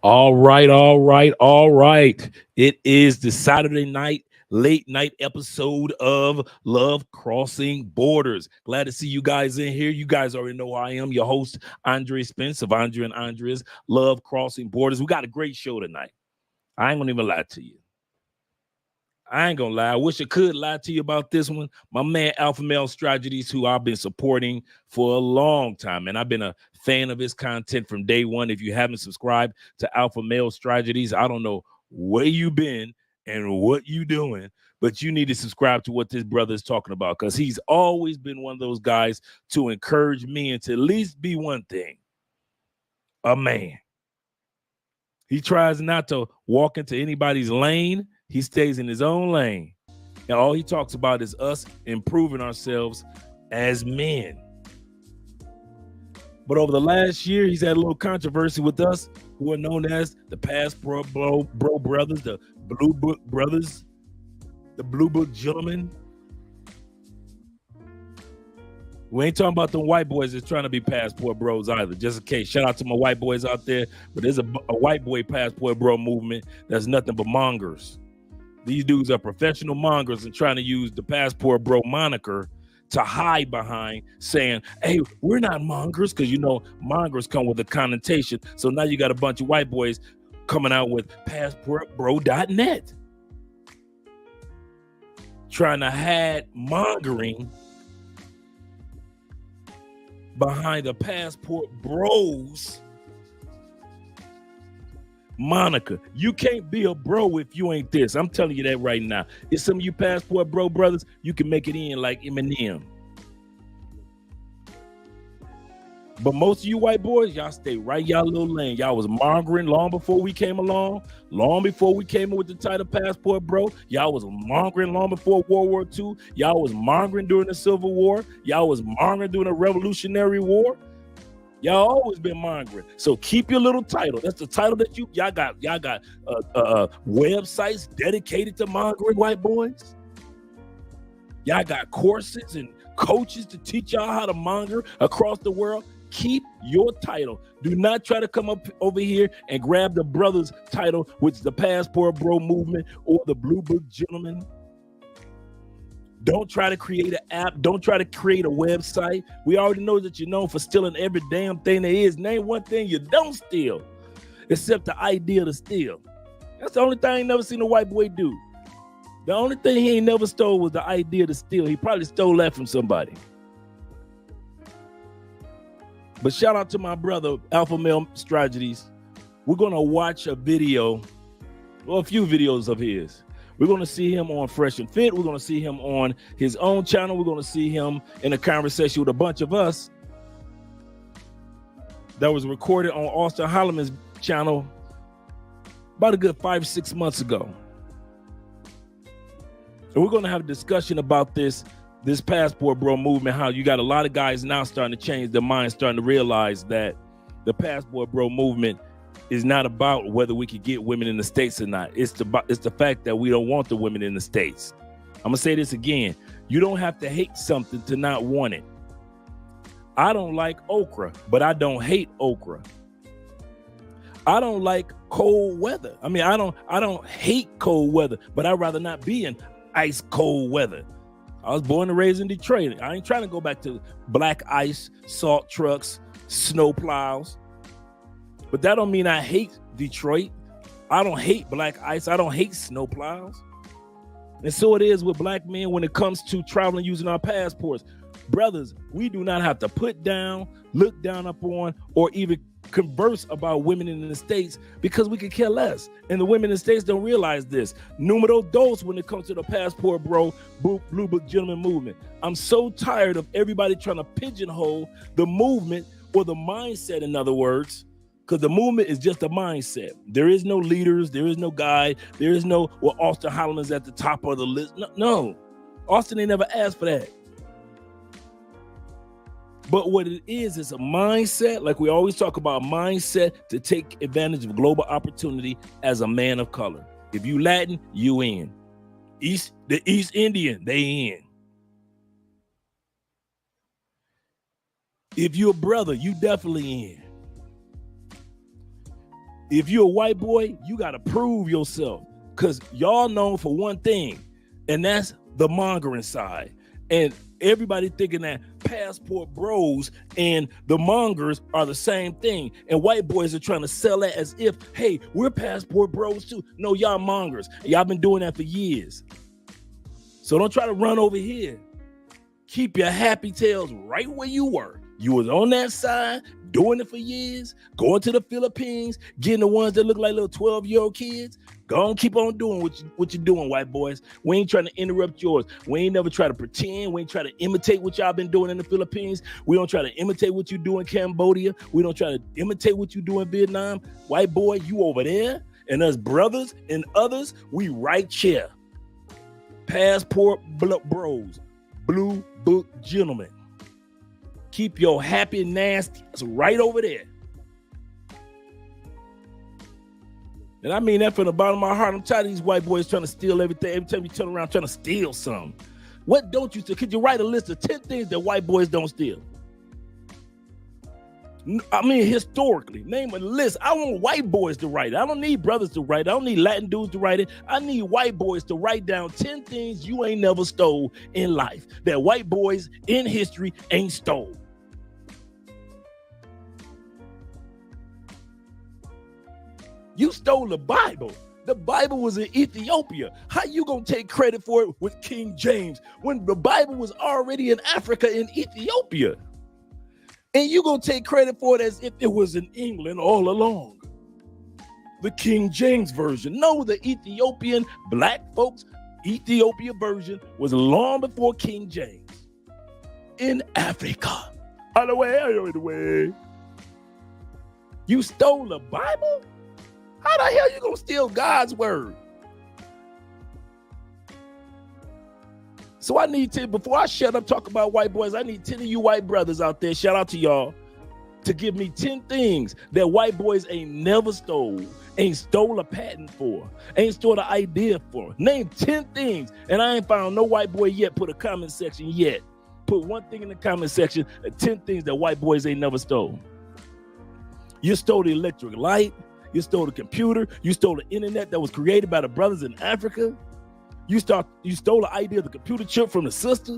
All right, all right, all right. It is the Saturday night, late night episode of Love Crossing Borders. Glad to see you guys in here. You guys already know who I am, your host, Andre Spence of Andre and Andrea's Love Crossing Borders. We got a great show tonight. I ain't gonna even lie to you. I ain't gonna lie. I wish I could lie to you about this one. My man Alpha Male Strategies, who I've been supporting for a long time, and I've been a fan of his content from day one. If you haven't subscribed to Alpha Male Strategies, I don't know where you been and what you doing, but you need to subscribe to what this brother is talking about, because he's always been one of those guys to encourage me and to at least be one thing, a man. He tries not to walk into anybody's lane. He stays in his own lane. And all he talks about is us improving ourselves as men. But over the last year, he's had a little controversy with us, who are known as the Passport Bro Brothers, the Blue Book Brothers, the Blue Book Gentlemen. We ain't talking about the white boys that's trying to be passport bros either, just in case. Shout out to my white boys out there. But there's a white boy passport bro movement that's nothing but mongers. These dudes are professional mongers and trying to use the passport bro moniker to hide behind saying, hey, we're not mongers, because you know mongers come with a connotation. So now you got a bunch of white boys coming out with passportbro.net, trying to hide mongering behind the Passport Bros moniker. You can't be a bro if you ain't this. I'm telling you that right now. It's some of you Passport Bro brothers, you can make it in like Eminem. But most of you white boys, y'all stay right y'all little lane. Y'all was mongering long before we came along, long before we came in with the title Passport Bro. Y'all was mongering long before World War II. Y'all was mongering during the Civil War. Y'all was mongering during the Revolutionary War. Y'all always been mongering. So keep your little title. That's the title that y'all got websites dedicated to mongering white boys. Y'all got courses and coaches to teach y'all how to monger across the world. Keep your title. Do not try to come up over here and grab the brother's title, which is the Passport Bro movement or the Blue Book Gentlemen. Don't try to create an app. Don't try to create a website. We already know that you're known for stealing every damn thing there is. Name one thing you don't steal, except the idea to steal. That's the only thing I ain't never seen a white boy do. The only thing he ain't never stole was the idea to steal. He probably stole that from somebody. But shout out to my brother, Alpha Male Strategies. We're going to watch a video, or a few videos of his. We're going to see him on Fresh and Fit. We're going to see him on his own channel. We're going to see him in a conversation with a bunch of us that was recorded on Austin Holloman's channel about a good 5 or 6 months ago. And we're going to have a discussion about this Passport Bro movement, how you got a lot of guys now starting to change their minds, starting to realize that the Passport Bro movement is not about whether we could get women in the States or not. It's the fact that we don't want the women in the States. I'm going to say this again. You don't have to hate something to not want it. I don't like okra, but I don't hate okra. I don't like cold weather. I mean, I don't hate cold weather, but I'd rather not be in ice cold weather. I was born and raised in Detroit. I ain't trying to go back to black ice, salt trucks, snow plows. But that don't mean I hate Detroit. I don't hate black ice. I don't hate snow plows. And so it is with black men when it comes to traveling using our passports. Brothers, we do not have to put down, look down upon, or even converse about women in the States, because we could care less. And the women in the States don't realize this. Numero dos when it comes to the Passport Bro, Blue Book Gentleman movement. I'm so tired of everybody trying to pigeonhole the movement, or the mindset, in other words, because the movement is just a mindset. There is no leaders. There is no guide. There is no, well, Austin Holloman's at the top of the list. No. Austin ain't never asked for that. But what it is a mindset, like we always talk about, a mindset to take advantage of global opportunity as a man of color. If you Latin, you in. The East Indian, they in. If you're a brother, you definitely in. If you're a white boy, you got to prove yourself, because y'all known for one thing, and that's the mongering side. And everybody thinking that passport bros and the mongers are the same thing. And white boys are trying to sell that as if, hey, we're passport bros too. No, y'all mongers. Y'all been doing that for years. So don't try to run over here. Keep your happy tails right where you were. You was on that side, doing it for years, going to the Philippines, getting the ones that look like little 12-year-old kids. Go on, keep on doing what you're doing, white boys. We ain't trying to interrupt yours. We ain't never try to pretend. We ain't try to imitate what y'all been doing in the Philippines. We don't try to imitate what you do in Cambodia. We don't try to imitate what you do in Vietnam. White boy, you over there, and us brothers and others, we right here. Passport bros, blue book gentlemen. Keep your happy nasty right over there. And I mean that from the bottom of my heart. I'm tired of these white boys trying to steal everything. Every time you turn around trying to steal something. What don't you steal? Could you write a list of 10 things that white boys don't steal? I mean, historically, name a list. I want white boys to write it. I don't need brothers to write it. I don't need Latin dudes to write it. I need white boys to write down 10 things you ain't never stole in life that white boys in history ain't stole. You stole the Bible. The Bible was in Ethiopia. How you gonna take credit for it with King James when the Bible was already in Africa in Ethiopia? And you gonna take credit for it as if it was in England all along. The King James version. No, the Ethiopian black folks, Ethiopia version was long before King James. In Africa. Out of the way, out of the way. You stole the Bible? How the hell you gonna steal God's word? So I need to, before I shut up talk about white boys, I need 10 of you white brothers out there, shout out to y'all, to give me 10 things that white boys ain't never stole, ain't stole a patent for, ain't stole an idea for. Name 10 things, and I ain't found no white boy yet put a comment section yet. Put one thing in the comment section, 10 things that white boys ain't never stole. You stole the electric light. You stole the computer. You stole the internet that was created by the brothers in Africa. You stole the idea of the computer chip from the sister.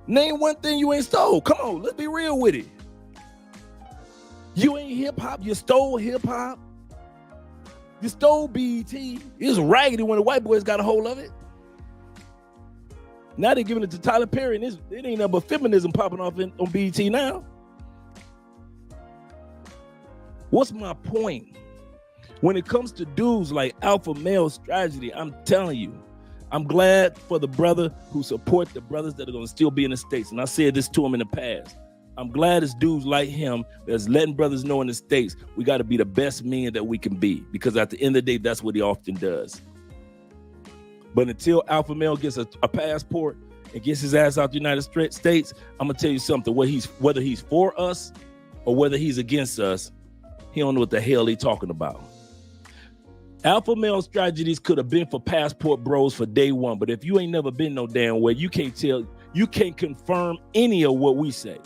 Name one thing you ain't stole. Come on, let's be real with it. You ain't hip hop. You stole hip hop. You stole BET. It was raggedy when the white boys got a hold of it. Now they're giving it to Tyler Perry, and it ain't nothing but feminism popping off on BET now. What's my point? When it comes to dudes like alpha male strategy, I'm telling you, I'm glad for the brother who support the brothers that are going to still be in the States. And I said this to him in the past. I'm glad it's dudes like him that's letting brothers know in the States, we got to be the best men that we can be. Because at the end of the day, that's what he often does. But until alpha male gets a passport and gets his ass out the United States, I'm going to tell you something. Whether he's for us or whether he's against us, he don't know what the hell he's talking about. Alpha male strategies could have been for passport bros for day one, but if you ain't never been no damn way, you can't confirm any of what we say.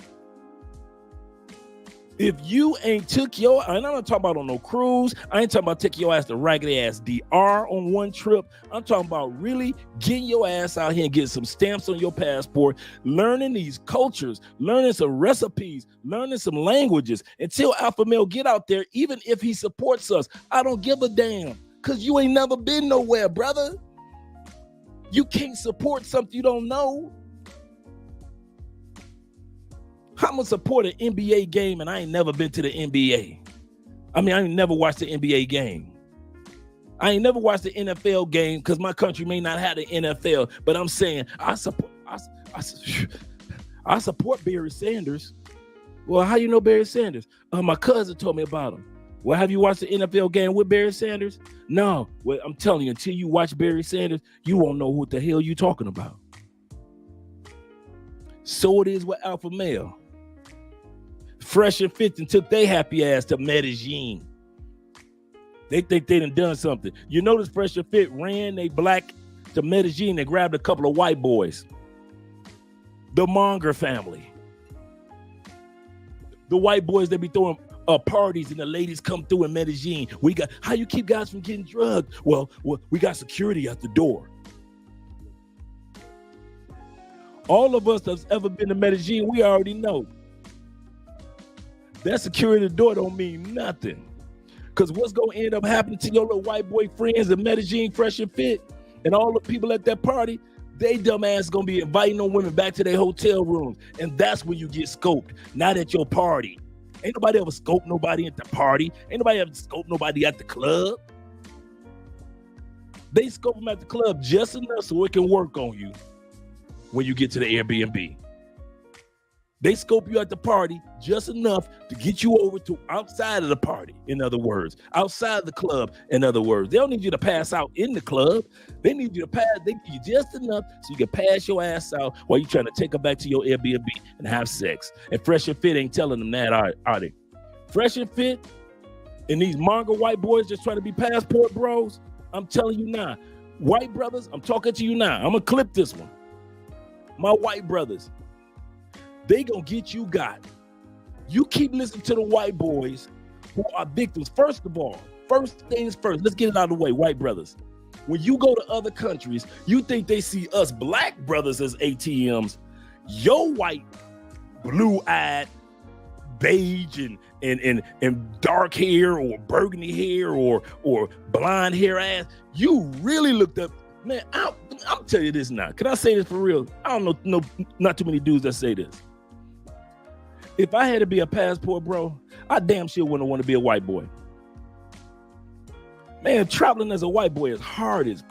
If you ain't took and I'm not talking about on no cruise, I ain't talking about taking your ass to raggedy ass DR on one trip. I'm talking about really getting your ass out here and getting some stamps on your passport, learning these cultures, learning some recipes, learning some languages until alpha male get out there, even if he supports us. I don't give a damn because you ain't never been nowhere, brother. You can't support something you don't know. I'm gonna support an NBA game and I ain't never been to the NBA. I mean, I ain't never watched the NBA game. I ain't never watched the NFL game because my country may not have the NFL, but I'm saying I support Barry Sanders. Well, how you know Barry Sanders? My cousin told me about him. Well, have you watched the NFL game with Barry Sanders? No. Well, I'm telling you, until you watch Barry Sanders, you won't know what the hell you talking about. So it is with alpha male. Fresh and Fit and took their happy ass to Medellin. They think they done something. You notice Fresh and Fit ran they black to Medellin. They grabbed a couple of white boys. The Monger family. The white boys that be throwing parties and the ladies come through in Medellin. How you keep guys from getting drugged? Well, we got security at the door. All of us that's ever been to Medellin, we already know that security at the door don't mean nothing. Because what's going to end up happening to your little white boy friends in Medellin, fresh and fit, and all the people at that party, they dumb ass going to be inviting them women back to their hotel rooms. And that's when you get scoped, not at your party. Ain't nobody ever scoped nobody at the party. Ain't nobody ever scoped nobody at the club. They scope them at the club just enough so it can work on you when you get to the Airbnb. They scope you at the party just enough to get you over to outside of the party, in other words, outside of the club, in other words. They don't need you to pass out in the club. They need you to pass, they need you just enough so you can pass your ass out while you're trying to take her back to your Airbnb and have sex. And Fresh and Fit ain't telling them that, are they? Fresh and Fit and these manga white boys just trying to be passport bros, I'm telling you now, white brothers, I'm talking to you now. I'm going to clip this one. My white brothers, they gonna get you got. You keep listening to the white boys who are victims. First of all, first things first, let's get it out of the way, white brothers. When you go to other countries, you think they see us black brothers as ATMs. Your white, blue-eyed, beige and dark hair or burgundy hair or blonde hair ass, you really looked up. Man, I'm telling you this now. Can I say this for real? I don't know, not too many dudes that say this. If I had to be a passport bro, I damn sure wouldn't want to be a white boy. Man, traveling as a white boy is hard as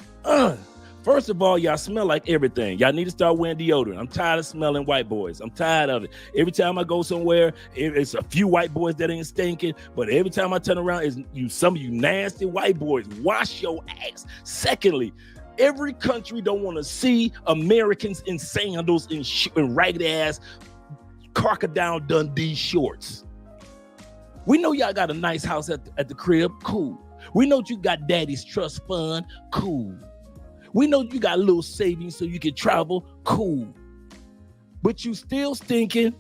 First of all, y'all smell like everything. Y'all need to start wearing deodorant. I'm tired of smelling white boys. I'm tired of it. Every time I go somewhere, it's a few white boys that ain't stinking, but every time I turn around, it's some of you nasty white boys. Wash your ass. Secondly, every country don't want to see Americans in sandals and ragged ass Crocodile Dundee shorts. We know y'all got a nice house at the crib. Cool. We know you got daddy's trust fund. Cool. We know you got a little savings so you can travel. Cool. But you still stinking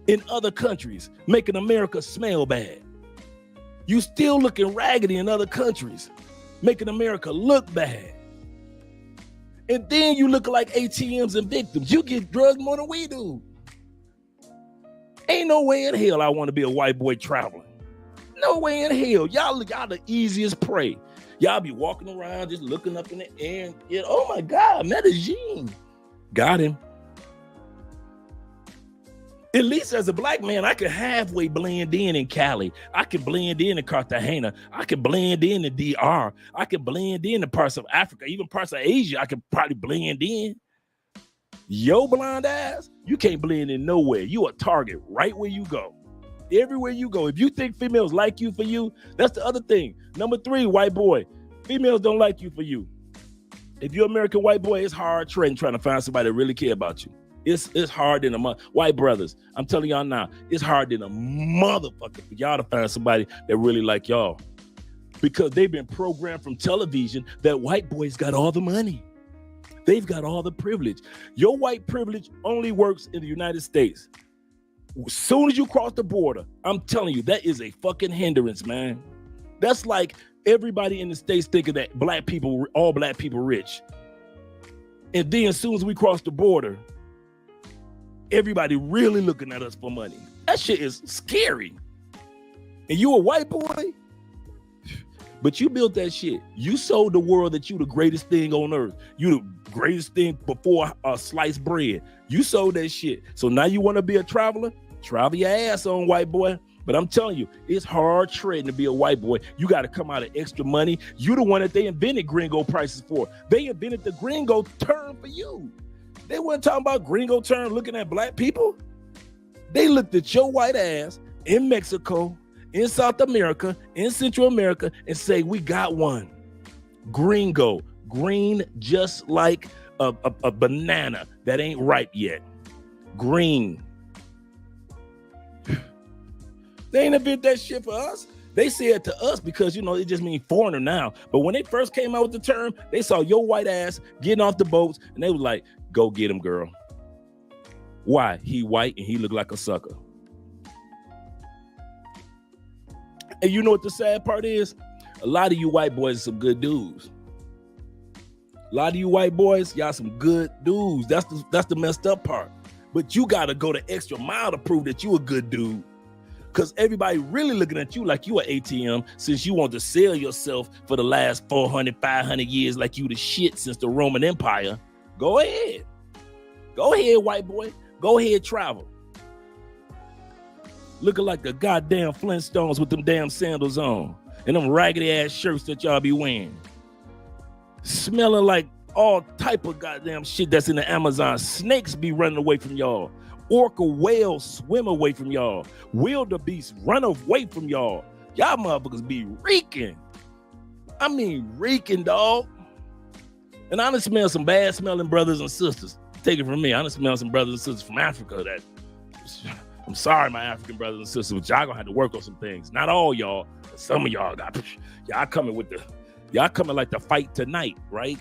in other countries, making America smell bad. You still looking raggedy in other countries, making America look bad. And then you look like ATMs and victims. You get drugged more than we do. Ain't no way in hell I want to be a white boy traveling. No way in hell. Y'all the easiest prey. Y'all be walking around just looking up in the air and oh my God, Medellin. Got him. At least as a black man, I can halfway blend in Cali. I can blend in Cartagena. I can blend in the DR. I can blend in the parts of Africa, even parts of Asia. I can probably blend in. Yo blind ass, you can't blend in nowhere. You a target right where you go. Everywhere you go. If you think females like you for you, that's the other thing. Number 3, white boy. Females don't like you for you. If you're American white boy, it's hard trying to find somebody that really care about you. It's hard than a white brothers. I'm telling y'all now, it's hard than a motherfucker for y'all to find somebody that really like y'all. Because they've been programmed from television that white boys got all the money. They've got all the privilege. Your white privilege only works in the United States. As soon as you cross the border, I'm telling you, that is a fucking hindrance, man. That's like everybody in the States thinking that all black people rich. And then as soon as we cross the border, everybody really looking at us for money. That shit is scary. And you a white boy? But you built that shit. You sold the world that you the greatest thing on earth. You the greatest thing before sliced bread. You sold that shit. So now you want to be a traveler? Travel your ass on, white boy. But I'm telling you, it's hard trading to be a white boy. You got to come out of extra money. You the one that they invented gringo prices for. They invented the gringo term for you. They weren't talking about gringo term looking at black people. They looked at your white ass in Mexico, in South America, in Central America, and say, we got one. Gringo. Green, just like a banana that ain't ripe yet. Green. They ain't invent that shit for us. They say it to us because, it just means foreigner now. But when they first came out with the term, they saw your white ass getting off the boats, and they was like, go get him, girl. Why? He white and he look like a sucker. And you know what the sad part is? A lot of you white boys are some good dudes. A lot of you white boys, y'all some good dudes. That's the messed up part. But you got to go the extra mile to prove that you a good dude. Because everybody really looking at you like you an ATM since you want to sell yourself for the last 400, 500 years like you the shit since the Roman Empire. Go ahead. Go ahead, white boy. Go ahead, travel. Looking like the goddamn Flintstones with them damn sandals on and them raggedy ass shirts that y'all be wearing. Smelling like all type of goddamn shit that's in the Amazon. Snakes be running away from y'all. Orca whales swim away from y'all. Wildebeest run away from y'all. Y'all motherfuckers be reeking. I mean reeking, dog. And I done smell some bad smelling brothers and sisters. Take it from me. I done smell some brothers and sisters from Africa that, I'm sorry, my African brothers and sisters, but y'all gonna have to work on some things. Not all y'all, but some of y'all got, y'all coming like the fight tonight, right?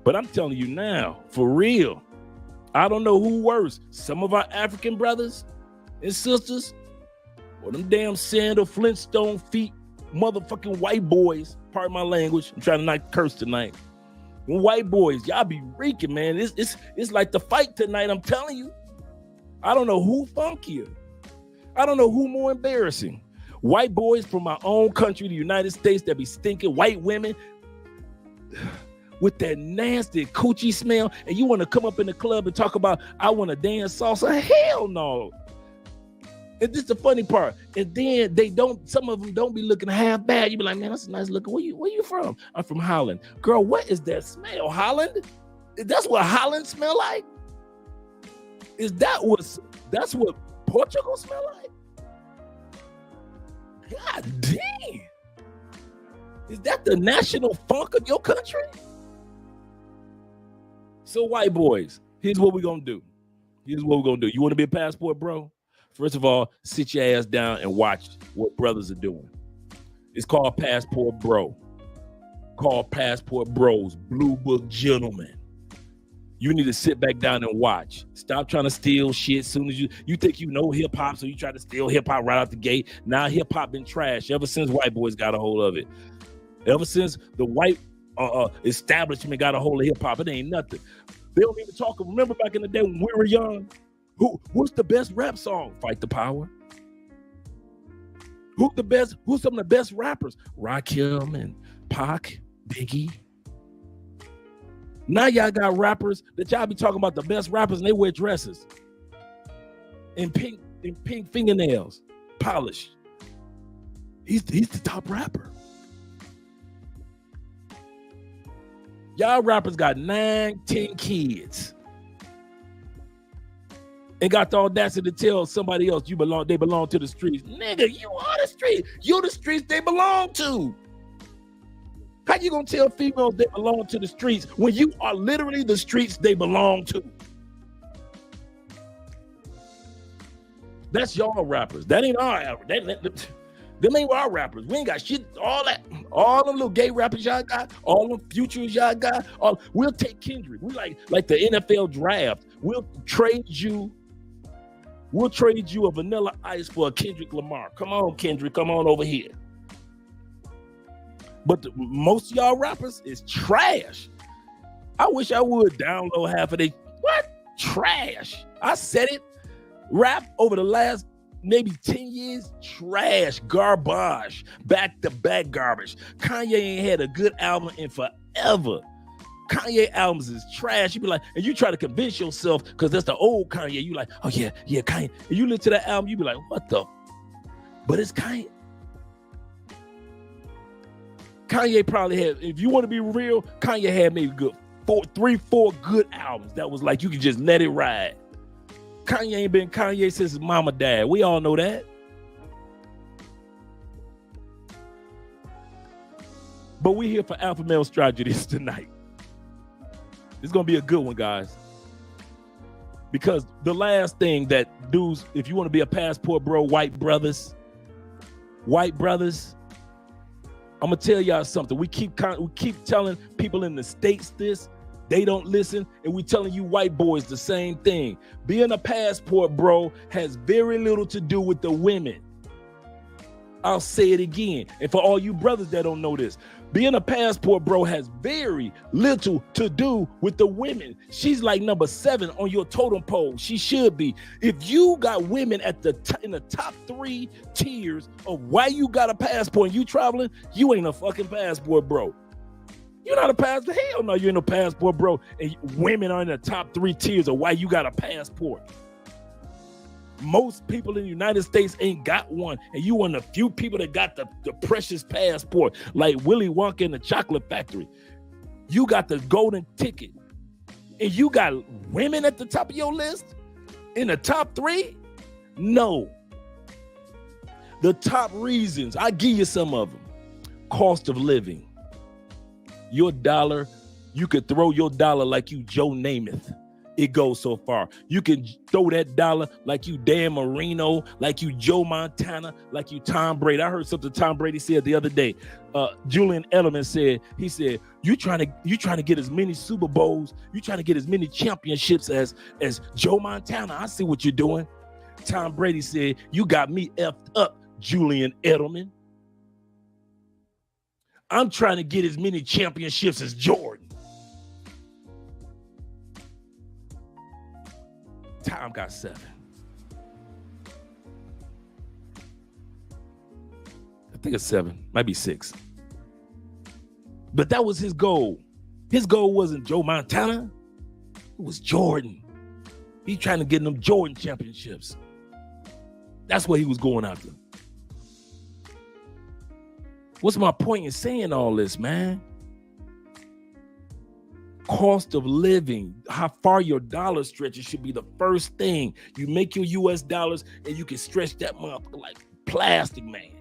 But I'm telling you now, for real, I don't know who worse, some of our African brothers and sisters or them damn sandal Flintstone feet motherfucking white boys. Pardon my language. I'm trying to not curse tonight. White boys, y'all be reeking, man. It's like the fight tonight, I'm telling you. I don't know who funkier. I don't know who more embarrassing. White boys from my own country, the United States, that be stinking white women with that nasty coochie smell, and you want to come up in the club and talk about, I want to dance salsa? Hell no. And this is the funny part. And then some of them don't be looking half bad. You be like, man, that's a nice looking. Where you from? I'm from Holland. Girl, what is that smell? Holland? That's what Holland smell like? That's what Portugal smell like? God damn. Is that the national funk of your country? So white boys, here's what we're going to do. You want to be a passport bro? First of all, sit your ass down and watch what brothers are doing. It's called Passport Bro. Called Passport Bros, Blue Book Gentlemen. You need to sit back down and watch. Stop trying to steal shit. Soon as you think you know hip hop, so you try to steal hip hop right out the gate. Now hip hop been trash ever since white boys got a hold of it. Ever since the white establishment got a hold of hip hop, it ain't nothing. They don't even talk. Remember back in the day when we were young? What's the best rap song? Fight the Power. Who's some of the best rappers? Rakim and Pac, Biggie. Now y'all got rappers that y'all be talking about the best rappers and they wear dresses and pink fingernails, polished. He's the top rapper. Y'all rappers got 9, 10 kids. And got the audacity to tell somebody else they belong to the streets. Nigga, you are the street. You the streets they belong to. How you gonna tell females they belong to the streets when you are literally the streets they belong to? That's y'all rappers. That ain't our rappers. Them ain't our rappers. We ain't got shit. All them little gay rappers y'all got, all them futures y'all got. We'll take Kendrick. We like the NFL draft. We'll trade you a Vanilla Ice for a Kendrick Lamar. Come on, Kendrick. Come on over here. But most of y'all rappers is trash. I wish I would download half of they. What? Trash. I said it. Rap over the last maybe 10 years, trash, garbage, back-to-back garbage. Kanye ain't had a good album in forever. Kanye albums is trash. You be like, and you try to convince yourself, because that's the old Kanye. You like, oh yeah, Kanye. And you listen to that album, you be like, what the? But it's Kanye. Kanye probably had, if you want to be real, Kanye had maybe good 3-4 good albums that was like you could just let it ride. Kanye ain't been Kanye since his mama died. We all know that. But we here for Alpha Male Strategies tonight. It's gonna be a good one, guys. Because the last thing that dudes, if you want to be a passport bro, white brothers, I'm gonna tell y'all something. We keep telling people in the States this, they don't listen, and we telling you white boys the same thing. Being a passport bro has very little to do with the women. I'll say it again. And for all you brothers that don't know this, being a passport bro has very little to do with the women. She's like number 7 on your totem pole. She should be. If you got women at the in the top 3 tiers of why you got a passport and you traveling, you ain't a fucking passport bro. You're not a passport. Hell no, you ain't a passport bro. And women are in the top 3 tiers of why you got a passport. Most people in the United States ain't got one, and you one of the few people that got the precious passport, like Willy Wonka in the Chocolate Factory. You got the golden ticket, and you got women at the top of your list in the top 3? No. The top reasons, I give you some of them. Cost of living. Your dollar, you could throw your dollar like you Joe Namath. It goes so far. You can throw that dollar like you Dan Marino, like you Joe Montana, like you Tom Brady. I heard something Tom Brady said the other day. Julian Edelman said, he said, you trying to get as many Super Bowls, you trying to get as many championships as Joe Montana. I see what you're doing. Tom Brady said, you got me effed up, Julian Edelman. I'm trying to get as many championships as Jordan. Tom got 7. I think it's 7, might be 6. But that was his goal. His goal wasn't Joe Montana. It was Jordan. He's trying to get them Jordan championships. That's what he was going after. What's my point in saying all this, man? Cost of living, how far your dollar stretches should be the first thing. You make your US dollars and you can stretch that motherfucker like plastic, man,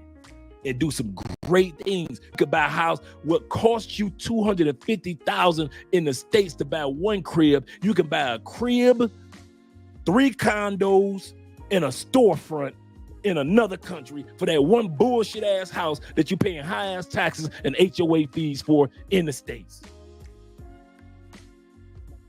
and do some great things. You could buy a house. What costs you $250,000 in the States to buy one crib, you can buy a crib, 3 condos, and a storefront in another country for that one bullshit ass house that you're paying high ass taxes and HOA fees for in the States.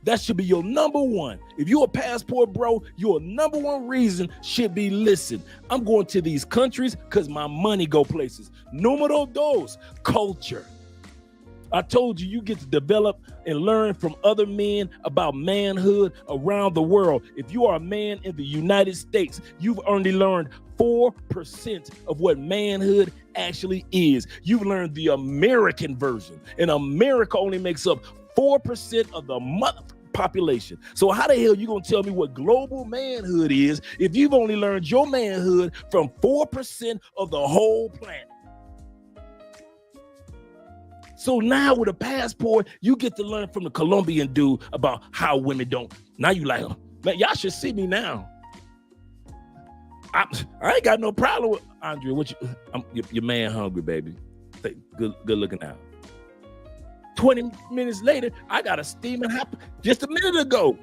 That should be your number one. If you're a passport bro, your number one reason should be, listen, I'm going to these countries because my money go places. Numero dos, culture. I told you, you get to develop and learn from other men about manhood around the world. If you are a man in the United States, you've only learned 4% of what manhood actually is. You've learned the American version, and America only makes up 4% of the population. So how the hell you gonna tell me what global manhood is if you've only learned your manhood from 4% of the whole planet? So now with a passport, you get to learn from the Colombian dude about how women don't. Now you like, man, y'all should see me now. I ain't got no problem with Andre. Your man hungry, baby. Good looking out. 20 minutes later, I got a steaming hot just a minute ago.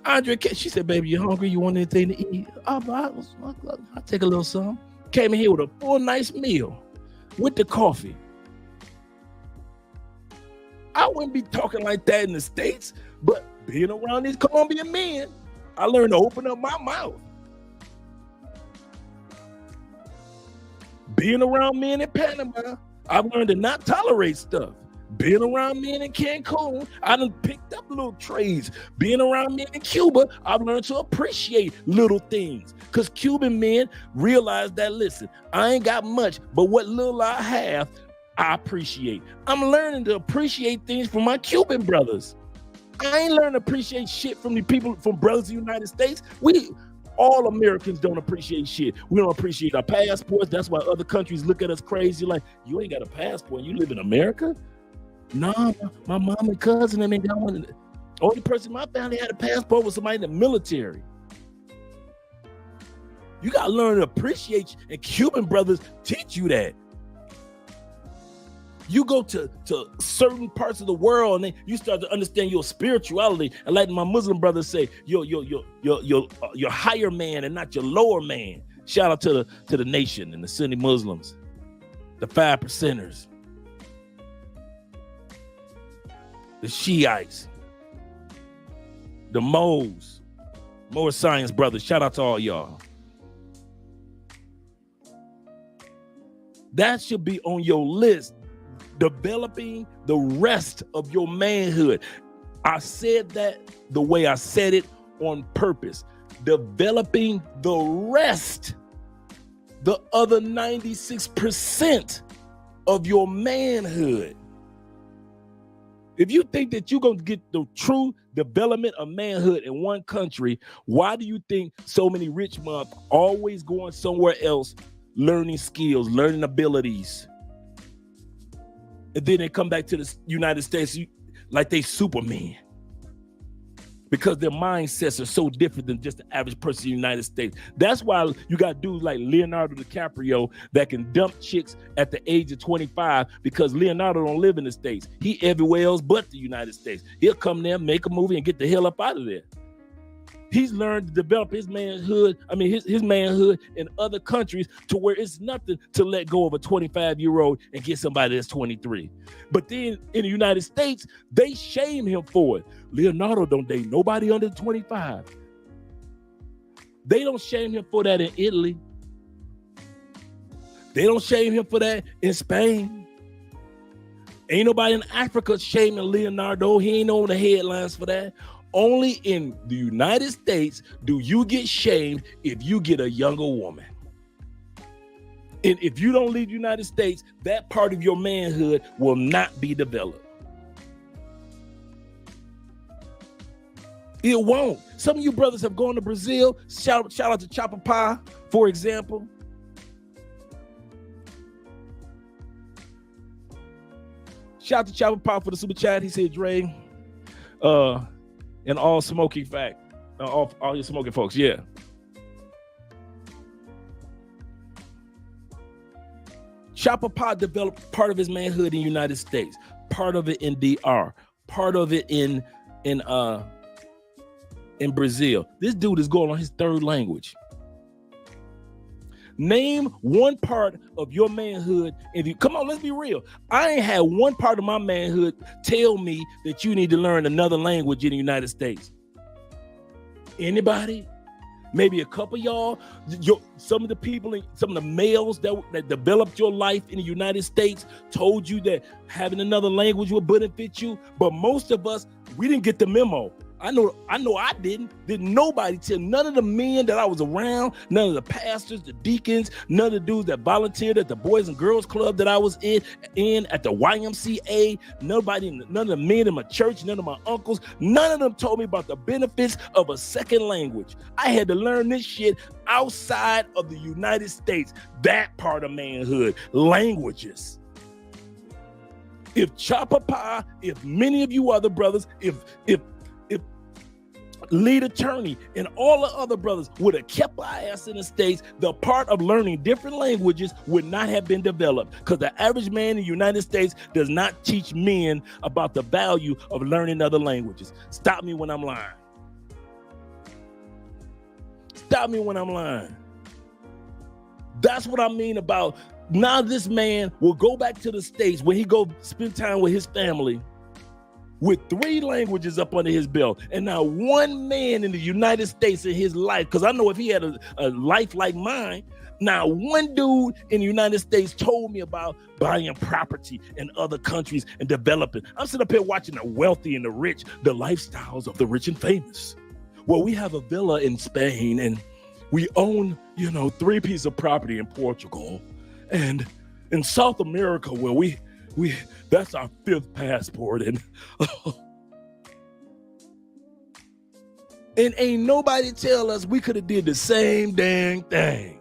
Andre, she said, baby, you hungry? You want anything to eat? I'll take a little something. Came in here with a full nice meal with the coffee. I wouldn't be talking like that in the States, but being around these Colombian men, I learned to open up my mouth. Being around men in Panama, I've learned to not tolerate stuff. Being around men in Cancun, I done picked up little trades. Being around men in Cuba, I've learned to appreciate little things. Because Cuban men realize that, listen, I ain't got much, but what little I have, I appreciate. I'm learning to appreciate things from my Cuban brothers. I ain't learning to appreciate shit from the people, from brothers in the United States. All Americans don't appreciate shit. We don't appreciate our passports. That's why other countries look at us crazy like, you ain't got a passport, you live in America? Nah, my mom and cousin, they ain't got one. The only person in my family had a passport was somebody in the military. You got to learn to appreciate, and Cuban brothers teach you that. You go to certain parts of the world and then you start to understand your spirituality. And like my Muslim brothers say, you're higher man and not your lower man. Shout out to the nation and the Sunni Muslims, the 5%ers, the Shiites, the Moors, more science brothers. Shout out to all y'all. That should be on your list. Developing the rest of your manhood. I said that the way I said it on purpose. Developing the rest, the other 96% of your manhood. If you think that you're going to get the true development of manhood in one country, why do you think so many rich men always going somewhere else, learning skills, learning abilities? And then they come back to the United States like they Superman. Because their mindsets are so different than just the average person in the United States. That's why you got dudes like Leonardo DiCaprio that can dump chicks at the age of 25, because Leonardo don't live in the States. He everywhere else but the United States. He'll come there, make a movie, and get the hell up out of there. He's learned to develop his manhood, his manhood in other countries to where it's nothing to let go of a 25-year-old and get somebody that's 23. But then in the United States, they shame him for it. Leonardo don't date nobody under 25. They don't shame him for that in Italy. They don't shame him for that in Spain. Ain't nobody in Africa shaming Leonardo. He ain't on the headlines for that. Only in the United States do you get shamed if you get a younger woman. And if you don't leave the United States, that part of your manhood will not be developed. It won't. Some of you brothers have gone to Brazil. Shout out to Chopper Pie, for example. Shout out to Chopper Pie for the super chat. He said, Dre, and all smoking all your smoking folks, yeah. Chopper Pie developed part of his manhood in the United States, part of it in DR, part of it in Brazil. This dude is going on his third language. Name one part of your manhood. Come on, let's be real. I ain't had one part of my manhood tell me that you need to learn another language in the United States. Anybody? Maybe a couple of y'all. Some of the people, some of the males that developed your life in the United States told you that having another language would benefit you. But most of us, we didn't get the memo. I know I didn't. Didn't nobody tell, none of the men that I was around, none of the pastors, the deacons, none of the dudes that volunteered at the Boys and Girls Club that I was in at the YMCA, none of the men in my church, none of my uncles, none of them told me about the benefits of a second language. I had to learn this shit outside of the United States, that part of manhood, languages. If Chopper Pie, if many of you other brothers, if lead attorney and all the other brothers would have kept our ass in the States, the part of learning different languages would not have been developed, because the average man in the United States does not teach men about the value of learning other languages. Stop me when I'm lying. Stop me when I'm lying. That's what I mean about now this man will go back to the States when he go spend time with his family with 3 languages up under his belt, and now one man in the United States in his life, because I know if he had a life like mine, now one dude in the United States told me about buying property in other countries and developing. I'm sitting up here watching the wealthy and the rich, the lifestyles of the rich and famous. Well, we have a villa in Spain, and we own, 3 pieces of property in Portugal, and in South America, where we that's our 5th passport, and ain't nobody tell us we could have did the same dang thing.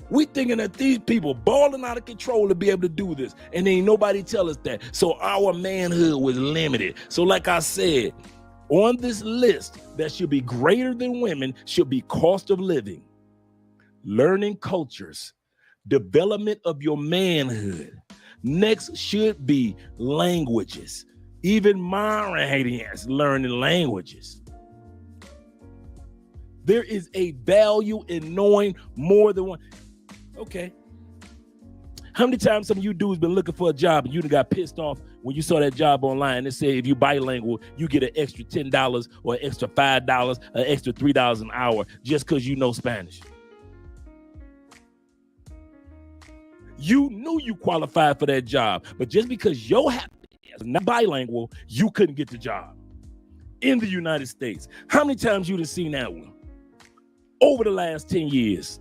We thinking that these people balling out of control to be able to do this, and ain't nobody tell us that. So our manhood was limited. So like I said, on this list that should be greater than women should be cost of living, learning cultures, development of your manhood. Next should be languages. Even Marathans learning languages. There is a value in knowing more than one. Okay. How many times some of you dudes been looking for a job and you done got pissed off when you saw that job online and said if you bilingual, you get an extra $10 or an extra $5, an extra $3 an hour just because you know Spanish? You knew you qualified for that job, but just because your happiness is not bilingual, you couldn't get the job in the United States. How many times you'd have seen that one over the last 10 years?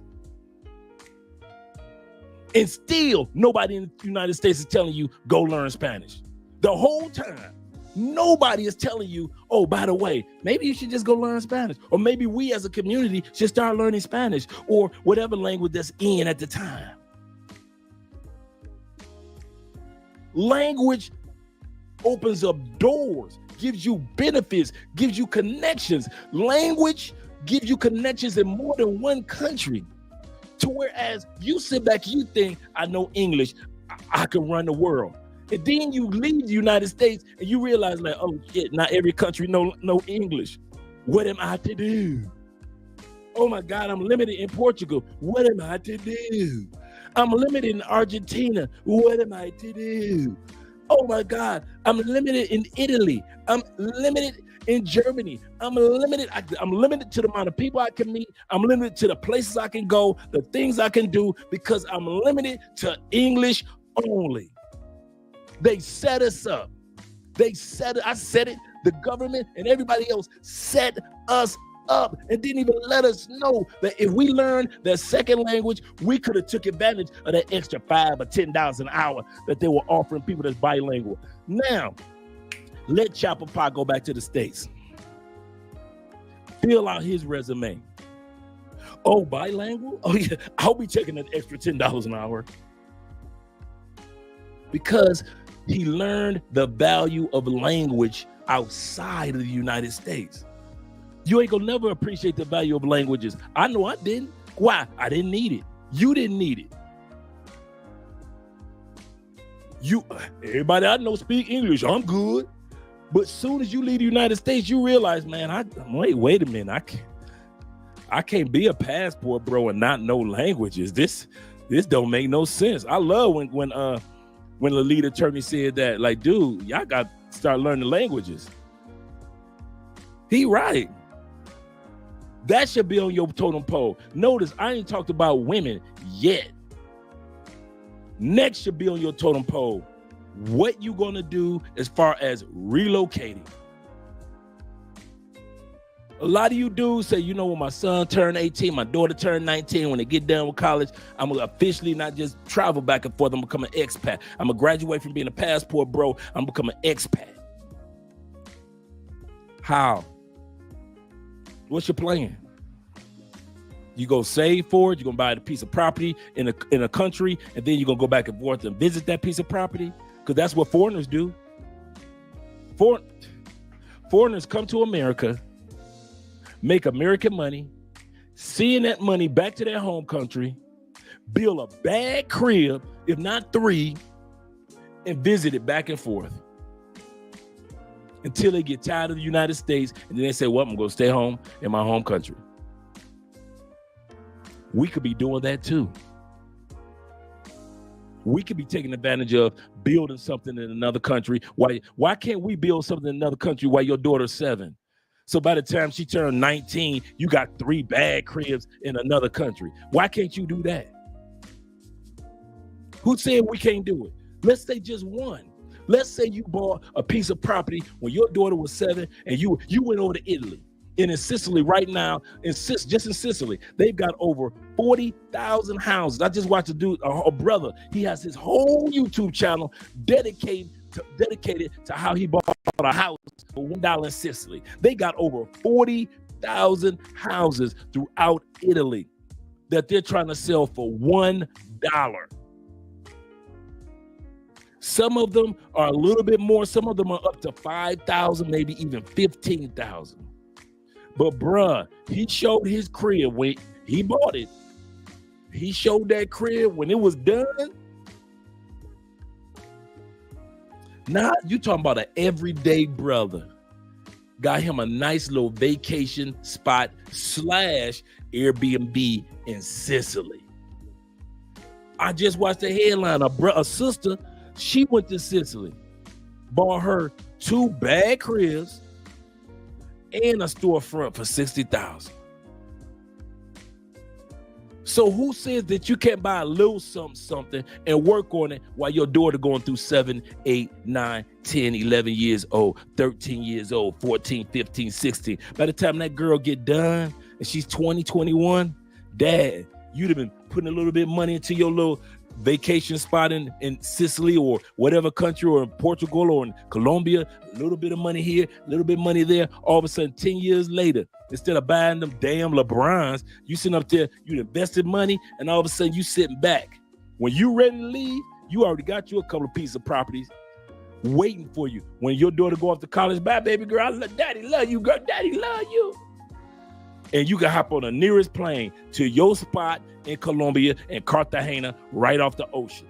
And still, nobody in the United States is telling you, go learn Spanish. The whole time, nobody is telling you, oh, by the way, maybe you should just go learn Spanish. Or maybe we as a community should start learning Spanish or whatever language that's in at the time. Language opens up doors, gives you benefits, gives you connections. Language gives you connections in more than one country. To whereas you sit back, you think, I know English, I can run the world. And then you leave the United States and you realize like, oh shit, not every country know English. What am I to do? Oh my God, I'm limited in Portugal. What am I to do? I'm limited in Argentina. What am I to do? Oh my God, I'm limited in Italy. I'm limited in Germany. I'm limited to the amount of people I can meet. I'm limited to the places I can go, the things I can do, because I'm limited to English only. They set us up. I said it, the government and everybody else set us up and didn't even let us know that if we learned that second language, we could have took advantage of that extra $5 or $10 an hour that they were offering people that's bilingual. Now, let Chopper Pie go back to the States. Fill out his resume. Oh, bilingual? Oh yeah, I'll be taking that extra $10 an hour. Because he learned the value of language outside of the United States. You ain't gonna never appreciate the value of languages. I know I didn't. Why? I didn't need it. You didn't need it. Everybody I know speak English. I'm good. But soon as you leave the United States, you realize, man, wait a minute. I can't be a passport bro and not know languages. This don't make no sense. I love when the lead attorney said that, like, dude, y'all got to start learning languages. He right. That should be on your totem pole. Notice I ain't talked about women yet. Next should be on your totem pole. What you gonna do as far as relocating? A lot of you dudes say, you know, when my son turned 18, my daughter turned 19, when they get done with college, I'm gonna officially not just travel back and forth, I'm gonna become an expat. I'm gonna graduate from being a passport bro, I'm gonna become an expat. How? What's your plan? You go save for it, you're gonna buy a piece of property in a country, and then you're gonna go back and forth and visit that piece of property? Because that's what foreigners do. Foreigners come to America, make American money, send that money back to their home country, build a bad crib, if not 3, and visit it back and forth until they get tired of the United States, and then they say, well, I'm gonna stay home in my home country. We could be doing that too. We could be taking advantage of building something in another country. Why can't we build something in another country while your daughter's 7? So by the time she turned 19, you got 3 bad cribs in another country. Why can't you do that? Who said we can't do it? Let's say just one. Let's say you bought a piece of property when your daughter was 7 and you went over to Italy. And in Sicily right now, just in Sicily, they've got over 40,000 houses. I just watched a brother. He has his whole YouTube channel dedicated to how he bought a house for $1 in Sicily. They got over 40,000 houses throughout Italy that they're trying to sell for $1. Some of them are a little bit more. Some of them are up to 5,000, maybe even 15,000. But bruh, he showed his crib when he bought it. He showed that crib when it was done. Now you talking about an everyday brother. Got him a nice little vacation spot / Airbnb in Sicily. I just watched the headline. A sister, she went to Sicily, bought her 2 bad cribs and a storefront for $60,000. So who says that you can't buy a little something and work on it while your daughter going through 7, 8, 9, 10, 11 years old, 13 years old, 14, 15, 16. By the time that girl get done and she's 20, 21, Dad, you'd have been putting a little bit of money into your little vacation spot in Sicily or whatever country, or in Portugal or in Colombia, a little bit of money here, a little bit of money there. All of a sudden, 10 years later, instead of buying them damn LeBrons, you sitting up there, you invested money, and all of a sudden you sitting back. When you ready to leave, you already got you a couple of pieces of properties waiting for you. When your daughter go off to college, bye, baby girl, Daddy love you, girl, Daddy love you. And you can hop on the nearest plane to your spot in Colombia and Cartagena right off the ocean.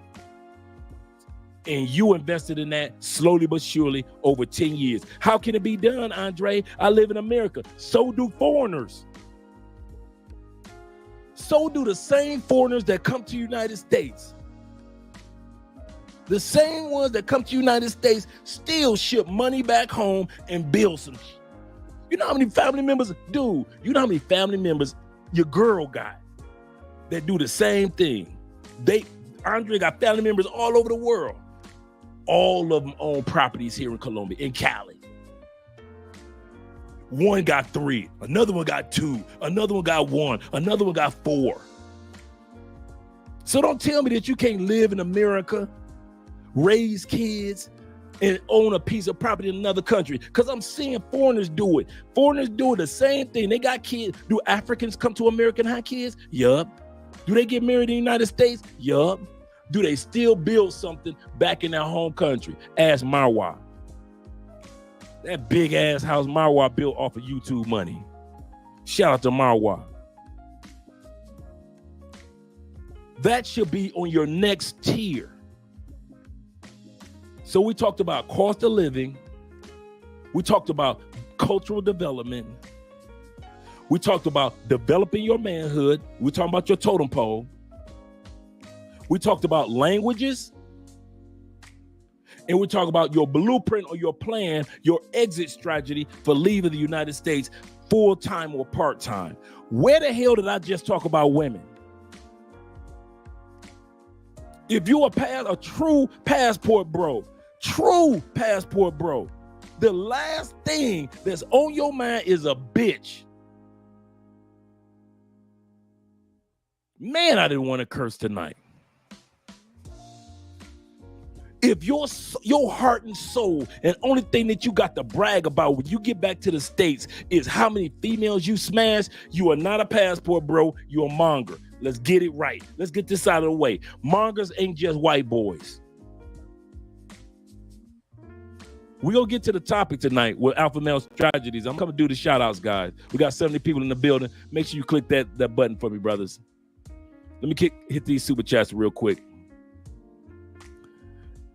And you invested in that slowly but surely over 10 years. How can it be done, Andre? I live in America. So do foreigners. So do the same foreigners that come to the United States. The same ones that come to the United States still ship money back home and build some shit. You know how many family members, dude, you know how many family members your girl got that do the same thing? Andre got family members all over the world. All of them own properties here in Colombia, in Cali. One got 3, another one got 2, another one got 1, another one got 4. So don't tell me that you can't live in America, raise kids, and own a piece of property in another country, because I'm seeing foreigners do it. Foreigners do the same thing. They got kids. Do Africans come to America and have kids? Yup. Do they get married in the United States? Yup. Do they still build something back in their home country? Ask Marwa. That big ass house Marwa built off of YouTube money. Shout out to Marwa. That should be on your next tier. So we talked about cost of living. We talked about cultural development. We talked about developing your manhood. We talked about your totem pole. We talked about languages. And we talked about your blueprint or your plan, your exit strategy for leaving the United States full-time or part-time. Where the hell did I just talk about women? If you a true passport bro, the last thing that's on your mind is a bitch. Man, I didn't want to curse tonight. If your heart and soul and only thing that you got to brag about when you get back to the States is how many females you smash, you are not a passport bro, you're a monger. Let's get it right. Let's get this out of the way. Mongers ain't just white boys. We're going to get to the topic tonight with Alpha Male Strategies. I'm going to do the shout outs, guys. We got 70 people in the building. Make sure you click that button for me, brothers. Let me hit these super chats real quick.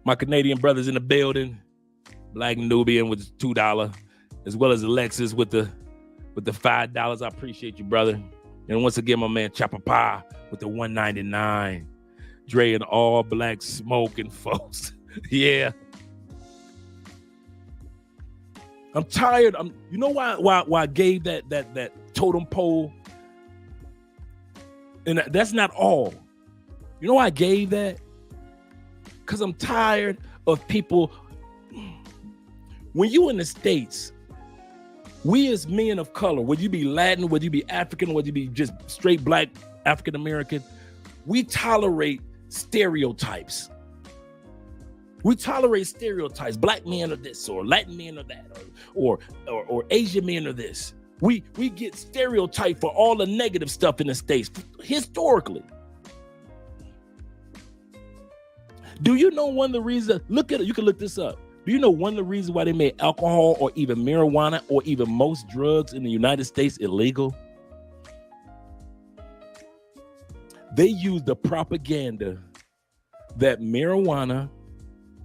My Canadian brothers in the building. Black Nubian with $2, as well as Alexis with the $5. I appreciate you, brother. And once again, my man Chapapa with the $1.99. Dre and all black smoking folks. Yeah. I'm tired. You know why I gave that totem pole? And that's not all. You know why I gave that? Because I'm tired of people. When you in the States, we as men of color, whether you be Latin, whether you be African, whether you be just straight black African American, we tolerate stereotypes. We tolerate stereotypes. Black men are this, or Latin men are that, or Asian men are this. We get stereotyped for all the negative stuff in the States historically. Do you know one of the reasons? Look at it. You can look this up. Do you know one of the reasons why they made alcohol or even marijuana or even most drugs in the United States illegal? They use the propaganda that marijuana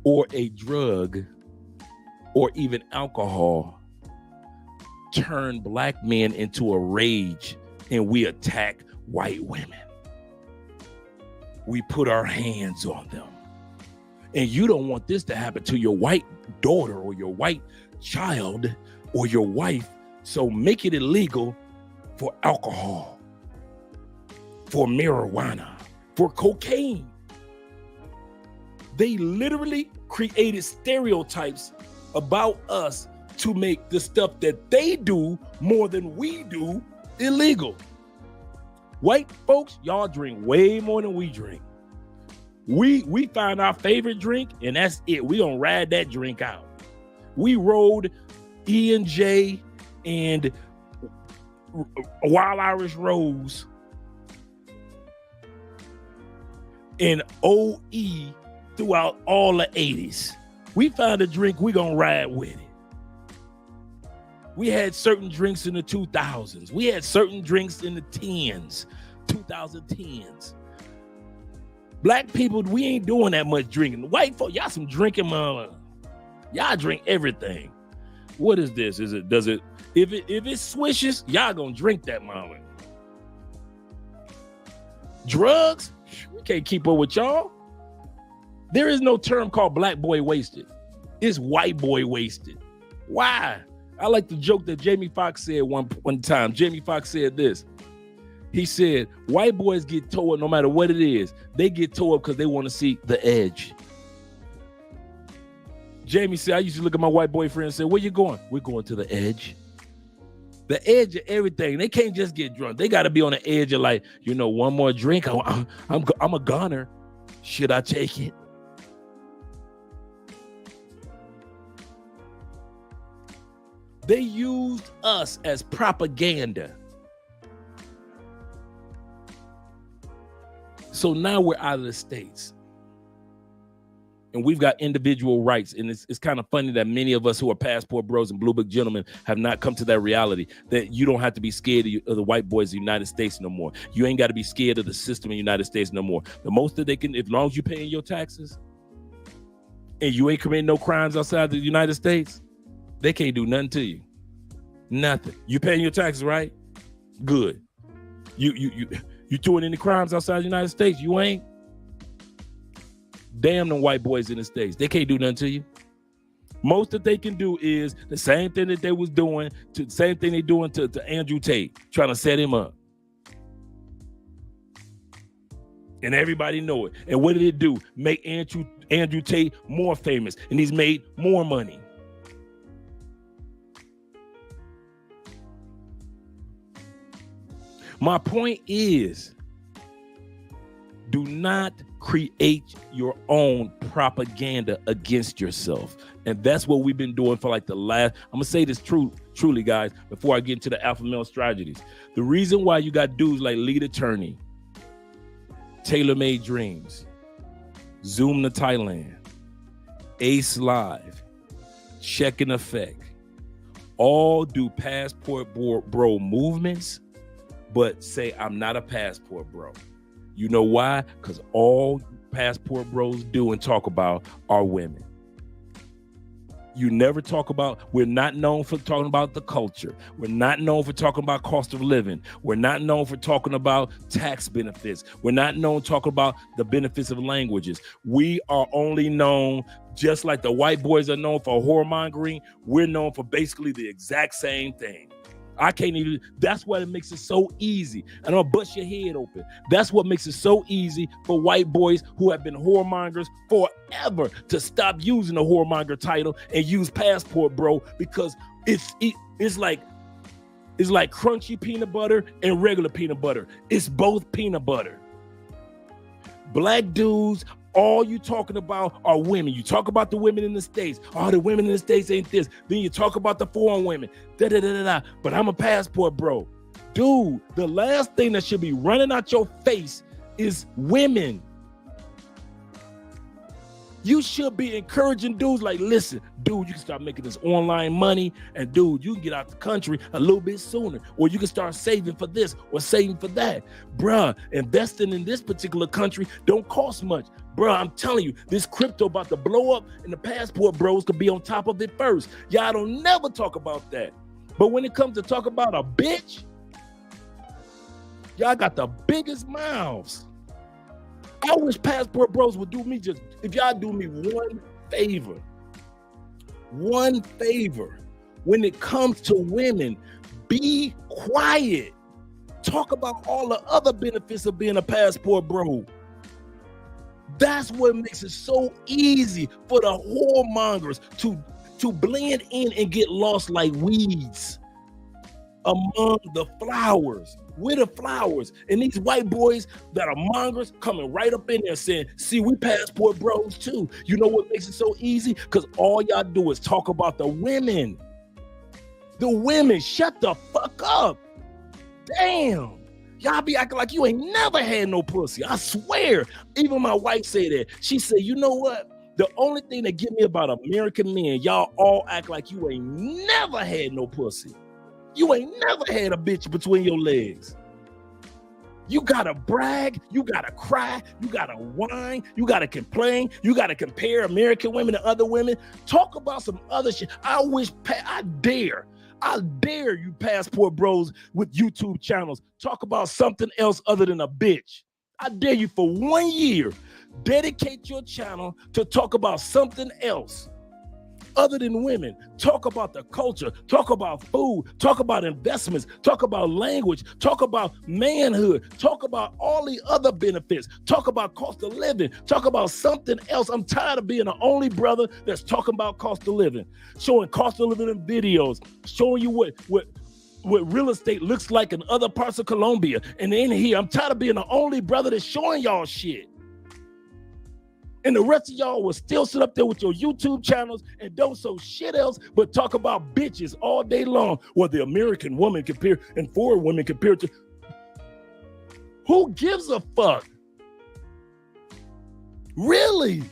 or a drug or even alcohol turn black men into a rage, and we attack white women. We put our hands on them. And you don't want this to happen to your white daughter or your white child or your wife. So make it illegal for alcohol, for marijuana, for cocaine. They literally created stereotypes about us to make the stuff that they do more than we do illegal. White folks, y'all drink way more than we drink. We find our favorite drink and that's it. We gonna ride that drink out. We rode E&J and Wild Irish Rose and OE throughout all the 80s. We found a drink, we gonna ride with it. We had certain drinks in the 2000s. We had certain drinks in the 2010s. Black people, we ain't doing that much drinking. White folk, y'all some drinking, mama. Y'all drink everything. What is this? If it swishes, y'all gonna drink that mama. Drugs, we can't keep up with y'all. There is no term called black boy wasted. It's white boy wasted. Why? I like the joke that Jamie Foxx said one time. Jamie Foxx said this. He said, white boys get towed up no matter what it is. They get towed up because they want to see the edge. Jamie said, I used to look at my white boyfriend and say, where you going? We're going to the edge. The edge of everything. They can't just get drunk. They got to be on the edge of like, one more drink. I'm a goner. Should I take it? They used us as propaganda. So now we're out of the States. And we've got individual rights. And it's kind of funny that many of us who are passport bros and blue book gentlemen have not come to that reality that you don't have to be scared of the white boys of the United States no more. You ain't got to be scared of the system in the United States no more. The most that they can, as long as you're paying your taxes and you ain't committing no crimes outside the United States, they can't do nothing to you. Nothing. You paying your taxes, right? Good. You doing any crimes outside the United States? You ain't. Damn them white boys in the States. They can't do nothing to you. Most that they can do is the same thing that they was doing to the same thing they doing to Andrew Tate, trying to set him up. And everybody know it. And what did it do? Make Andrew Tate more famous, and he's made more money. My point is, do not create your own propaganda against yourself. And that's what we've been doing for like the last, I'm going to say this truly, guys, before I get into the alpha male strategies. The reason why you got dudes like Lead Attorney, Tailor Made Dreams, Zoom to Thailand, Ace Live, Check in Effect, all do passport bro movements, but say, I'm not a passport bro. You know why? Because all passport bros do and talk about are women. You never talk about, we're not known for talking about the culture. We're not known for talking about cost of living. We're not known for talking about tax benefits. We're not known talking about the benefits of languages. We are only known, just like the white boys are known for whoremongering, we're known for basically the exact same thing. I can't even, that's what it makes it so easy. And I'm gonna bust your head open. That's what makes it so easy for white boys who have been whoremongers forever to stop using the whoremonger title and use passport bro, because it's like crunchy peanut butter and regular peanut butter. It's both peanut butter. Black dudes, all you talking about are women. You talk about the women in the States. Oh, the women in the States ain't this. Then you talk about the foreign women. But I'm a passport bro. Dude, the last thing that should be running out your face is women. You should be encouraging dudes like, listen, dude, you can start making this online money, and dude, you can get out the country a little bit sooner, or you can start saving for this or saving for that. Bruh, investing in this particular country don't cost much. Bruh, I'm telling you, this crypto about to blow up, and the passport bros could be on top of it first. Y'all don't never talk about that. But when it comes to talk about a bitch, y'all got the biggest mouths. I wish passport bros would do me if y'all do me one favor, when it comes to women, be quiet. Talk about all the other benefits of being a passport bro. That's what makes it so easy for the whoremongers to blend in and get lost like weeds among the flowers. We're the flowers. And these white boys that are mongers coming right up in there saying, see, we passport bros too. You know what makes it so easy? Because all y'all do is talk about the women. The women, shut the fuck up. Damn. Y'all be acting like you ain't never had no pussy. I swear. Even my wife said that. She said, you know what? The only thing that get me about American men, y'all all act like you ain't never had no pussy. You ain't never had a bitch between your legs. You gotta brag, you gotta cry, you gotta whine, you gotta complain, you gotta compare American women to other women. Talk about some other shit. I dare you passport bros with YouTube channels talk about something else other than a bitch. I dare you for 1 year, dedicate your channel to talk about something else other than women. Talk about the culture, talk about food, talk about investments, talk about language, talk about manhood, talk about all the other benefits, talk about cost of living, talk about something else. I'm tired of being the only brother that's talking about cost of living, showing cost of living in videos, showing you what real estate looks like in other parts of Colombia. And in here, I'm tired of being the only brother that's showing y'all shit. And the rest of y'all will still sit up there with your YouTube channels and don't show shit else but talk about bitches all day long. Well, the American woman compared and foreign women compared to. Who gives a fuck? Really?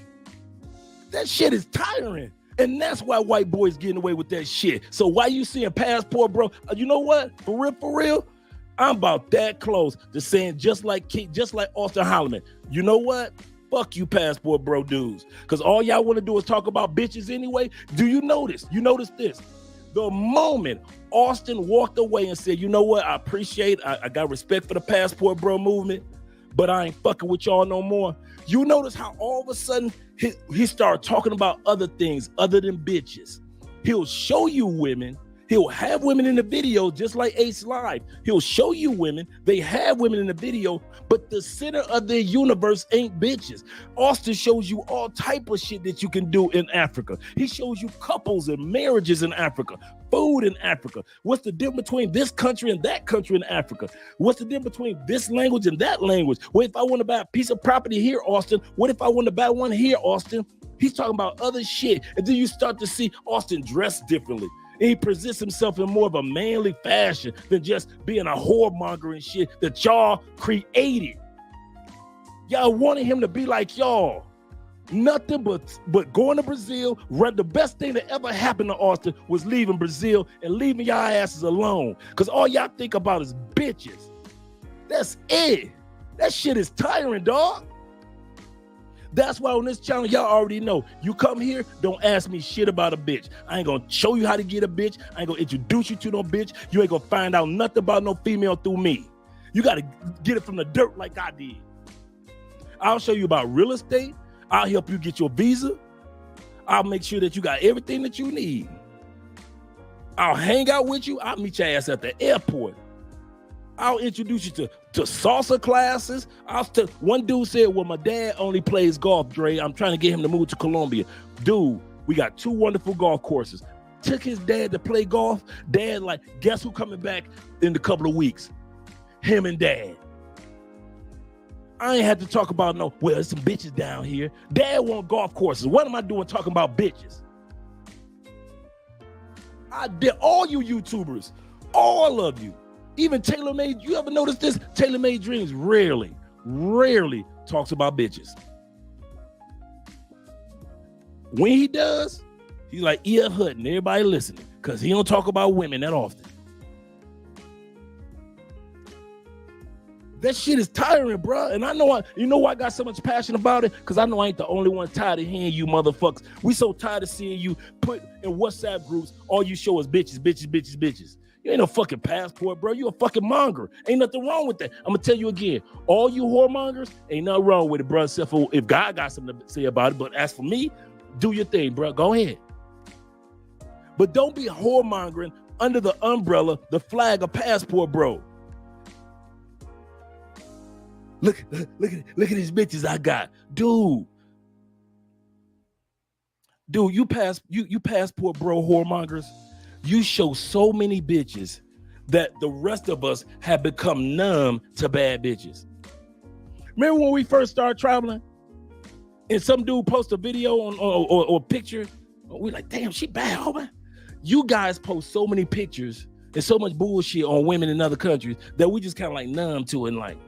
That shit is tiring. And that's why white boys getting away with that shit. So why you seeing passport, bro? You know what? For real, I'm about that close to saying just like Austin Holloman. You know what? Fuck you, passport bro dudes. Because all y'all want to do is talk about bitches anyway. Do you notice? You notice this? The moment Austin walked away and said, you know what? I appreciate, I got respect for the passport bro movement, but I ain't fucking with y'all no more. You notice how all of a sudden he started talking about other things other than bitches. He'll show you women. He'll have women in the video just like Ace Live. He'll show you women. They have women in the video, but the center of their universe ain't bitches. Austin shows you all type of shit that you can do in Africa. He shows you couples and marriages in Africa, food in Africa. What's the difference between this country and that country in Africa? What's the difference between this language and that language? What if I want to buy a piece of property here, Austin? What if I want to buy one here, Austin? He's talking about other shit. And then you start to see Austin dress differently. And he presents himself in more of a manly fashion than just being a whoremonger and shit that y'all created. Y'all wanted him to be like y'all. Nothing but going to Brazil. The best thing that ever happened to Austin was leaving Brazil and leaving y'all asses alone. Because all y'all think about is bitches. That's it. That shit is tiring, dog. That's why on this channel, y'all already know. You come here, don't ask me shit about a bitch. I ain't gonna show you how to get a bitch. I ain't gonna introduce you to no bitch. You ain't gonna find out nothing about no female through me. You gotta get it from the dirt like I did. I'll show you about real estate. I'll help you get your visa. I'll make sure that you got everything that you need. I'll hang out with you. I'll meet your ass at the airport. I'll introduce you to salsa classes. One dude said, well, my dad only plays golf, Dre. I'm trying to get him to move to Colombia. Dude, we got 2 wonderful golf courses. Took his dad to play golf. Dad, like, guess who coming back in a couple of weeks? Him and Dad. I ain't had to talk about well, there's some bitches down here. Dad want golf courses. What am I doing talking about bitches? I did all you YouTubers, all of you. Even TaylorMade, you ever notice this? TaylorMade Dreams rarely talks about bitches. When he does, he's like ear hutting, everybody listening, because he don't talk about women that often. That shit is tiring, bro. And I know you know why I got so much passion about it? Because I know I ain't the only one tired of hearing you motherfuckers. We so tired of seeing you put in WhatsApp groups, all you show is bitches, bitches, bitches, bitches. You ain't no fucking passport, bro. You a fucking monger. Ain't nothing wrong with that. I'm gonna tell you again, all you whoremongers, ain't nothing wrong with it, bro. Except for if God got something to say about it. But as for me, do your thing, bro. Go ahead. But don't be whoremongering under the umbrella, the flag of passport, bro. Look at these bitches I got. Dude, you passport bro whoremongers. You show so many bitches that the rest of us have become numb to bad bitches. Remember when we first started traveling and some dude post a video or a picture? We're like, damn, she bad, homie. You guys post so many pictures and so much bullshit on women in other countries that we just kind of like numb to it and like,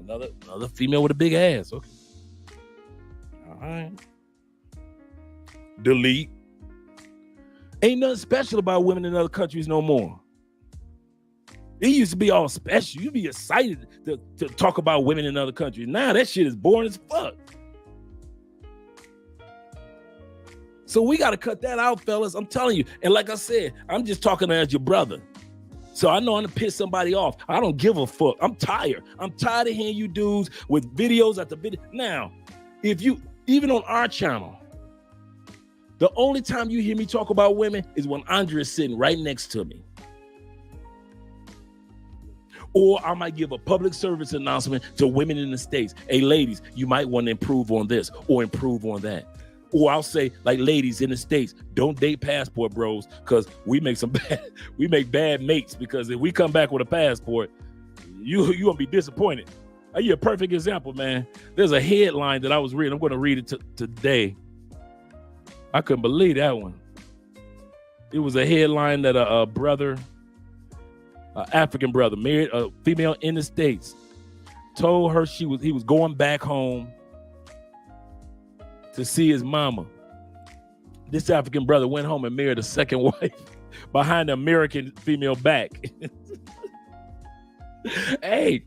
another female with a big ass. Okay. All right. Delete. Ain't nothing special about women in other countries no more. It used to be all special. You'd be excited to talk about women in other countries. Now that shit is boring as fuck. So we got to cut that out, fellas. I'm telling you. And like I said, I'm just talking as your brother. So I know I'm going to piss somebody off. I don't give a fuck. I'm tired. I'm tired of hearing you dudes with videos after video. Now, if you, even on our channel, the only time you hear me talk about women is when Andre is sitting right next to me. Or I might give a public service announcement to women in the States. Hey, ladies, you might want to improve on this or improve on that. Or I'll say, like, ladies in the States, don't date passport bros because we make bad mates, because if we come back with a passport, you gonna be disappointed. I'll give you a perfect example, man. There's a headline that I was reading. I'm going to read it today. I couldn't believe that one. It was a headline that a brother, an African brother, married a female in the States, told her he was going back home to see his mama. This African brother went home and married a second wife behind the American female back. Hey,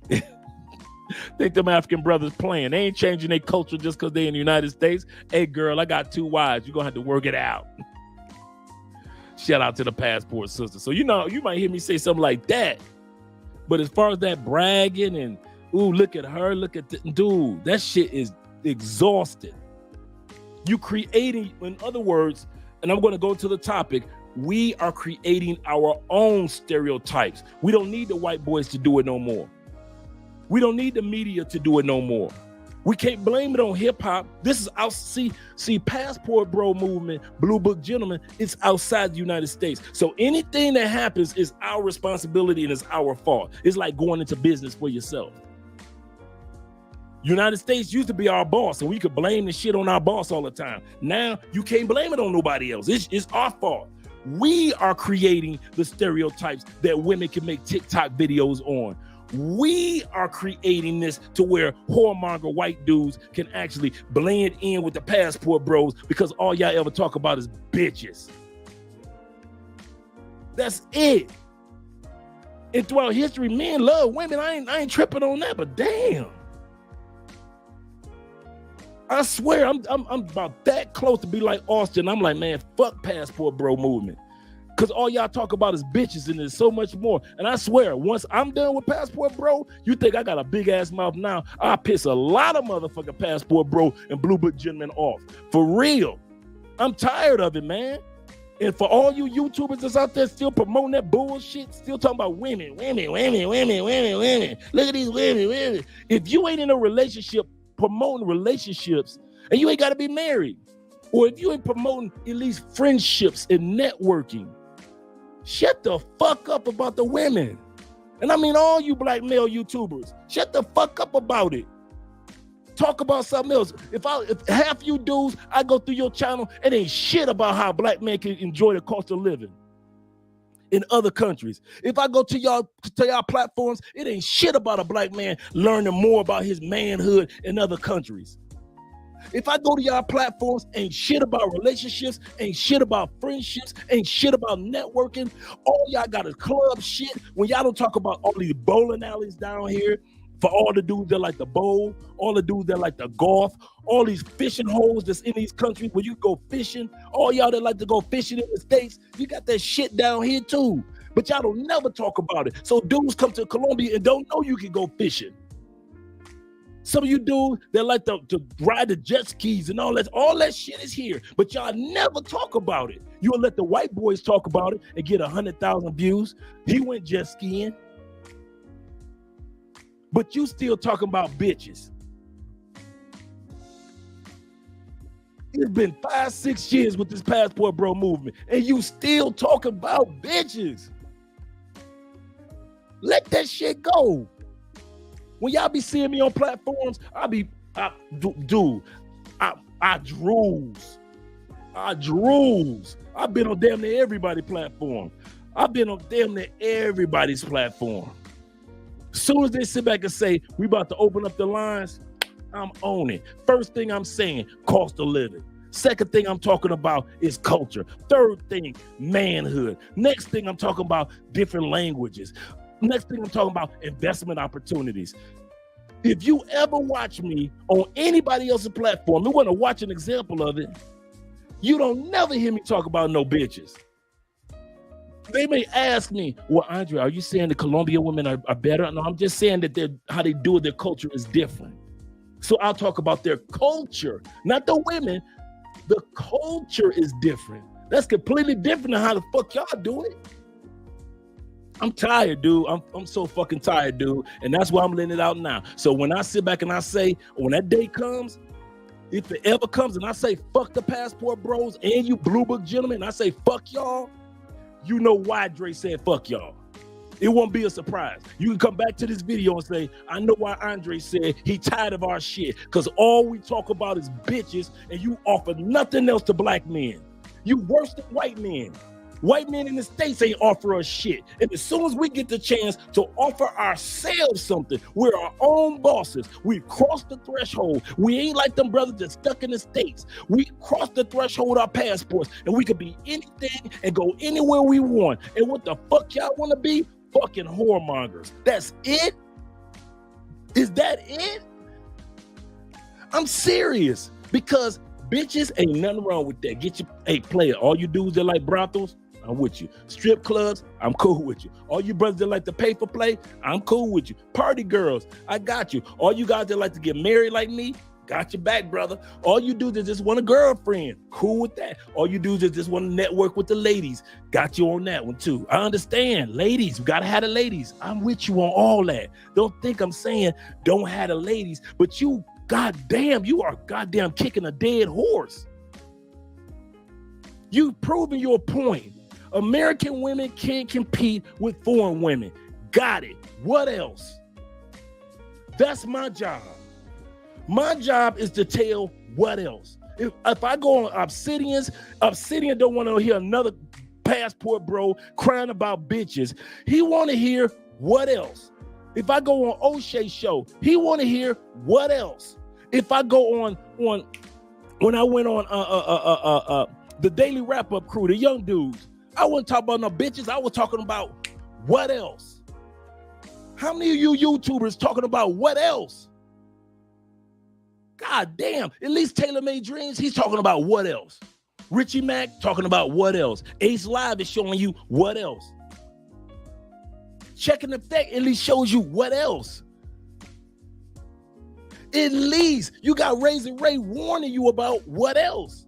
think them African brothers playing. They ain't changing their culture just because they in the United States. Hey, girl, I got 2 wives. You're going to have to work it out. Shout out to the passport sister. So, you might hear me say something like that. But as far as that bragging and, ooh, look at her, look at dude, that shit is exhausting. You creating, in other words, and I'm going to go to the topic, we are creating our own stereotypes. We don't need the white boys to do it no more. We don't need the media to do it no more. We can't blame it on hip hop. This is out. See, passport bro movement, blue book gentlemen, it's outside the United States. So anything that happens is our responsibility and it's our fault. It's like going into business for yourself. United States used to be our boss and we could blame the shit on our boss all the time. Now you can't blame it on nobody else. It's our fault. We are creating the stereotypes that women can make TikTok videos on. We are creating this to where whoremonger white dudes can actually blend in with the passport bros because all y'all ever talk about is bitches. That's it. And throughout history, men love women. I ain't tripping on that, but damn. I swear, I'm about that close to be like Austin. I'm like, man, fuck passport bro movement. Because all y'all talk about is bitches and there's so much more. And I swear, once I'm done with passport bro, you think I got a big ass mouth now, I'll piss a lot of motherfucking passport bro and blue book gentlemen off. For real. I'm tired of it, man. And for all you YouTubers that's out there still promoting that bullshit, still talking about women. Look at these women. If you ain't in a relationship, promoting relationships, and you ain't got to be married, or if you ain't promoting at least friendships and networking, shut the fuck up about the women. And I mean all you black male YouTubers, shut the fuck up about it. Talk about something else. If half you dudes, I go through your channel, it ain't shit about how black men can enjoy the cost of living in other countries. If I go to y'all platforms, it ain't shit about a black man learning more about his manhood in other countries. If I go to y'all platforms, ain't shit about relationships, ain't shit about friendships, ain't shit about networking. All y'all got is club shit. When y'all don't talk about all these bowling alleys down here, for all the dudes that like to bowl, all the dudes that like to golf, all these fishing holes that's in these countries where you go fishing, all y'all that like to go fishing in the States, you got that shit down here too. But y'all don't never talk about it. So dudes come to Colombia and don't know you can go fishing. Some of you dudes that like to ride the jet skis and all that shit is here, but y'all never talk about it. You'll let the white boys talk about it and get 100,000 views. He went jet skiing. but you still talking about bitches. It's been 5-6 years with this passport bro movement, and you still talking about bitches. Let that shit go. When y'all be seeing me on platforms, I drools. I've been on damn near everybody's platform. I've been on damn near everybody's platform. As soon as they sit back and say, we about to open up the lines, I'm on it. First thing I'm saying, cost of living. Second thing I'm talking about is culture. Third thing, manhood. Next thing I'm talking about, different languages. Next thing I'm talking about, investment opportunities. If you ever watch me on anybody else's platform, you want to watch an example of it, you don't never hear me talk about no bitches. They may ask me, well, Andre, are you saying the Colombian women are better? No, I'm just saying that how they do it, their culture is different. So I'll talk about their culture, not the women. The culture is different. That's completely different than how the fuck y'all do it. I'm tired, dude. I'm so fucking tired, dude. And that's why I'm letting it out now. So when I sit back and I say, when that day comes, if it ever comes and I say, fuck the passport bros and you blue book gentlemen, I say, fuck y'all, you know why Dre said fuck y'all. It won't be a surprise. You can come back to this video and say, I know why Andre said he tired of our shit, because all we talk about is bitches and you offer nothing else to black men. You worse than white men. White men in the States ain't offer us shit. And as soon as we get the chance to offer ourselves something, we're our own bosses. We crossed the threshold. We ain't like them brothers that stuck in the States. We crossed the threshold with our passports and we could be anything and go anywhere we want. And what the fuck y'all want to be? Fucking whoremongers. That's it? Is that it? I'm serious, because bitches ain't nothing wrong with that. Get your player. All you dudes that like brothels, I'm with you. Strip clubs, I'm cool with you. All you brothers that like to pay for play, I'm cool with you. Party girls, I got you. All you guys that like to get married like me, got your back, brother. All you dudes that just want a girlfriend, cool with that. All you dudes that just want to network with the ladies, got you on that one too. I understand, ladies, we gotta have the ladies. I'm with you on all that. Don't think I'm saying don't have the ladies, but you, goddamn, you are goddamn kicking a dead horse. You've proven your point. American women can't compete with foreign women. Got it. What else? That's my job. My job is to tell what else. If I go on Obsidian don't want to hear another passport bro crying about bitches. He want to hear what else. If I go on O'Shea show, he want to hear what else. If I go on when I went on the Daily Wrap Up crew, the young dudes, I wasn't talking about no bitches. I was talking about what else. How many of you YouTubers talking about what else? God damn, at least Taylor Made Dreams, he's talking about what else. Richie Mack talking about what else. Ace Live is showing you what else. Check and Effect at least shows you what else. At least you got Razor Ray warning you about what else.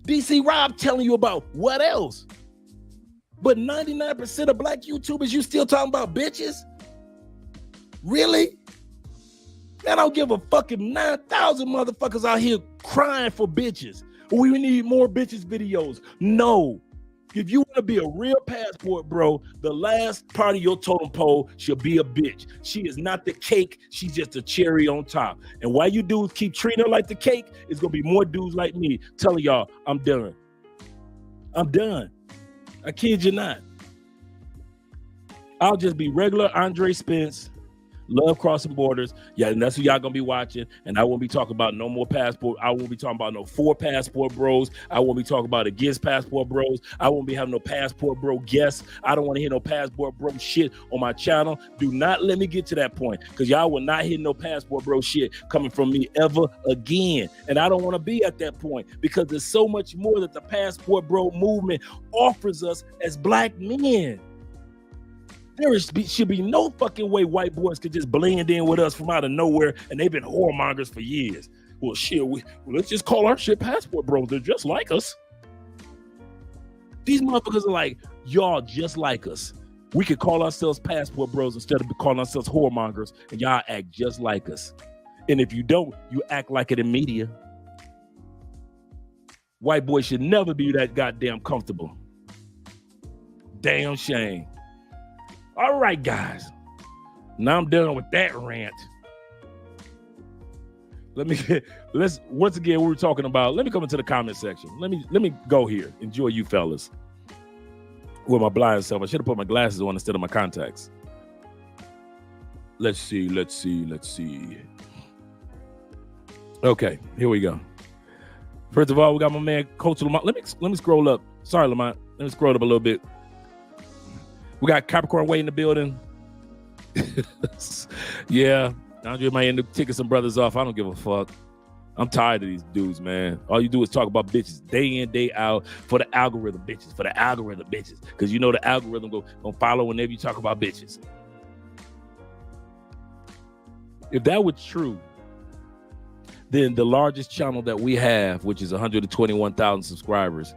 DC Rob telling you about what else. But 99% of black YouTubers, you still talking about bitches? Really? I don't give a fucking 9,000 motherfuckers out here crying for bitches. We need more bitches videos. No. If you want to be a real passport bro, the last part of your totem pole should be a bitch. She is not the cake. She's just a cherry on top. And while you dudes keep treating her like the cake, it's going to be more dudes like me telling y'all, I'm done. I'm done. I kid you not. I'll just be regular Andre Spence. Love crossing borders. Yeah, and that's who y'all gonna be watching. And I won't be talking about no more passport. I won't be talking about no 4 passport bros. I won't be talking about against passport bros. I won't be having no passport bro guests. I don't want to hear no passport bro shit on my channel. Do not let me get to that point, because y'all will not hear no passport bro shit coming from me ever again. And I don't want to be at that point, because there's so much more that the passport bro movement offers us as black men. There should be no fucking way white boys could just blend in with us from out of nowhere, and they've been whoremongers for years. Well, shit, let's just call our shit passport bros. They're just like us. These motherfuckers are like, y'all just like us. We could call ourselves passport bros instead of calling ourselves whoremongers, and y'all act just like us. And if you don't, you act like it in media. White boys should never be that goddamn comfortable. Damn shame. All right, guys. Now I'm done with that rant. Let's once again, we were talking about, let me come into the comment section. Let me go here. Enjoy you fellas. With my blind self. I should have put my glasses on instead of my contacts. Let's see. Okay, here we go. First of all, we got my man Coach Lamont. Let me scroll up. Sorry, Lamont. Let me scroll up a little bit. We got Capricorn Way in the building. Yeah, Andre might end up taking some brothers off. I don't give a fuck. I'm tired of these dudes, man. All you do is talk about bitches day in, day out for the algorithm, bitches. For the algorithm, bitches. Because you know the algorithm gonna follow whenever you talk about bitches. If that was true, then the largest channel that we have, which is 121,000 subscribers,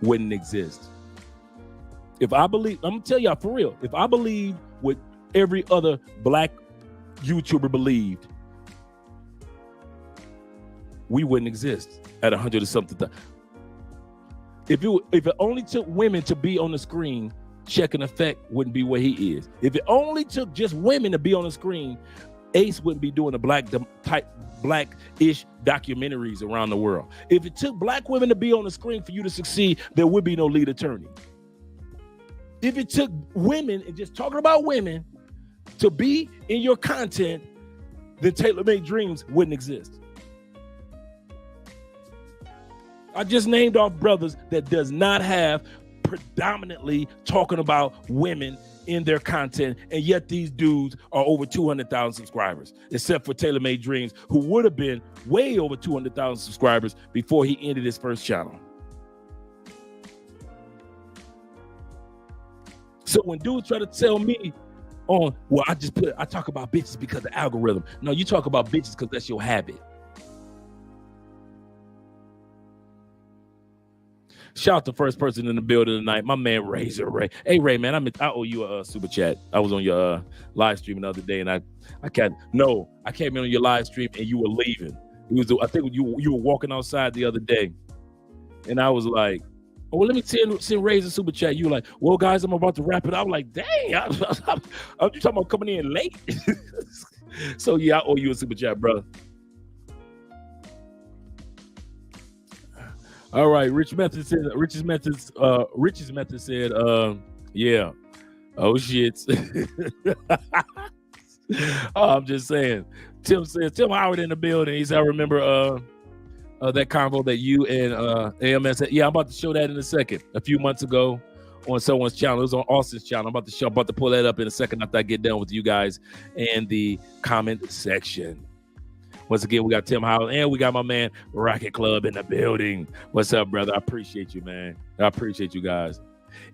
wouldn't exist. If I believe, I'm gonna tell y'all for real, if I believe what every other black YouTuber believed, we wouldn't exist at 100 or something. If it only took women to be on the screen, Check and Effect wouldn't be where he is. If it only took just women to be on the screen, Ace wouldn't be doing the black-ish documentaries around the world. If it took black women to be on the screen for you to succeed, there would be no lead attorney. If it took women, and just talking about women, to be in your content, then Tailor-Made Dreams wouldn't exist. I just named off brothers that does not have predominantly talking about women in their content, and yet these dudes are over 200,000 subscribers, except for Tailor-Made Dreams, who would have been way over 200,000 subscribers before he ended his first channel. So when dudes try to tell me on, well, I talk about bitches because of the algorithm. No, you talk about bitches because that's your habit. Shout out to first person in the building tonight, my man Razor Ray. Hey Ray, man, I owe you a super chat. I was on your live stream the other day, and I came in on your live stream, and you were leaving. I think you were walking outside the other day, and I was like, oh, well, let me send Razor super chat. You were like, well, guys, I'm about to wrap it up. I'm like, dang, I'm you talking about coming in late? So yeah, I owe you a super chat, brother. All right, Rich's Method said, yeah. Oh shit. I'm just saying. Tim Howard in the building. He said, I remember that convo that you and AMS had. Yeah, I'm about to show that in a second. A few months ago on someone's channel. It was on Austin's channel. I'm about to pull that up in a second after I get done with you guys and the comment section. Once again, we got Tim Howard and we got my man Rocket Club in the building. What's up, brother? I appreciate you, man. I appreciate you guys.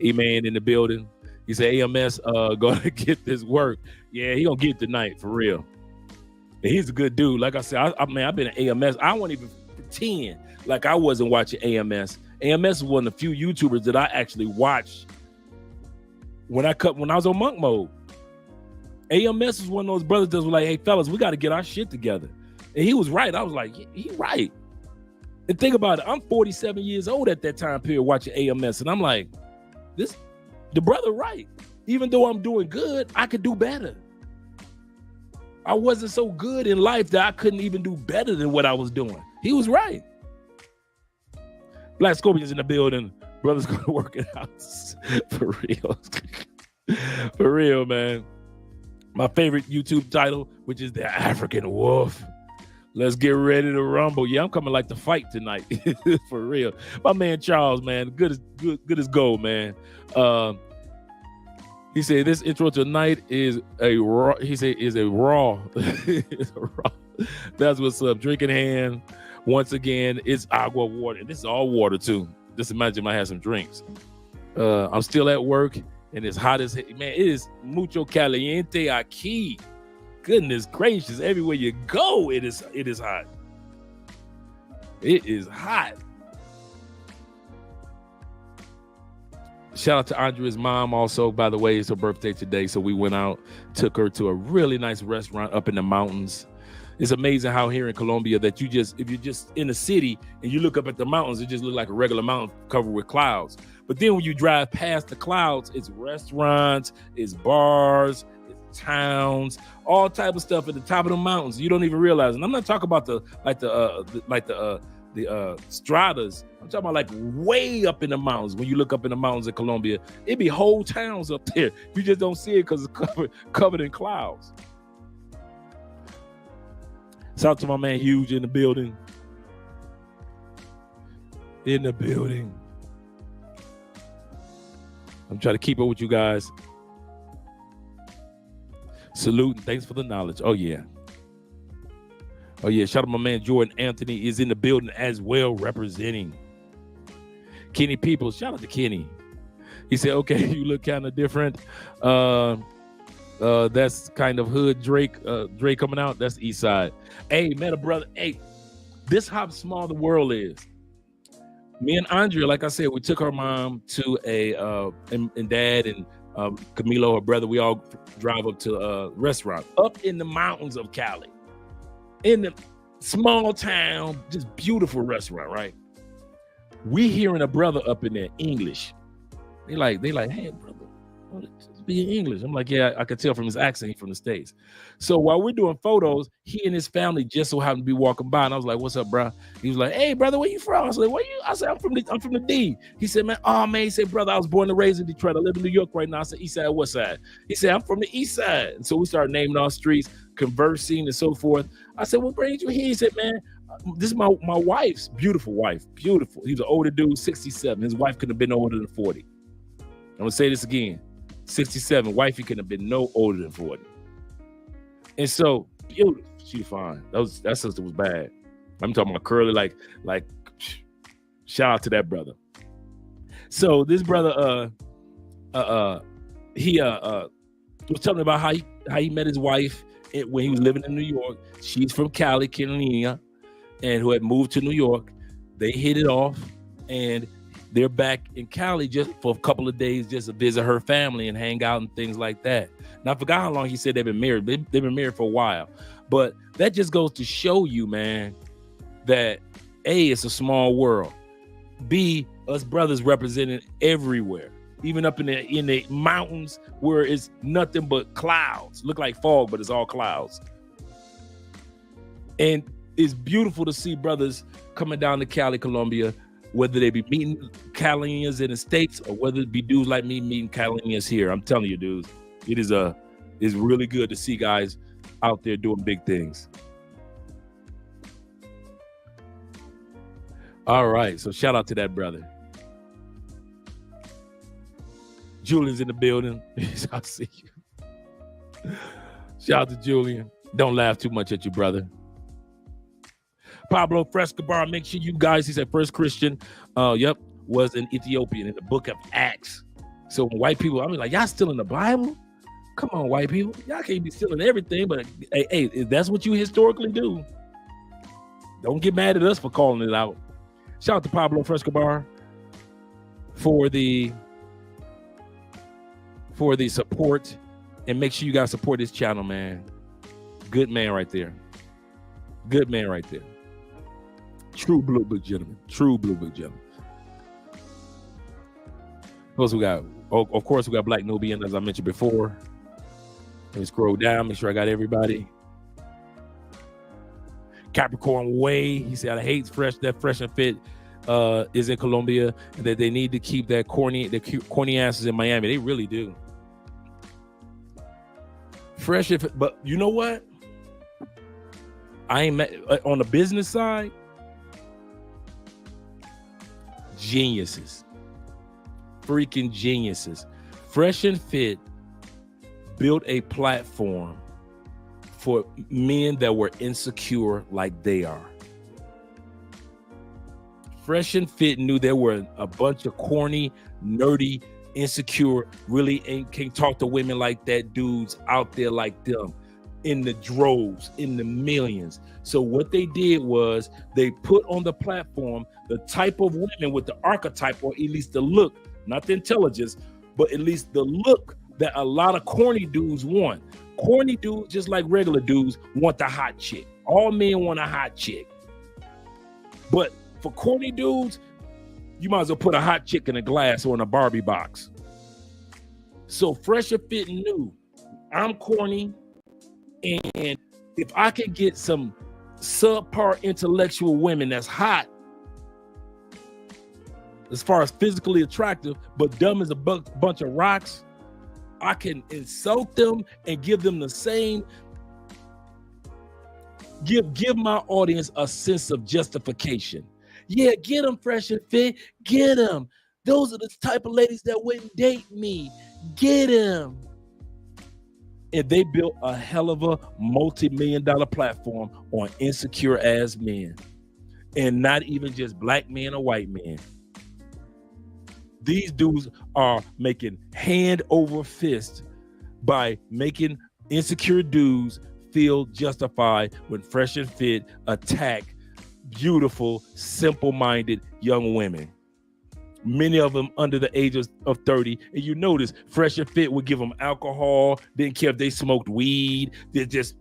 E-Man in the building. He said AMS gonna get this work. Yeah, he gonna get it tonight for real. And he's a good dude. Like I said, I've been at AMS. I won't even pretend like I wasn't watching AMS. AMS is one of the few YouTubers that I actually watched when I was on monk mode. AMS was one of those brothers that was like, hey fellas, we got to get our shit together. And he was right. I was like, he right. And think about it. I'm 47 years old at that time period watching AMS. And I'm like, the brother right. Even though I'm doing good, I could do better. I wasn't so good in life that I couldn't even do better than what I was doing. He was right. Black Scorpions in the building. Brothers going to work it out. For real. For real, man. My favorite YouTube title, which is The African Wolf. Let's get ready to rumble. Yeah, I'm coming like to fight tonight. For real. My man Charles, man, good as gold, man. He said this intro tonight is a raw. He said is a raw. It's a raw. That's what's up. Drinking hand. Once again, it's agua water. And this is all water too. Just imagine I had some drinks. I'm still at work and it's hot as man. It is mucho caliente aquí. Goodness gracious, everywhere you go, it is hot. It is hot. Shout out to Andrea's mom also, by the way. It's her birthday today. So we went out, took her to a really nice restaurant up in the mountains. It's amazing how here in Colombia that if you're just in the city and you look up at the mountains, it just looks like a regular mountain covered with clouds. But then when you drive past the clouds, it's restaurants, it's bars, it's towns, all type of stuff at the top of the mountains. You don't even realize. And I'm not talking about the stratas. I'm talking about like way up in the mountains. When you look up in the mountains of Colombia, it be whole towns up there. You just don't see it because it's covered in clouds. Shout out to my man Huge in the building. In the building. I'm trying to keep up with you guys. Salute and thanks for the knowledge. Oh yeah. Oh yeah. Shout out to my man Jordan Anthony is in the building as well, representing. Kenny Peoples. Shout out to Kenny. He said, okay, you look kind of different. That's kind of hood Drake coming out. That's the east side. Hey, met a brother. Hey, this how small the world is. Me and Andrea, like I said, we took our mom to and dad and Camilo, her brother, we all drive up to a restaurant up in the mountains of Cali. In the small town, just beautiful restaurant, right? We hearing a brother up in there, English. They like, hey, brother, be in English. I'm like, yeah, I could tell from his accent, he's from the States. So while we're doing photos, he and his family just so happened to be walking by, and I was like, what's up, bro? He was like, hey, brother, where you from? I was like, where you? I said, I'm from the D. He said, man, he said, brother, I was born and raised in Detroit. I live in New York right now. I said, east side, what side? He said, I'm from the east side. And so we started naming our streets, conversing and so forth. I said, what brings you here? He said, man, this is my wife's beautiful wife. Beautiful. He's an older dude, 67. His wife couldn't have been older than 40. I'm going to say this again. 67, wifey couldn't have been no older than 40. And so, beautiful. She fine. That sister was bad. I'm talking about curly, like, shout out to that brother. So this brother, he was telling me about how he met his wife when he was living in New York. She's from Cali, Carolina, and who had moved to New York. They hit it off, and they're back in Cali just for a couple of days just to visit her family and hang out and things like that. Now, I forgot how long he said they've been married. They've been married for a while. But that just goes to show you, man, that A, it's a small world. B, us brothers represented everywhere, even up in the mountains where it's nothing but clouds. Look like fog, but it's all clouds. And it's beautiful to see brothers coming down to Cali, Colombia, whether they be meeting Calians in the States or whether it be dudes like me meeting Calians here. I'm telling you, dudes, it's really good to see guys out there doing big things. All right, so shout out to that brother. Julian's in the building. I'll see you. Shout out to Julian. Don't laugh too much at your brother. Pablo Frescobar, make sure you guys, he said first Christian, was an Ethiopian in the book of Acts. So when white people, I mean, like, y'all still in the Bible? Come on, white people. Y'all can't be stealing everything, but hey, if that's what you historically do, don't get mad at us for calling it out. Shout out to Pablo Frescobar for the support, and make sure you guys support this channel, man. Good man right there. Good man right there. True blue book gentleman. True blue book gentleman. Of course, we got Black Nubian, as I mentioned before. Let me scroll down, make sure I got everybody. Capricorn Way, he said, I hate that Fresh and Fit is in Colombia, and that they need to keep that corny asses in Miami. They really do. Fresh and Fit, but you know what? I ain't met on the business side. Geniuses. Freaking geniuses. Fresh and Fit built a platform for men that were insecure like they are. Fresh and Fit knew there were a bunch of corny, nerdy, insecure, really can't talk to women like that dudes out there like them. in the droves, in the millions. So what they did was they put on the platform the type of women with the archetype, or at least the look, not the intelligence, but at least the look that a lot of corny dudes want. Corny dudes, just like regular dudes, want the hot chick. All men want a hot chick. But for corny dudes, you might as well put a hot chick in a glass or in a Barbie box. So Fresher Fit knew, I'm corny, and if I could get some subpar intellectual women that's hot, as far as physically attractive, but dumb as a bunch of rocks, I can insult them and give them the same, give my audience a sense of justification. Yeah, get them, Fresh and Fit, get them. Those are the type of ladies that wouldn't date me. Get them. And they built a hell of a multi-million-dollar platform on insecure ass men. And not even just black men or white men. These dudes are making hand over fist by making insecure dudes feel justified when Fresh and Fit attack beautiful, simple-minded young women. Many of them under the age of 30. And you notice Fresh and Fit would give them alcohol, didn't care if they smoked weed. They just,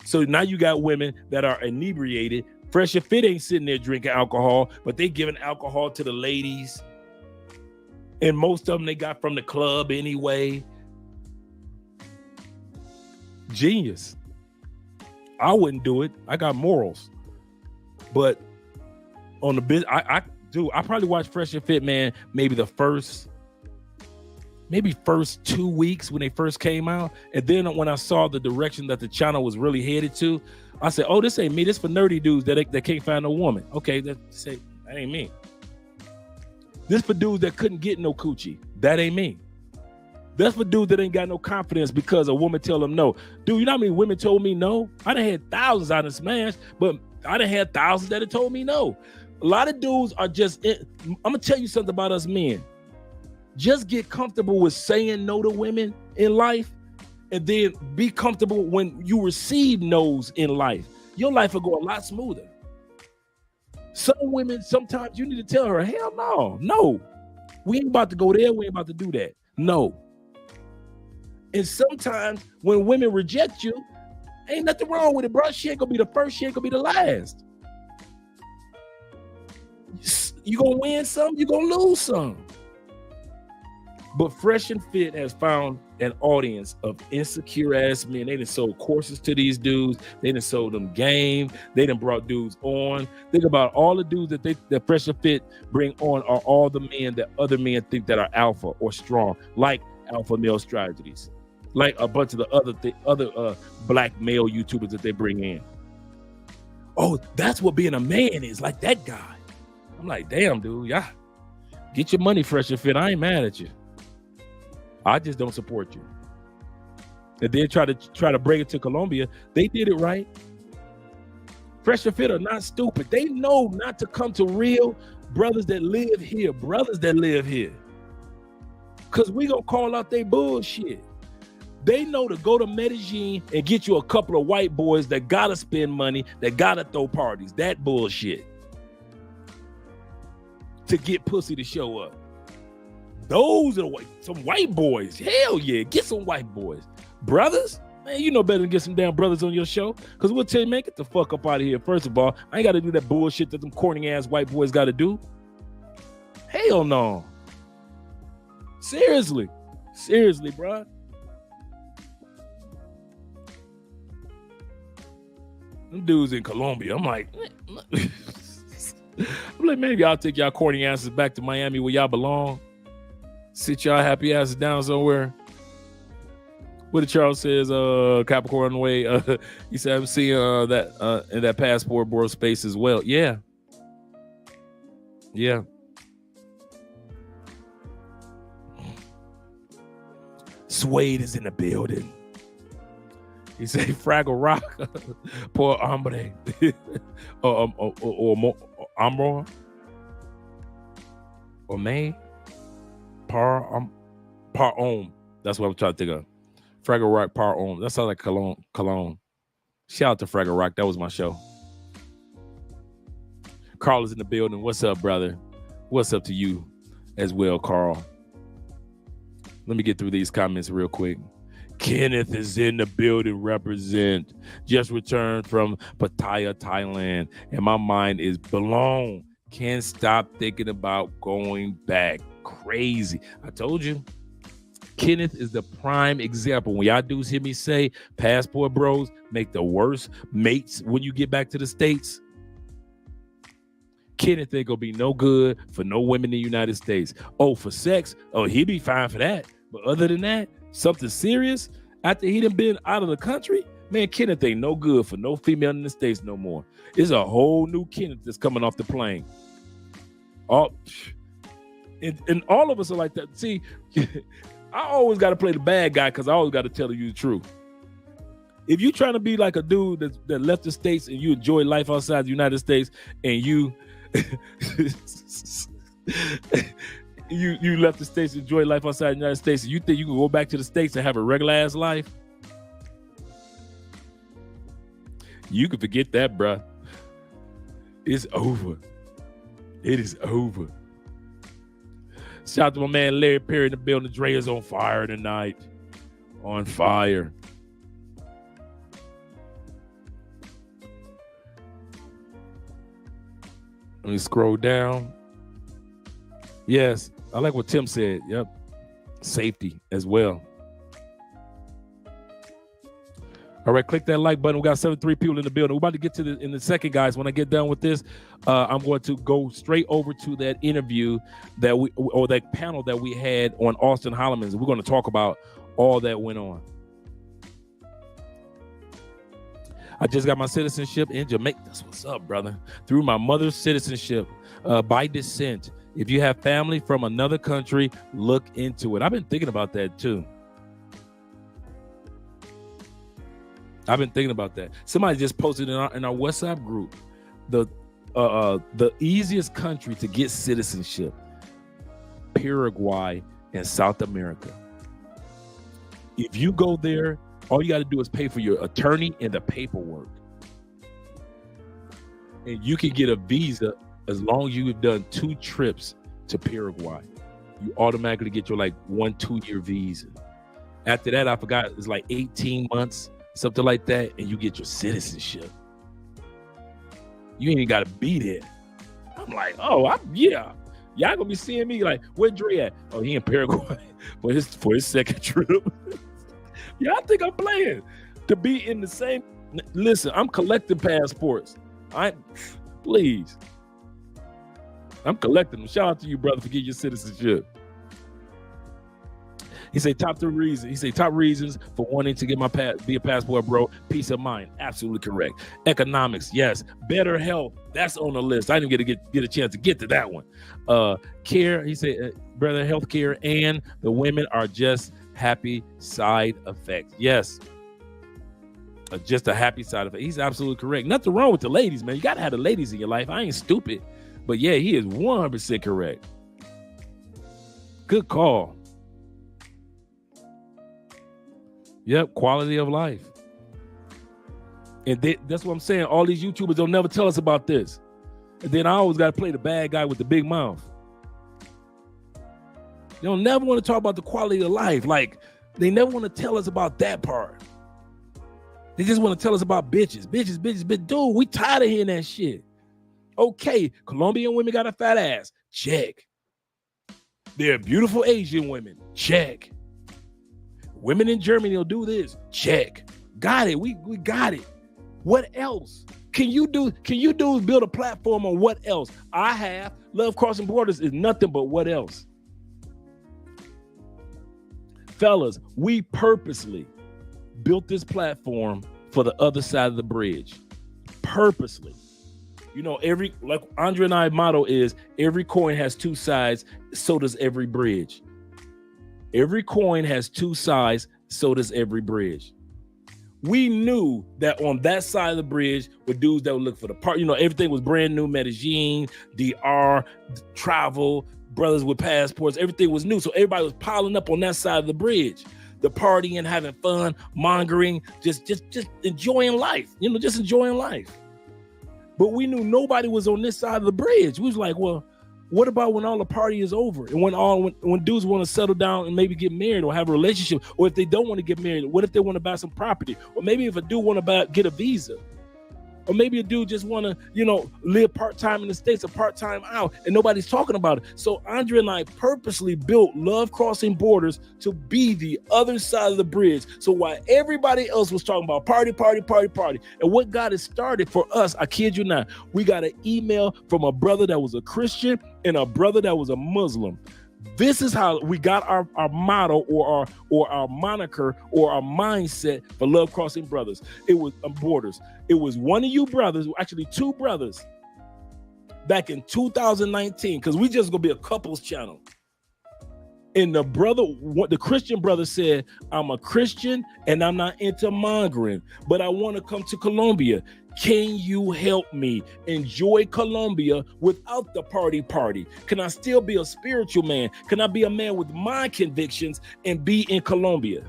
so now you got women that are inebriated. Fresh and Fit ain't sitting there drinking alcohol, but they giving alcohol to the ladies. And most of them they got from the club anyway. Genius. I wouldn't do it. I got morals. But on the business, I probably watched Fresh and Fit, man, maybe the first 2 weeks when they first came out. And then when I saw the direction that the channel was really headed to, I said, oh, this ain't me. This for nerdy dudes that can't find no woman. Okay, that ain't me. This for dudes that couldn't get no coochie. That ain't me. That's for dudes that ain't got no confidence because a woman tell them no. Dude, you know how many women told me no? I done had thousands I done smashed, but I done had thousands that have told me no. A lot of dudes are just, I'm gonna tell you something about us men. Just get comfortable with saying no to women in life, and then be comfortable when you receive no's in life. Your life will go a lot smoother. Some women, sometimes you need to tell her, hell no. We ain't about to go there. We ain't about to do that. No. And sometimes when women reject you, ain't nothing wrong with it, bro. She ain't gonna be the first. She ain't gonna be the last. You gonna win some, you gonna lose some. But Fresh and Fit has found an audience of insecure ass men. They done sold courses to these dudes. They done sold them game. They done brought dudes on. Think about all the dudes that Fresh and Fit bring on are all the men that other men think that are alpha or strong, like alpha male strategies, like a bunch of the other black male YouTubers that they bring in. Oh, that's what being a man is, like that guy. I'm like, damn, dude, yeah. Get your money, Fresh and Fit. I ain't mad at you. I just don't support you. And then try to bring it to Colombia. They did it right. Fresh and Fit are not stupid. They know not to come to real brothers that live here. Because we gonna call out their bullshit. They know to go to Medellin and get you a couple of white boys that gotta spend money, that gotta throw parties. That bullshit. To get pussy to show up. Those are some white boys. Hell yeah, get some white boys. Brothers? Man, you know better than get some damn brothers on your show. Because we'll tell you, man, get the fuck up out of here. First of all, I ain't got to do that bullshit that them corny ass white boys got to do. Hell no. Seriously, bro. Them dudes in Colombia, I'm like, maybe I'll take y'all corny asses back to Miami where y'all belong. Sit y'all happy asses down somewhere. What did Charles says, Capricorn on the way. He said, I'm seeing that in that passport world space as well. Yeah. Suede is in the building. He said, Fraggle Rock, poor hombre, or Ambro, or May, Par Om. That's what I'm trying to think of. Fraggle Rock Power On. That sounds like Cologne. Shout out to Fraggle Rock. That was my show. Carl is in the building. What's up, brother? What's up to you as well, Carl? Let me get through these comments real quick. Kenneth is in the building. Represent. Just returned from Pattaya, Thailand, and my mind is blown. Can't stop thinking about going back. Crazy. I told you. Kenneth is the prime example. When y'all dudes hear me say passport bros make the worst mates when you get back to the States, Kenneth ain't gonna be no good for no women in the United States. Oh, for sex? Oh, he'd be fine for that. But other than that, something serious, after he done been out of the country, man, Kenneth ain't no good for no female in the States no more. It's a whole new Kenneth that's coming off the plane. Oh, and all of us are like that. See, I always got to play the bad guy because I always got to tell you the truth. If you trying to be like a dude that left the States and you enjoy life outside the United States and you you left the States and enjoy life outside the United States and you think you can go back to the States and have a regular ass life, you can forget that, bruh. It's over. It is over. Shout out to my man Larry Perry in the building. Dre is on fire tonight. On fire. Let me scroll down. Yes, I like what Tim said. Yep. Safety as well. All right, click that like button. We got 73 people in the building. We're about to get to in the second, guys. When I get done with this, I'm going to go straight over to that interview that panel that we had on Austin Holloman's. We're going to talk about all that went on. I just got my citizenship in Jamaica. That's what's up, brother. Through my mother's citizenship by descent. If you have family from another country, look into it. I've been thinking about that too. I've been thinking about that. Somebody just posted in our WhatsApp group the easiest country to get citizenship, Paraguay and South America. If you go there, all you got to do is pay for your attorney and the paperwork. And you can get a visa as long as you've done 2 trips to Paraguay. You automatically get your 1-2 year visa. After that, I forgot, it's 18 months. Something like that, and you get your citizenship. You ain't even got to be there. I'm like, yeah. Y'all gonna be seeing me where Dre at? Oh, he in Paraguay for his second trip. Y'all think I'm playing? To be in the same. Listen, I'm collecting passports. Please. I'm collecting them. Shout out to you, brother, for getting your citizenship. He said top 3 reasons. He said top reasons for wanting to get be a passport, bro. Peace of mind, absolutely correct. Economics, yes. Better health, that's on the list. I didn't get a chance to get to that one. Care, he said, brother, health care, and the women are just happy side effects. Yes, just a happy side effect. He's absolutely correct. Nothing wrong with the ladies, man. You gotta have the ladies in your life. I ain't stupid, but yeah, he is 100% correct. Good call. Yep, quality of life. And that's what I'm saying. All these YouTubers don't never tell us about this. And then I always got to play the bad guy with the big mouth. They don't never want to talk about the quality of life. They never want to tell us about that part. They just want to tell us about bitches. But dude, we tired of hearing that shit. Okay, Colombian women got a fat ass. Check. They're beautiful Asian women. Check. Women in Germany will do this. Check. Got it. We got it. What else? Can you do build a platform on what else? I have. Love Crossing Borders is nothing but what else? Fellas, we purposely built this platform for the other side of the bridge. Purposely. Like Andre and I motto is every coin has 2 sides, so does every bridge. Every coin has 2 sides, so does every bridge. We knew that on that side of the bridge were dudes that would look for the part. Everything was brand new, Medellin, DR, travel, brothers with passports, everything was new. So everybody was piling up on that side of the bridge. the partying, having fun, mongering, just enjoying life, just enjoying life. But we knew nobody was on this side of the bridge. We was like, well, what about when all the party is over and when dudes want to settle down and maybe get married or have a relationship, or if they don't want to get married, what if they want to buy some property, or maybe if a dude want to get a visa, or maybe a dude just want to live part-time in the States or part-time out, and nobody's talking about it. So Andre and I purposely built Love Crossing Borders to be the other side of the bridge. So while everybody else was talking about party, and what God has started for us, I kid you not, we got an email from a brother that was a Christian and a brother that was a Muslim. This is how we got our motto or our moniker or our mindset for Love Crossing Brothers. It was Borders. It was one of you brothers, actually two brothers, back in 2019, because we just gonna be a couples channel. And the Christian brother said, I'm a Christian and I'm not into mongering, but I want to come to Colombia. Can you help me enjoy Colombia without the party? Can I still be a spiritual man? Can I be a man with my convictions and be in Colombia?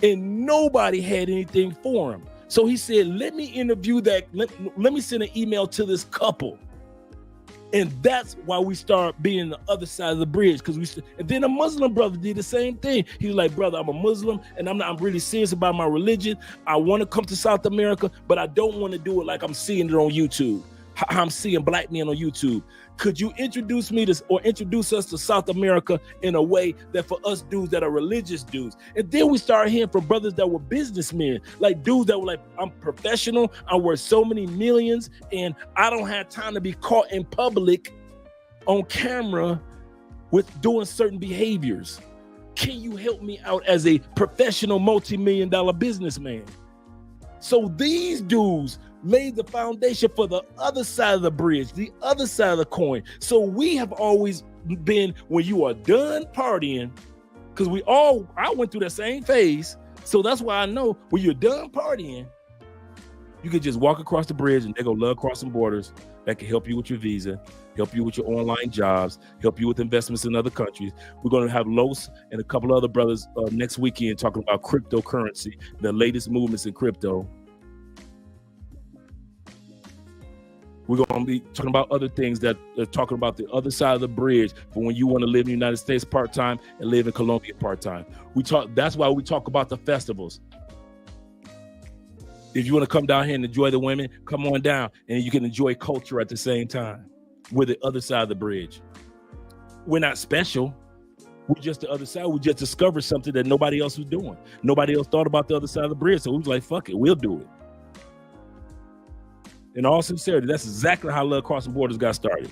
And nobody had anything for him. So he said, let me interview that. Let me send an email to this couple. And that's why we start being the other side of the bridge. And then a Muslim brother did the same thing. He was like, brother, I'm a Muslim and I'm really serious about my religion. I want to come to South America, but I don't want to do it like I'm seeing it on YouTube. I'm seeing black men on YouTube. Could you introduce us to South America in a way that for us dudes that are religious dudes? And then we started hearing from brothers that were businessmen, like dudes that were like, I'm professional, I'm worth so many millions, and I don't have time to be caught in public on camera with doing certain behaviors. Can you help me out as a professional multi-million-dollar businessman? So these dudes laid the foundation for the other side of the bridge, the other side of the coin. So we have always been, when you are done partying, because I went through that same phase. So that's why I know when you're done partying, you can just walk across the bridge and they go Love Crossing Borders that can help you with your visa, help you with your online jobs, help you with investments in other countries. We're going to have Los and a couple other brothers next weekend talking about cryptocurrency, the latest movements in crypto. We're going to be talking about other things that are talking about the other side of the bridge for when you want to live in the United States part-time and live in Colombia part-time. That's why we talk about the festivals. If you want to come down here and enjoy the women, come on down and you can enjoy culture at the same time. We're the other side of the bridge. We're not special. We're just the other side. We just discovered something that nobody else was doing. Nobody else thought about the other side of the bridge. So we was like, fuck it, we'll do it. In all sincerity, that's exactly how Love Crossing Borders got started.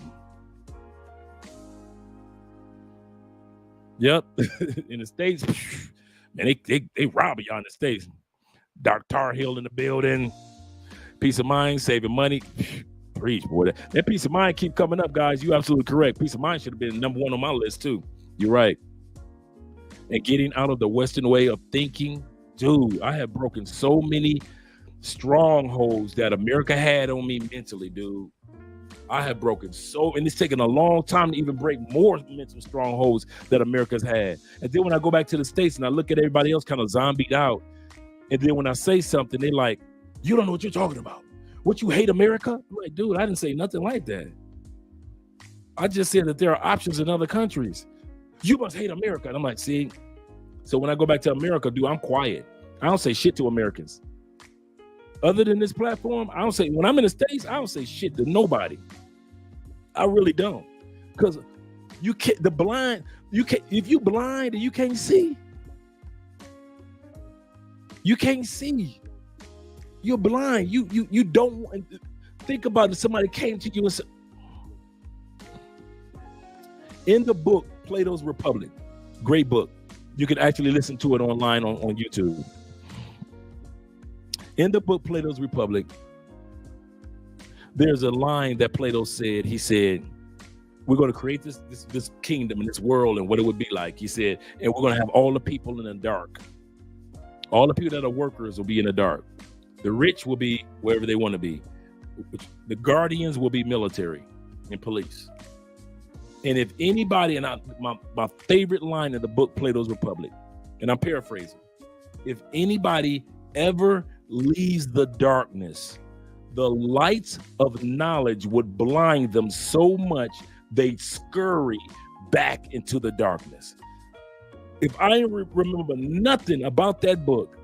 Yep. In the States, man, they rob y'all in the States. Dr. Hill in the building. Peace of mind, saving money. Preach, boy. That peace of mind keep coming up, guys. You're absolutely correct. Peace of mind should have been number one on my list, too. You're right. And getting out of the Western way of thinking. Dude, I have broken so many strongholds that America had on me mentally, dude. I have broken and it's taken a long time to even break more mental strongholds that America's had. And then when I go back to the States and I look at everybody else kind of zombied out, and then when I say something, they like, you don't know what you're talking about. What, you hate America? I'm like, dude, I didn't say nothing like that. I just said that there are options in other countries. You must hate America. And I'm like, see? So when I go back to America, dude, I'm quiet. I don't say shit to Americans. Other than this platform, when I'm in the States, I don't say shit to nobody. I really don't. Because if you blind and you can't see, you can't see. You're blind. You don't want, think about it. Somebody came to you and said, in the book, Plato's Republic, great book. You can actually listen to it online on YouTube. In the book, Plato's Republic, there's a line that Plato said. He said, we're going to create this kingdom and this world and what it would be like. He said, and we're going to have all the people in the dark. All the people that are workers will be in the dark. The rich will be wherever they want to be. The guardians will be military and police. And if anybody, my favorite line in the book, Plato's Republic, and I'm paraphrasing, if anybody ever leaves the darkness, the lights of knowledge would blind them so much they'd scurry back into the darkness. If I remember nothing about that book,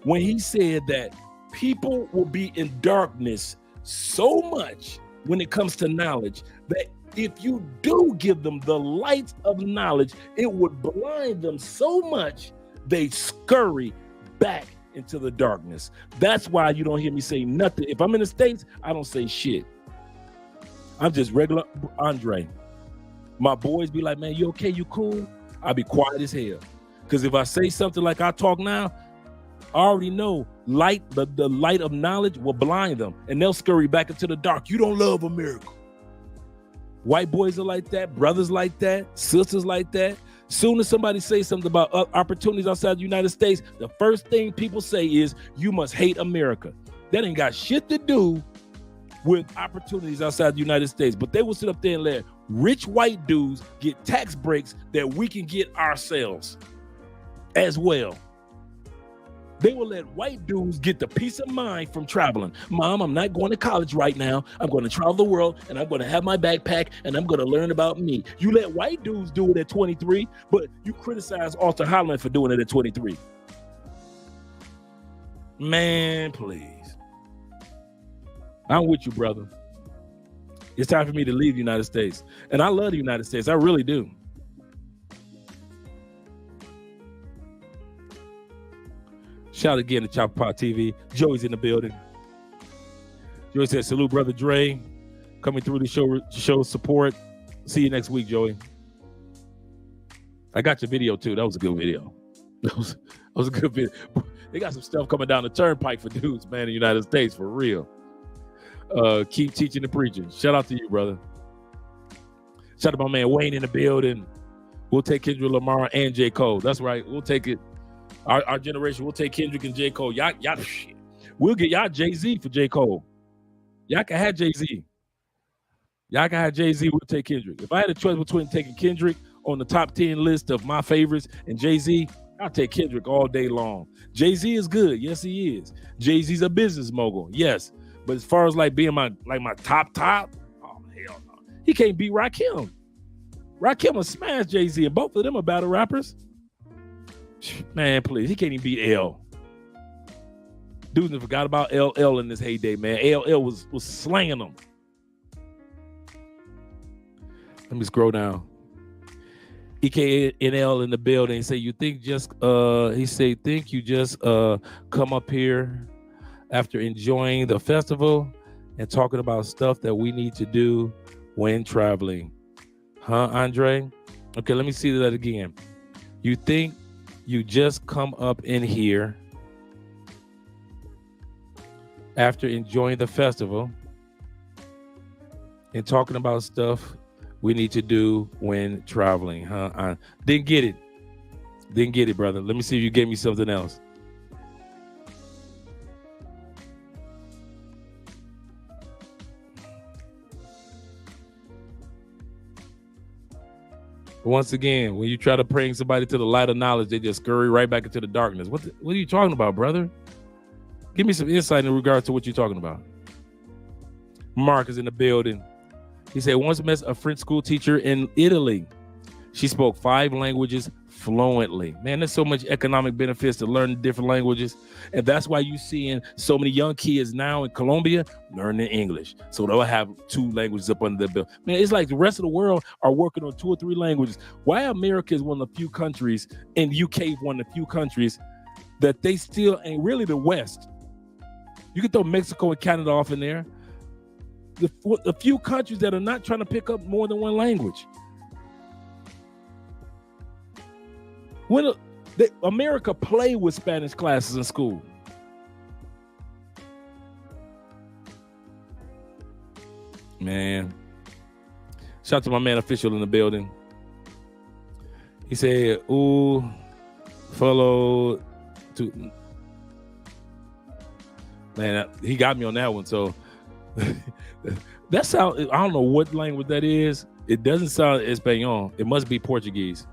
when he said that people will be in darkness so much when it comes to knowledge that if you do give them the light of knowledge, it would blind them so much they scurry back into the darkness. That's why you don't hear me say nothing. If I'm in the States, I don't say shit. I'm just regular Andre. My boys be like, man, you okay? You cool? I'll be quiet as hell. Because if I say something like I talk now, I already know the light of knowledge will blind them and they'll scurry back into the dark. You don't love America. White boys are like that, brothers like that, sisters like that. Soon as somebody says something about opportunities outside the United States, the first thing people say is, you must hate America. That ain't got shit to do with opportunities outside the United States. But they will sit up there and let rich white dudes get tax breaks that we can get ourselves as well. They will let white dudes get the peace of mind from traveling. Mom, I'm not going to college right now. I'm going to travel the world and I'm going to have my backpack and I'm going to learn about me. You let white dudes do it at 23, but you criticize Arthur Holland for doing it at 23. Man, please. I'm with you, brother. It's time for me to leave the United States. And I love the United States. I really do. Shout out again to Chopper Pot TV. Joey's in the building. Joey says, salute, Brother Dre. Coming through the show support. See you next week, Joey. I got your video, too. That was a good video. That was a good video. They got some stuff coming down the turnpike for dudes, man, in the United States, for real. Keep teaching and preaching. Shout out to you, brother. Shout out to my man Wayne in the building. We'll take Kendrick Lamar and J. Cole. That's right. We'll take it. Our generation will take Kendrick and J. Cole. Y'all, shit. We'll get y'all Jay-Z for J. Cole. Y'all can have Jay-Z. Y'all can have Jay-Z. We'll take Kendrick. If I had a choice between taking Kendrick on the top 10 list of my favorites and Jay-Z, I'll take Kendrick all day long. Jay-Z is good. Yes, he is. Jay-Z's a business mogul. Yes. But as far as like being my top, oh, hell no. He can't beat Rakim. Rakim will smash Jay-Z, and both of them are battle rappers. Man, please, he can't even beat L. Dudes forgot about LL in this heyday, man. LL was slanging them. Let me scroll down. EKNL in the building. He say, you think just think you just come up here after enjoying the festival and talking about stuff that we need to do when traveling. Huh, Andre? Okay, let me see that again. You think you just come up in here after enjoying the festival and talking about stuff we need to do when traveling, huh? I didn't get it, brother. Let me see if you gave me something else. Once again, when you try to bring somebody to the light of knowledge, they just scurry right back into the darkness. What are you talking about, brother? Give me some insight in regard to what you're talking about. Mark is in the building. He said, once met a French school teacher in Italy. She spoke 5 languages fluently. Man, there's so much economic benefits to learn different languages. And that's why you're seeing so many young kids now in Colombia learning English. So they'll have 2 languages up under their belt. Man, it's like the rest of the world are working on 2 or 3 languages. Why America is one of the few countries, and UK is one of the few countries that they still ain't really the West. You can throw Mexico and Canada off in there. The few countries that are not trying to pick up more than 1 language. When America play with Spanish classes in school. Man. Shout out to my man Official in the building. He said, ooh, follow to... Man, he got me on that one. So that sound, I don't know what language that is. It doesn't sound Espanol. It must be Portuguese.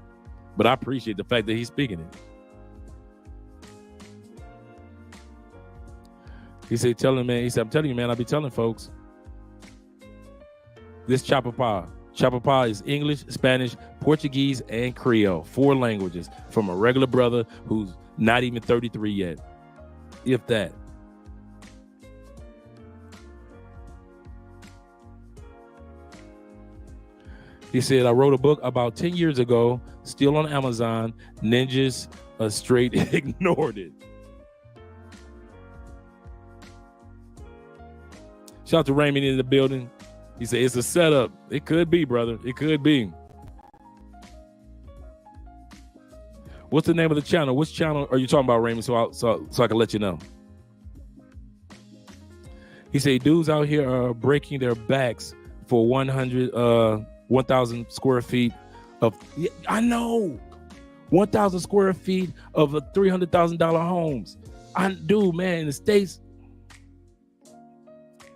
But I appreciate the fact that he's speaking it. He said, I'm telling you, man, I be telling folks. This Chapapa. Chapapa is English, Spanish, Portuguese, and Creole. 4 languages from a regular brother who's not even 33 yet. If that. He said, I wrote a book about 10 years ago, still on Amazon. Ninjas straight ignored it. Shout out to Raymond in the building. He said, it's a setup. It could be, brother. It could be. What's the name of the channel? Which channel are you talking about, Raymond? So I can let you know. He said, dudes out here are breaking their backs for 1,000 square feet of, I know, 1,000 square feet of a $300,000 homes. Dude, man, in the States,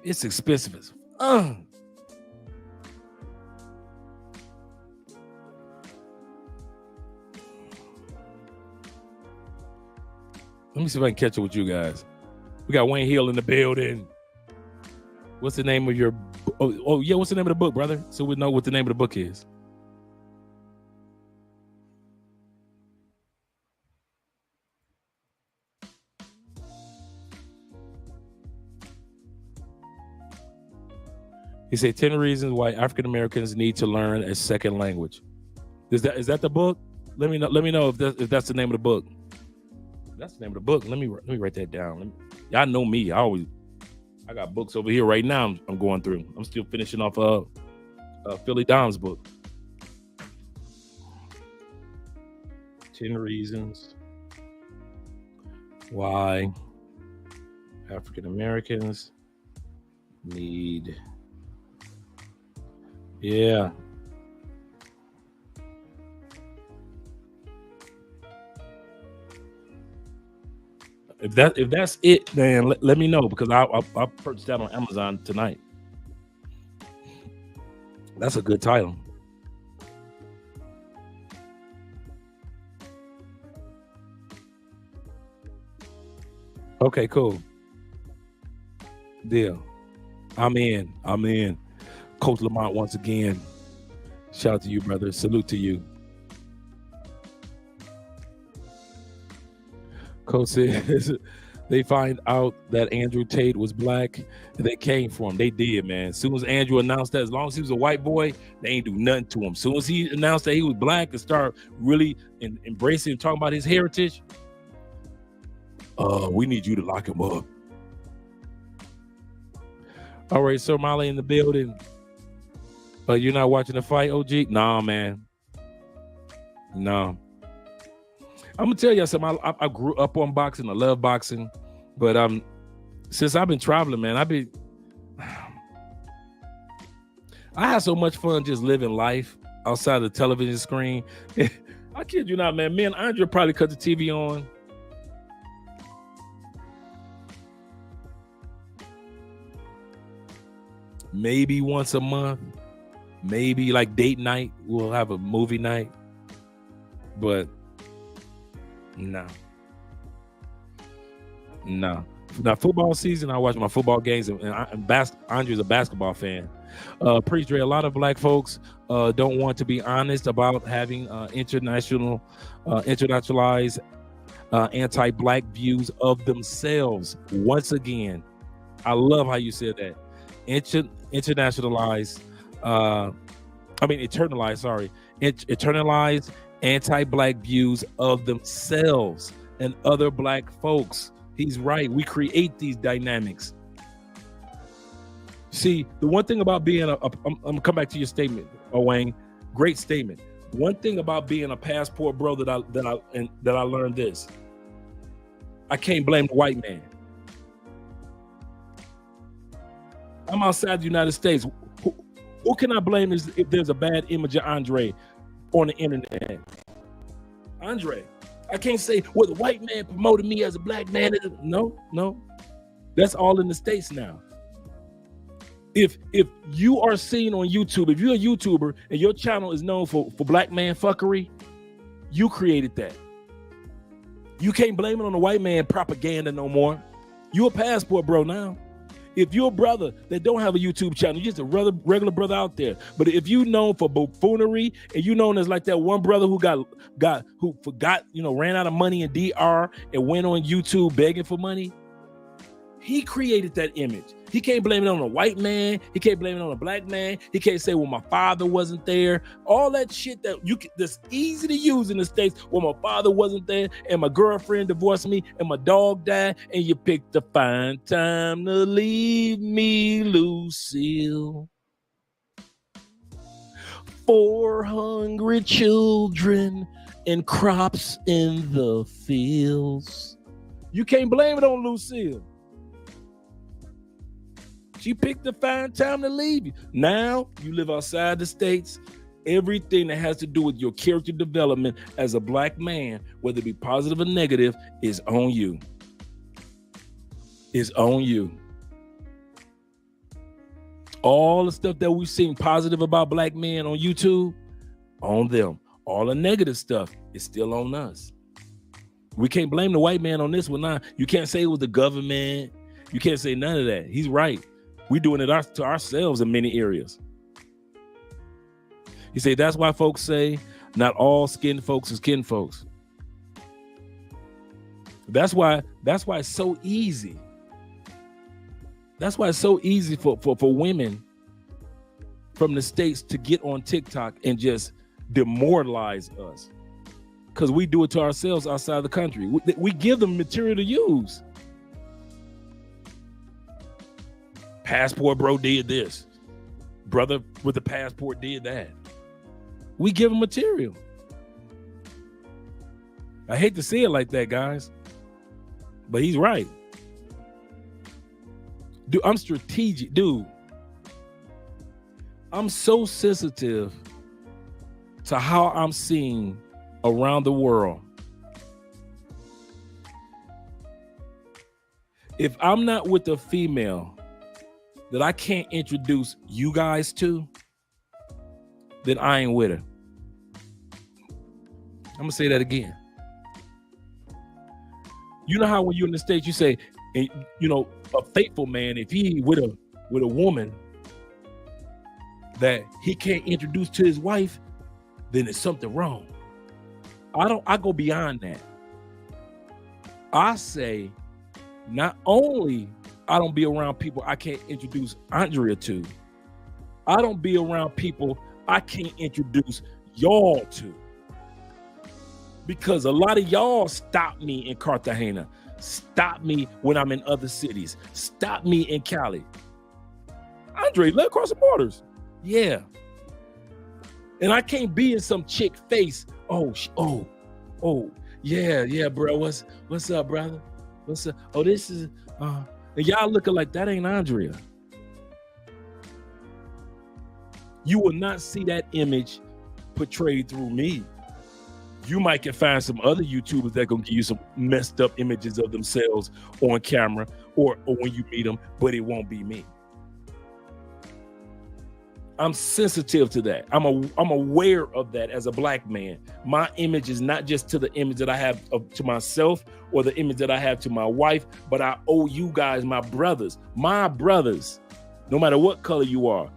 it's expensive. Let me see if I can catch it with you guys. We got Wayne Hill in the building. What's the name of your? Yeah, what's the name of the book, brother? So we know what the name of the book is. He said 10 reasons why African Americans need to learn a second language. Is that the book? Let me know if that's the name of the book. That's the name of the book. Let me write that down. Y'all know me. I got books over here right now. I'm going through. I'm still finishing off Philly Dom's book. 10 reasons why African Americans need. Yeah. If that's it, then let me know, because I'll purchase that on Amazon tonight. That's a good title. Okay, cool. Deal. I'm in. Coach Lamont once again. Shout out to you, brother. Salute to you. Coach says they find out that Andrew Tate was black, and they came for him. They did, man. As soon as Andrew announced that, as long as he was a white boy, they ain't do nothing to him. As soon as he announced that he was black and start really embracing and talking about his heritage, we need you to lock him up. All right, Sir Molly in the building. You're not watching the fight, OG? Nah, man. No. I'm gonna tell you something. I grew up on boxing. I love boxing, but since I've been traveling, man, I had so much fun just living life outside of the television screen. I kid you not, man. Me and Andre probably cut the TV on. Maybe once a month, maybe like date night. We'll have a movie night, but no. Now football season, I watch my football games, and Andre's a basketball fan. Preach Dre, a lot of black folks don't want to be honest about having internationalized anti-black views of themselves. Once again, I love how you said that. Internalized anti-black views of themselves and other black folks. He's right. We create these dynamics. See, the one thing about being I'm gonna come back to your statement, Wayne. Great statement. One thing about being a passport bro that I learned this. I can't blame the white man. I'm outside the United States. Who can I blame if there's a bad image of Andre on the internet? Andre. I can't say, well, the white man promoted me as a black man. No. That's all in the States now. If you are seen on YouTube, if you're a YouTuber and your channel is known for black man fuckery, you created that. You can't blame it on the white man propaganda no more. You a passport bro now. If you're a brother that don't have a YouTube channel, you're just a regular brother out there. But if you known for buffoonery and you known as like that one brother who who forgot, ran out of money in DR and went on YouTube begging for money, he created that image. He can't blame it on a white man. He can't blame it on a black man. He can't say, well, my father wasn't there. All that shit that's easy to use in the States. Well, my father wasn't there and my girlfriend divorced me and my dog died and you picked a fine time to leave me, Lucille. 4 hungry children and crops in the fields. You can't blame it on Lucille. She picked a fine time to leave you. Now you live outside the States. Everything that has to do with your character development as a black man, whether it be positive or negative, is on you. Is on you. All the stuff that we've seen positive about black men on YouTube, on them. All the negative stuff is still on us. We can't blame the white man on this one now. You can't say it was the government. You can't say none of that. He's right. We're doing it to ourselves in many areas. You say that's why folks say not all skin folks is kin folks. That's why it's so easy. That's why it's so easy for women from the States to get on TikTok and just demoralize us. Because we do it to ourselves outside the country. We give them material to use. Passport bro did this. Brother with the passport did that. We give them material. I hate to say it like that, guys, but he's right. Dude, I'm strategic. Dude, I'm so sensitive to how I'm seen around the world. If I'm not with a female that I can't introduce you guys to, then I ain't with her. I'm gonna say that again. You know how when you're in the States, you say, a faithful man, if he with a woman that he can't introduce to his wife, then there's something wrong. I go beyond that. I say, not only I don't be around people I can't introduce Andrea to, I don't be around people I can't introduce y'all to. Because a lot of y'all stop me in Cartagena, stop me when I'm in other cities, stop me in Cali. Andre, let cross the borders. Yeah. And I can't be in some chick face. Oh, yeah, bro. What's up, brother? What's up? Oh, this is and y'all looking like that ain't Andrea. You will not see that image portrayed through me. You might can find some other YouTubers that gonna give you some messed up images of themselves on camera or when you meet them, but it won't be me. I'm sensitive to that. I'm aware of that as a black man. My image is not just to the image that I have to myself or the image that I have to my wife, but I owe you guys, my brothers, no matter what color you are.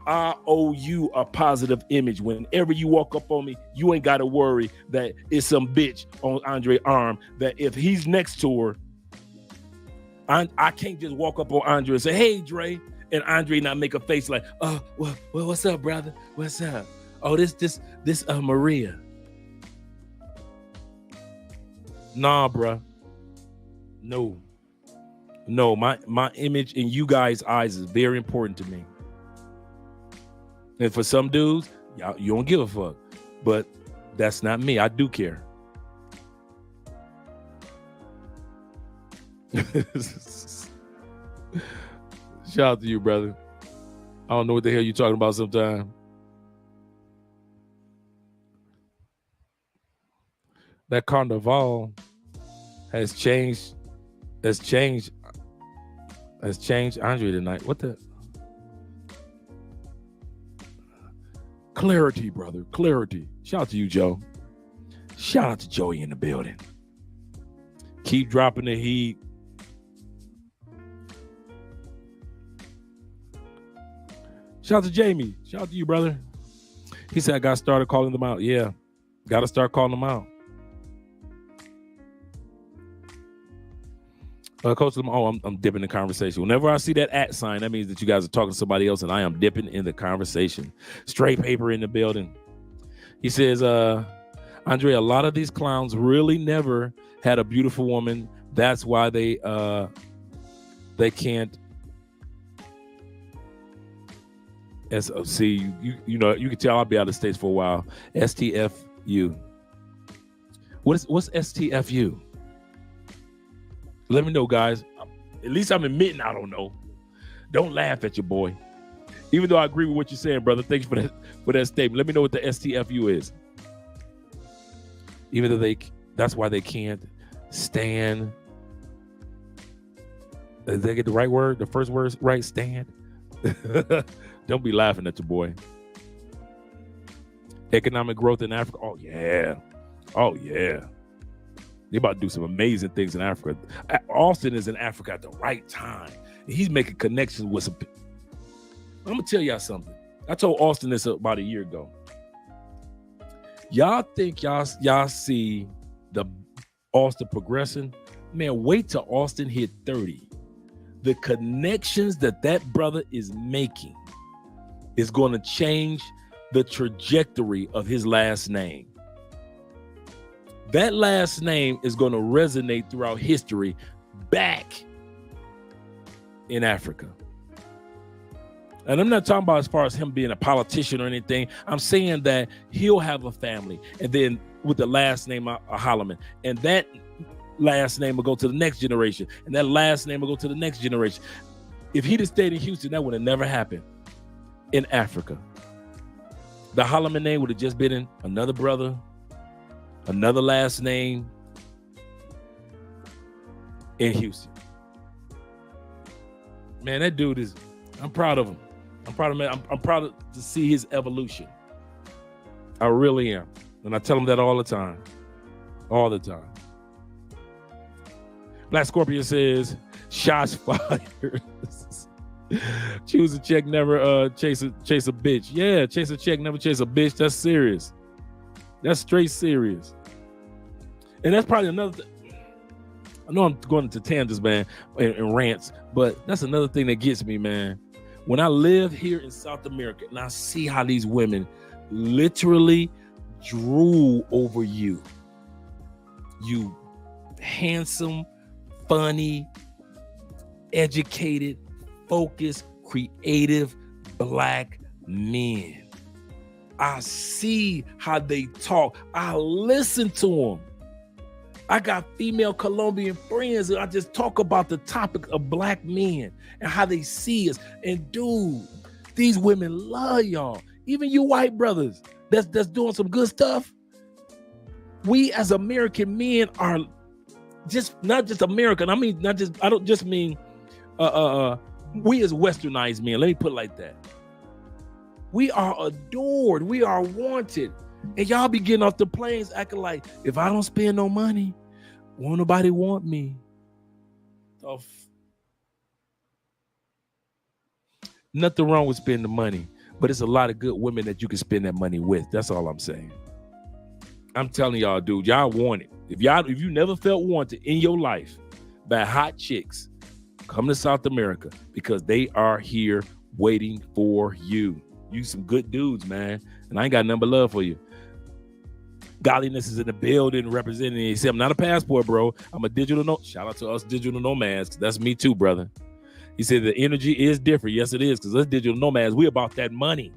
I owe you a positive image. Whenever you walk up on me, you ain't got to worry that it's some bitch on Andre's arm, that if he's next to her, I can't just walk up on Andre and say, hey, Dre, and Andre not make a face like, oh, well, what's up, brother? What's up? Oh, this Maria. Nah, bruh. No, my image in you guys' eyes is very important to me. And for some dudes, you don't give a fuck. But that's not me. I do care. Shout out to you, brother. I don't know what the hell you're talking about sometimes. That carnival has changed Andre tonight. What the? Clarity, brother. Clarity. Shout out to you, Joe. Shout out to Joey in the building. Keep dropping the heat. Shout out to Jamie. Shout out to you, brother. He said, I got started calling them out. Yeah, got to start calling them out. Coach, I'm dipping in the conversation. Whenever I see that @ sign, that means that you guys are talking to somebody else, and I am dipping in the conversation. Straight paper in the building. He says, Andre, a lot of these clowns really never had a beautiful woman. That's why they can't. See, you know, you can tell I'll be out of the States for a while. STFU. What's STFU? Let me know, guys. At least I'm admitting I don't know. Don't laugh at your boy. Even though I agree with what you're saying, brother. Thanks for that statement. Let me know what the STFU is. Even though that's why they can't stand. Did they get the right word? The first word right? Stand. Don't be laughing at your boy. Economic growth in Africa. Oh yeah. Oh yeah. They about to do some amazing things in Africa. Austin is in Africa at the right time. He's making connections with some. I'm gonna tell y'all something. I told Austin this about a year ago. Y'all think y'all see the Austin progressing? Man, wait till Austin hit 30. The connections that brother is making is going to change the trajectory of his last name. That last name is going to resonate throughout history back in Africa. And I'm not talking about as far as him being a politician or anything. I'm saying that he'll have a family, and then with the last name of Holloman, and that last name will go to the next generation, and that last name will go to the next generation. If he'd have stayed in Houston, that would have never happened in Africa. The Holloman name would have just been in another brother, another last name in Houston. Man, that dude is, I'm proud of him. I'm proud of him. I'm proud to see his evolution. I really am. And I tell him that all the time. All the time. Black Scorpion says, shots fired. Choose a check, never chase a bitch. Yeah, chase a check, never chase a bitch. That's serious. That's straight serious. And that's probably another I know I'm going into tangents, man, and rants, but that's another thing that gets me, man. When I live here in South America and I see how these women literally drool over you. You handsome, funny, educated, focused, creative black men. I see how they talk. I listen to them. I got female Colombian friends and I just talk about the topic of black men and how they see us. And dude, these women love y'all. Even you white brothers that's doing some good stuff. We as American men are just not just American. I mean, I don't just mean we as westernized men. Let me put it like that. We are adored. We are wanted. And y'all be getting off the planes acting like, if I don't spend no money, won't nobody want me. Nothing wrong with spending the money, but it's a lot of good women that you can spend that money with. That's all I'm saying. I'm telling y'all, dude, y'all want it. If you never felt wanted in your life by hot chicks, come to South America because they are here waiting for you. You some good dudes, man. And I ain't got nothing but love for you. Godliness is in the building representing. He said, I'm not a passport, bro. I'm a digital nomad. Shout out to us digital nomads. That's me too, brother. He said the energy is different. Yes, it is, because us digital nomads, we about that money.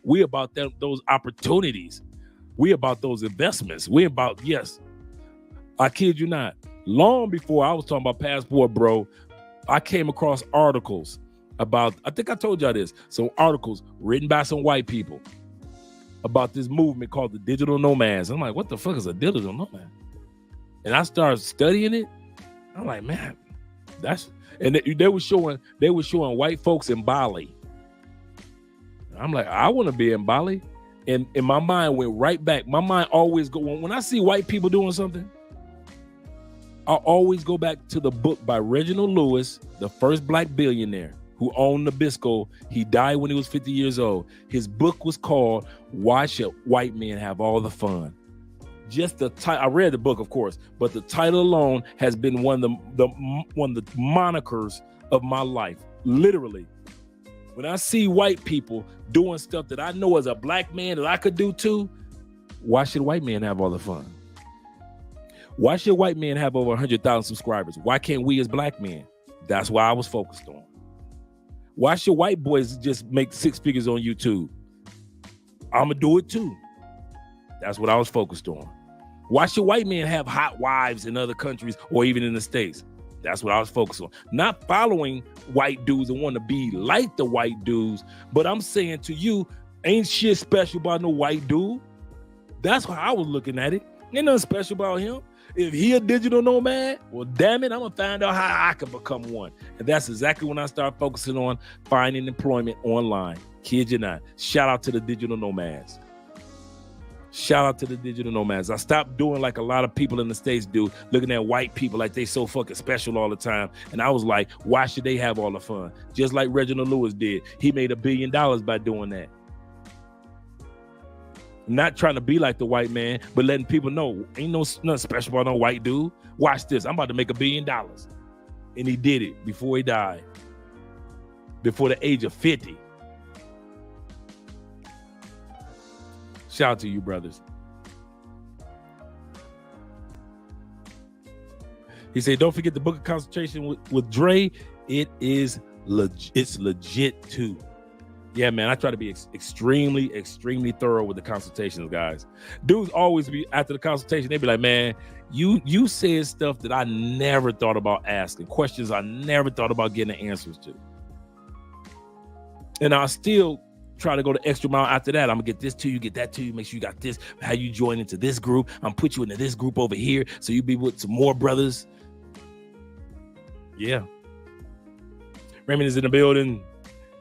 We about those opportunities. We about those investments. We about, yes. I kid you not. Long before I was talking about passport, bro, I came across articles about, I think I told y'all this, some articles written by some white people about this movement called the digital nomads. I'm like, what the fuck is a digital nomad? And I started studying it. I'm like, man, and they were showing white folks in Bali. I'm like, I want to be in Bali. And my mind went right back. My mind always go, when I see white people doing something, I always go back to the book by Reginald Lewis, The First Black Billionaire. who owned Nabisco. He died when he was 50 years old. His book was called Why Should White Men Have All the Fun? Just the title, I read the book, of course, but the title alone has been one of the monikers of my life. Literally, when I see white people doing stuff that I know as a black man that I could do too, why should white men have all the fun? Why should white men have over 100,000 subscribers? Why can't we as black men? That's why I was focused on. Why should white boys just make 6 figures on YouTube? I'm gonna do it too. That's what I was focused on. Why should white men have hot wives in other countries or even in the States? That's what I was focused on. Not following white dudes and want to be like the white dudes, but I'm saying to you, ain't shit special about no white dude. That's how I was looking at it. Ain't nothing special about him. If he a digital nomad, well, damn it, I'm gonna find out how I can become one. And that's exactly when I start focusing on finding employment online. Kid you not. Shout out to the digital nomads. Shout out to the digital nomads. I stopped doing like a lot of people in the States do, looking at white people like they so fucking special all the time. And I was like, why should they have all the fun? Just like Reginald Lewis did. He made $1 billion by doing that. Not trying to be like the white man, but letting people know ain't nothing special about no white dude. Watch this. I'm about to make $1 billion. And he did it before he died. Before the age of 50. Shout out to you, brothers. He said, don't forget the book of consultation with Dre. It's legit too. Yeah, man, I try to be extremely thorough with the consultations, guys. Dudes always be, after the consultation, they be like, man, you said stuff that I never thought about asking, questions I never thought about getting the answers to. And I still try to go the extra mile after that. I'm gonna get this to you, get that to you, make sure you got this, how you join into this group. I'm put you into this group over here so you be with some more brothers. Yeah. Raymond is in the building.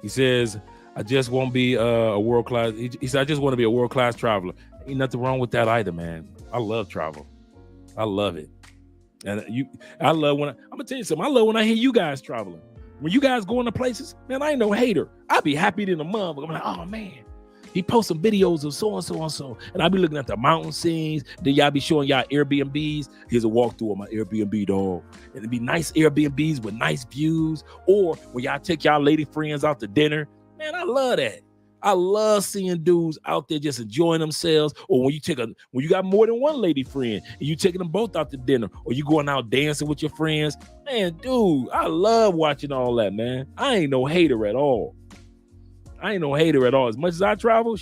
He says, I just won't be a world-class. He said, I just want to be a world-class traveler. Ain't nothing wrong with that either, man. I love travel. I love it. And I'm gonna tell you something. I love when I hear you guys traveling. When you guys going to places, man, I ain't no hater. I be happy than a month. I'm like, oh man, he posts some videos of so and so and so, and I be looking at the mountain scenes. Then y'all be showing y'all Airbnbs. Here's a walkthrough of my Airbnb, dog. And it'd be nice Airbnbs with nice views. Or when y'all take y'all lady friends out to dinner, man, I love that. I love seeing dudes out there just enjoying themselves. Or when you got more than one lady friend and you taking them both out to dinner, or you going out dancing with your friends. Man, dude, I love watching all that, man. I ain't no hater at all. As much as I travel,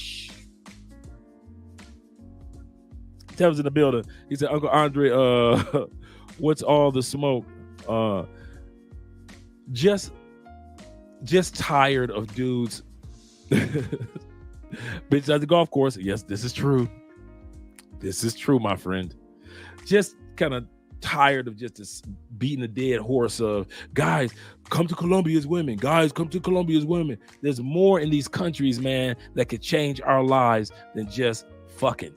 Tev's in the building. He said, Uncle Andre, what's all the smoke? Just tired of dudes. Bitches at the golf course. Yes, this is true. This is true, my friend. Just kind of tired of just this beating a dead horse of guys come to Colombia's women. Guys come to Colombia's women. There's more in these countries, man, that could change our lives than just fucking.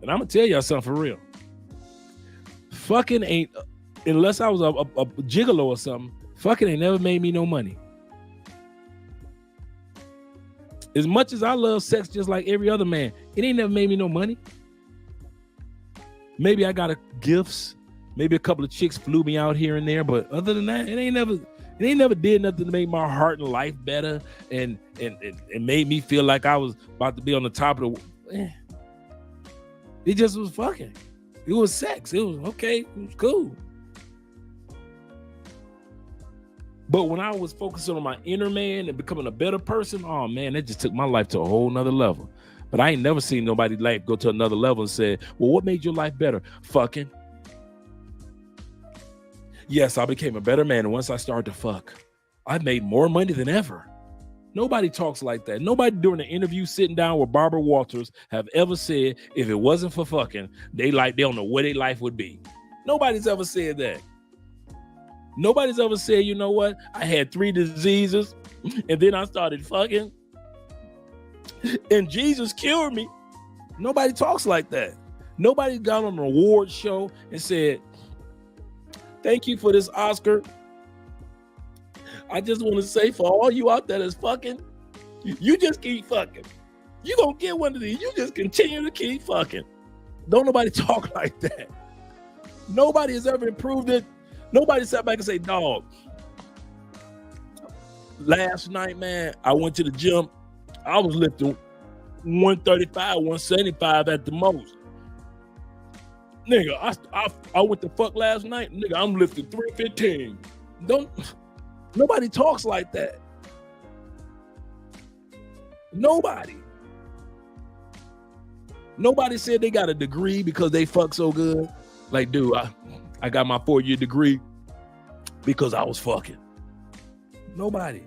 And I'm gonna tell y'all something for real. Fucking ain't, unless I was a gigolo or something, fucking ain't never made me no money. As much as I love sex just like every other man, it ain't never made me no money. Maybe I got gifts. Maybe a couple of chicks flew me out here and there, but other than that, it ain't never did nothing to make my heart and life better and made me feel like I was about to be on the top of the. It just was fucking. It was sex. It was okay. It was cool. But when I was focusing on my inner man and becoming a better person, oh man, it just took my life to a whole nother level. But I ain't never seen nobody's life go to another level and said, well, what made your life better? Fucking. Yes, I became a better man. And once I started to fuck, I made more money than ever. Nobody talks like that. Nobody during the interview sitting down with Barbara Walters have ever said, if it wasn't for fucking, they don't know where their life would be. Nobody's ever said that. Nobody's ever said, you know what? I had 3 diseases and then I started fucking and Jesus cured me. Nobody talks like that. Nobody got on an award show and said, thank you for this Oscar. I just want to say for all you out there that's fucking, you just keep fucking. You gonna get one of these. You just continue to keep fucking. Don't nobody talk like that. Nobody has ever improved it. Nobody sat back and say, dog, last night, man, I went to the gym. I was lifting 135, 175 at the most. Nigga, I went to fuck last night. Nigga, I'm lifting 315. Nobody talks like that. Nobody said they got a degree because they fuck so good. Like, dude, I got my 4-year degree because I was fucking. Nobody.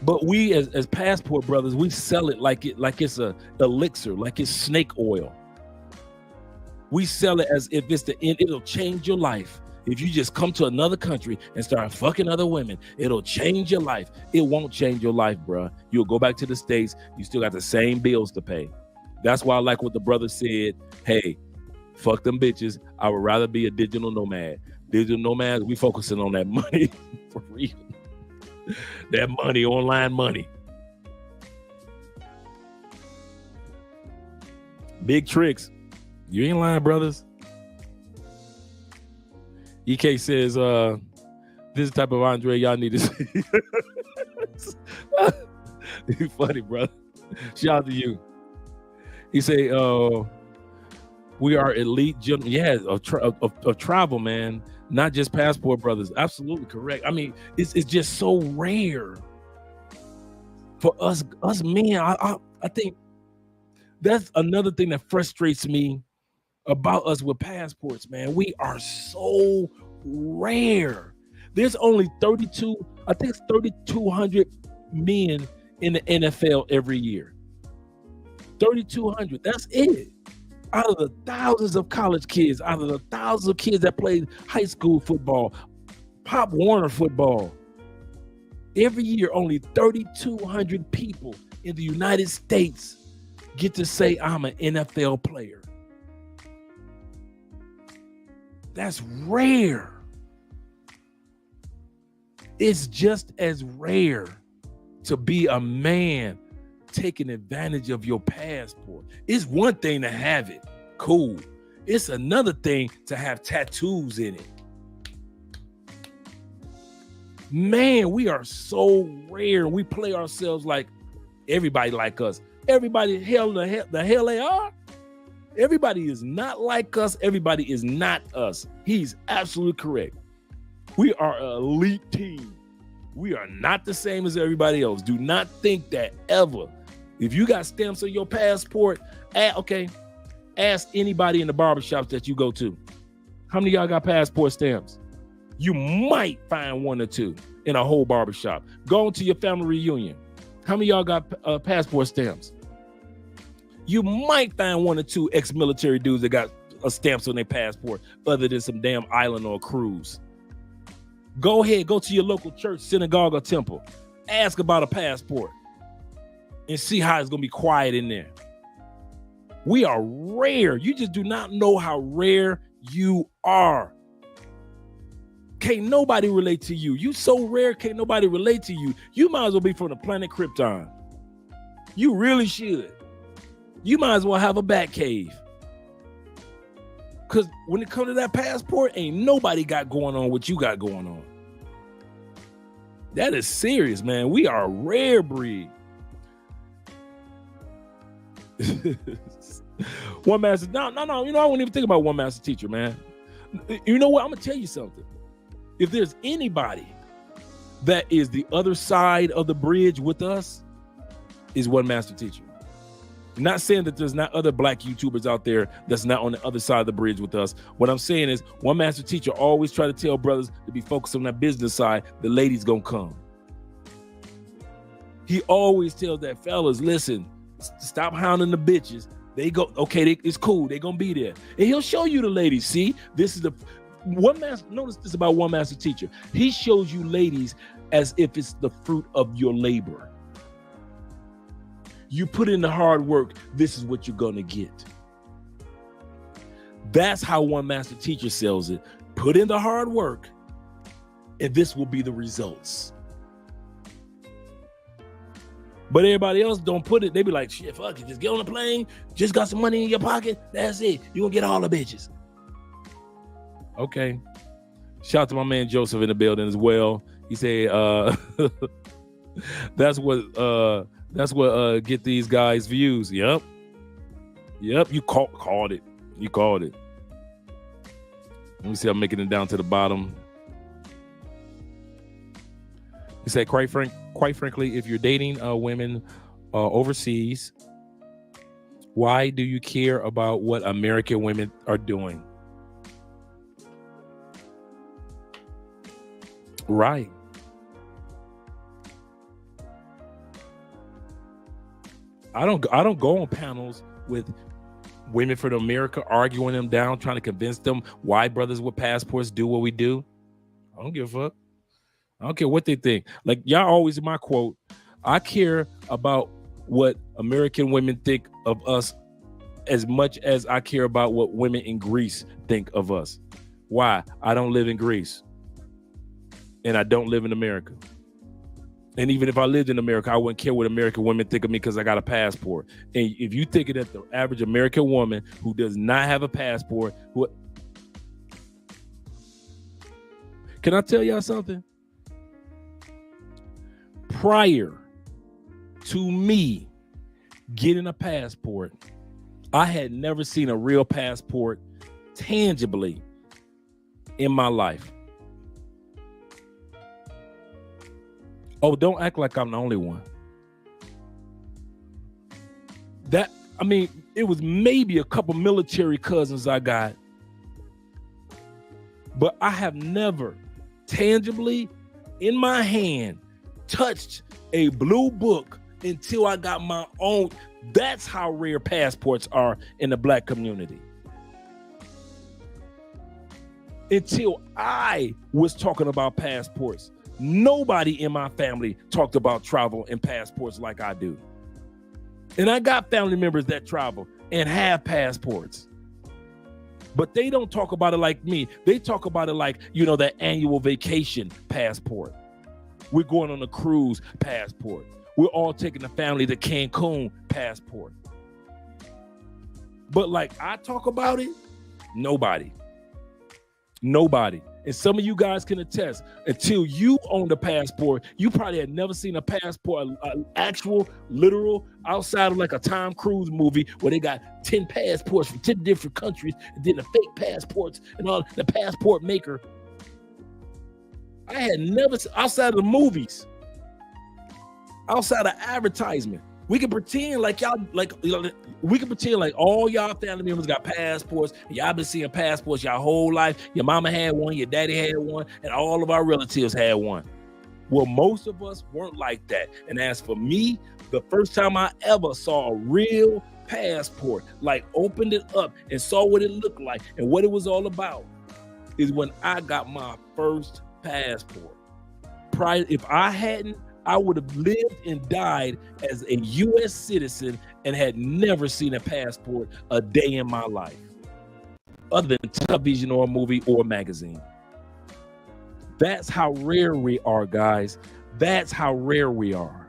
But we as passport brothers, we sell it like it's a elixir, like it's snake oil. We sell it as if it's the end. It'll change your life. If you just come to another country and start fucking other women, it'll change your life. It won't change your life, bro. You'll go back to the States. You still got the same bills to pay. That's why I like what the brother said. Hey, fuck them bitches. I would rather be a digital nomad. Digital nomads, we focusing on that money for real. That money, online money. Big tricks. You ain't lying, brothers. EK says, this is the type of Andre y'all need to see. You funny, brother. Shout out to you. He say, we are elite gentlemen. Yeah, of travel, man. Not just passport brothers. Absolutely correct. I mean, it's just so rare for us men. I think that's another thing that frustrates me about us with passports, man. We are so rare. There's only 3,200 men in the NFL every year. 3,200. That's it. Out of the thousands of college kids, out of the thousands of kids that played high school football, Pop Warner football, every year only 3,200 people in the United States get to say, I'm an NFL player. That's rare. It's just as rare to be a man taking advantage of your passport. It's one thing to have it. Cool. It's another thing to have tattoos in it. Man, we are so rare. We play ourselves like everybody like us. Everybody, the hell they are. Everybody is not like us. Everybody is not us. He's absolutely correct. We are an elite team. We are not the same as everybody else. Do not think that ever. If you got stamps on your passport, ask anybody in the barbershops that you go to. How many of y'all got passport stamps? You might find one or two in a whole barbershop. Go to your family reunion. How many of y'all got passport stamps? You might find one or two ex-military dudes that got stamps on their passport other than some damn island or cruise. Go ahead, go to your local church, synagogue, or temple. Ask about a passport and see how it's going to be quiet in there. We are rare. You just do not know how rare you are. Can't nobody relate to you. You so rare, can't nobody relate to you. You might as well be from the planet Krypton. You really should. You might as well have a bat cave. Because when it comes to that passport, ain't nobody got going on what you got going on. That is serious, man. We are a rare breed. One master. No. You know, I won't even think about one master teacher, man. You know what? I'm going to tell you something. If there's anybody that is the other side of the bridge with us, is one master teacher. I'm not saying that there's not other black YouTubers out there that's not on the other side of the bridge with us. What I'm saying is one master teacher always try to tell brothers to be focused on that business side. The ladies gonna come. He always tells that fellas, listen, stop hounding the bitches. They go, okay, it's cool. They gonna be there. And he'll show you the ladies. See, this is the one master. Notice this about one master teacher. He shows you ladies as if it's the fruit of your labor. You put in the hard work, this is what you're going to get. That's how one master teacher sells it. Put in the hard work, and this will be the results. But everybody else don't put it. They be like, shit, fuck it. Just get on the plane. Just got some money in your pocket. That's it. You gonna get all the bitches. Okay. Shout out to my man Joseph in the building as well. He said, that's what get these guys views. Yep. You called it. You called it. Let me see. I'm making it down to the bottom. He said, quite frankly, if you're dating women overseas, why do you care about what American women are doing? Right. I don't go on panels with women from America arguing them down, trying to convince them why brothers with passports do what we do. I don't give a fuck. I don't care what they think. Like y'all always in my quote, I care about what American women think of us as much as I care about what women in Greece think of us. Why? I don't live in Greece. And I don't live in America. And even if I lived in America, I wouldn't care what American women think of me because I got a passport. And if you think that the average American woman who does not have a passport, can I tell y'all something? Prior to me getting a passport, I had never seen a real passport tangibly in my life. Oh, don't act like I'm the only one. It was maybe a couple military cousins I got, but I have never tangibly in my hand touched a blue book until I got my own. That's how rare passports are in the black community. Until I was talking about passports, nobody in my family talked about travel and passports like I do. And I got family members that travel and have passports. But they don't talk about it like me. They talk about it like, that annual vacation passport. We're going on a cruise passport. We're all taking the family to Cancun passport. But like I talk about it, nobody. And some of you guys can attest, until you owned a passport, you probably had never seen a passport, an actual, literal, outside of like a Tom Cruise movie where they got 10 passports from 10 different countries and then the fake passports and all the passport maker. I had never, outside of the movies, outside of advertisement, we can pretend like y'all, we can pretend like all y'all family members got passports and y'all been seeing passports y'all whole life. Your mama had one, your daddy had one, and all of our relatives had one. Well, most of us weren't like that. And as for me, the first time I ever saw a real passport, like opened it up and saw what it looked like and what it was all about, is when I got my first passport. If I hadn't, I would have lived and died as a U.S. citizen and had never seen a passport a day in my life, other than television or a movie or a magazine. That's how rare we are, guys. That's how rare we are.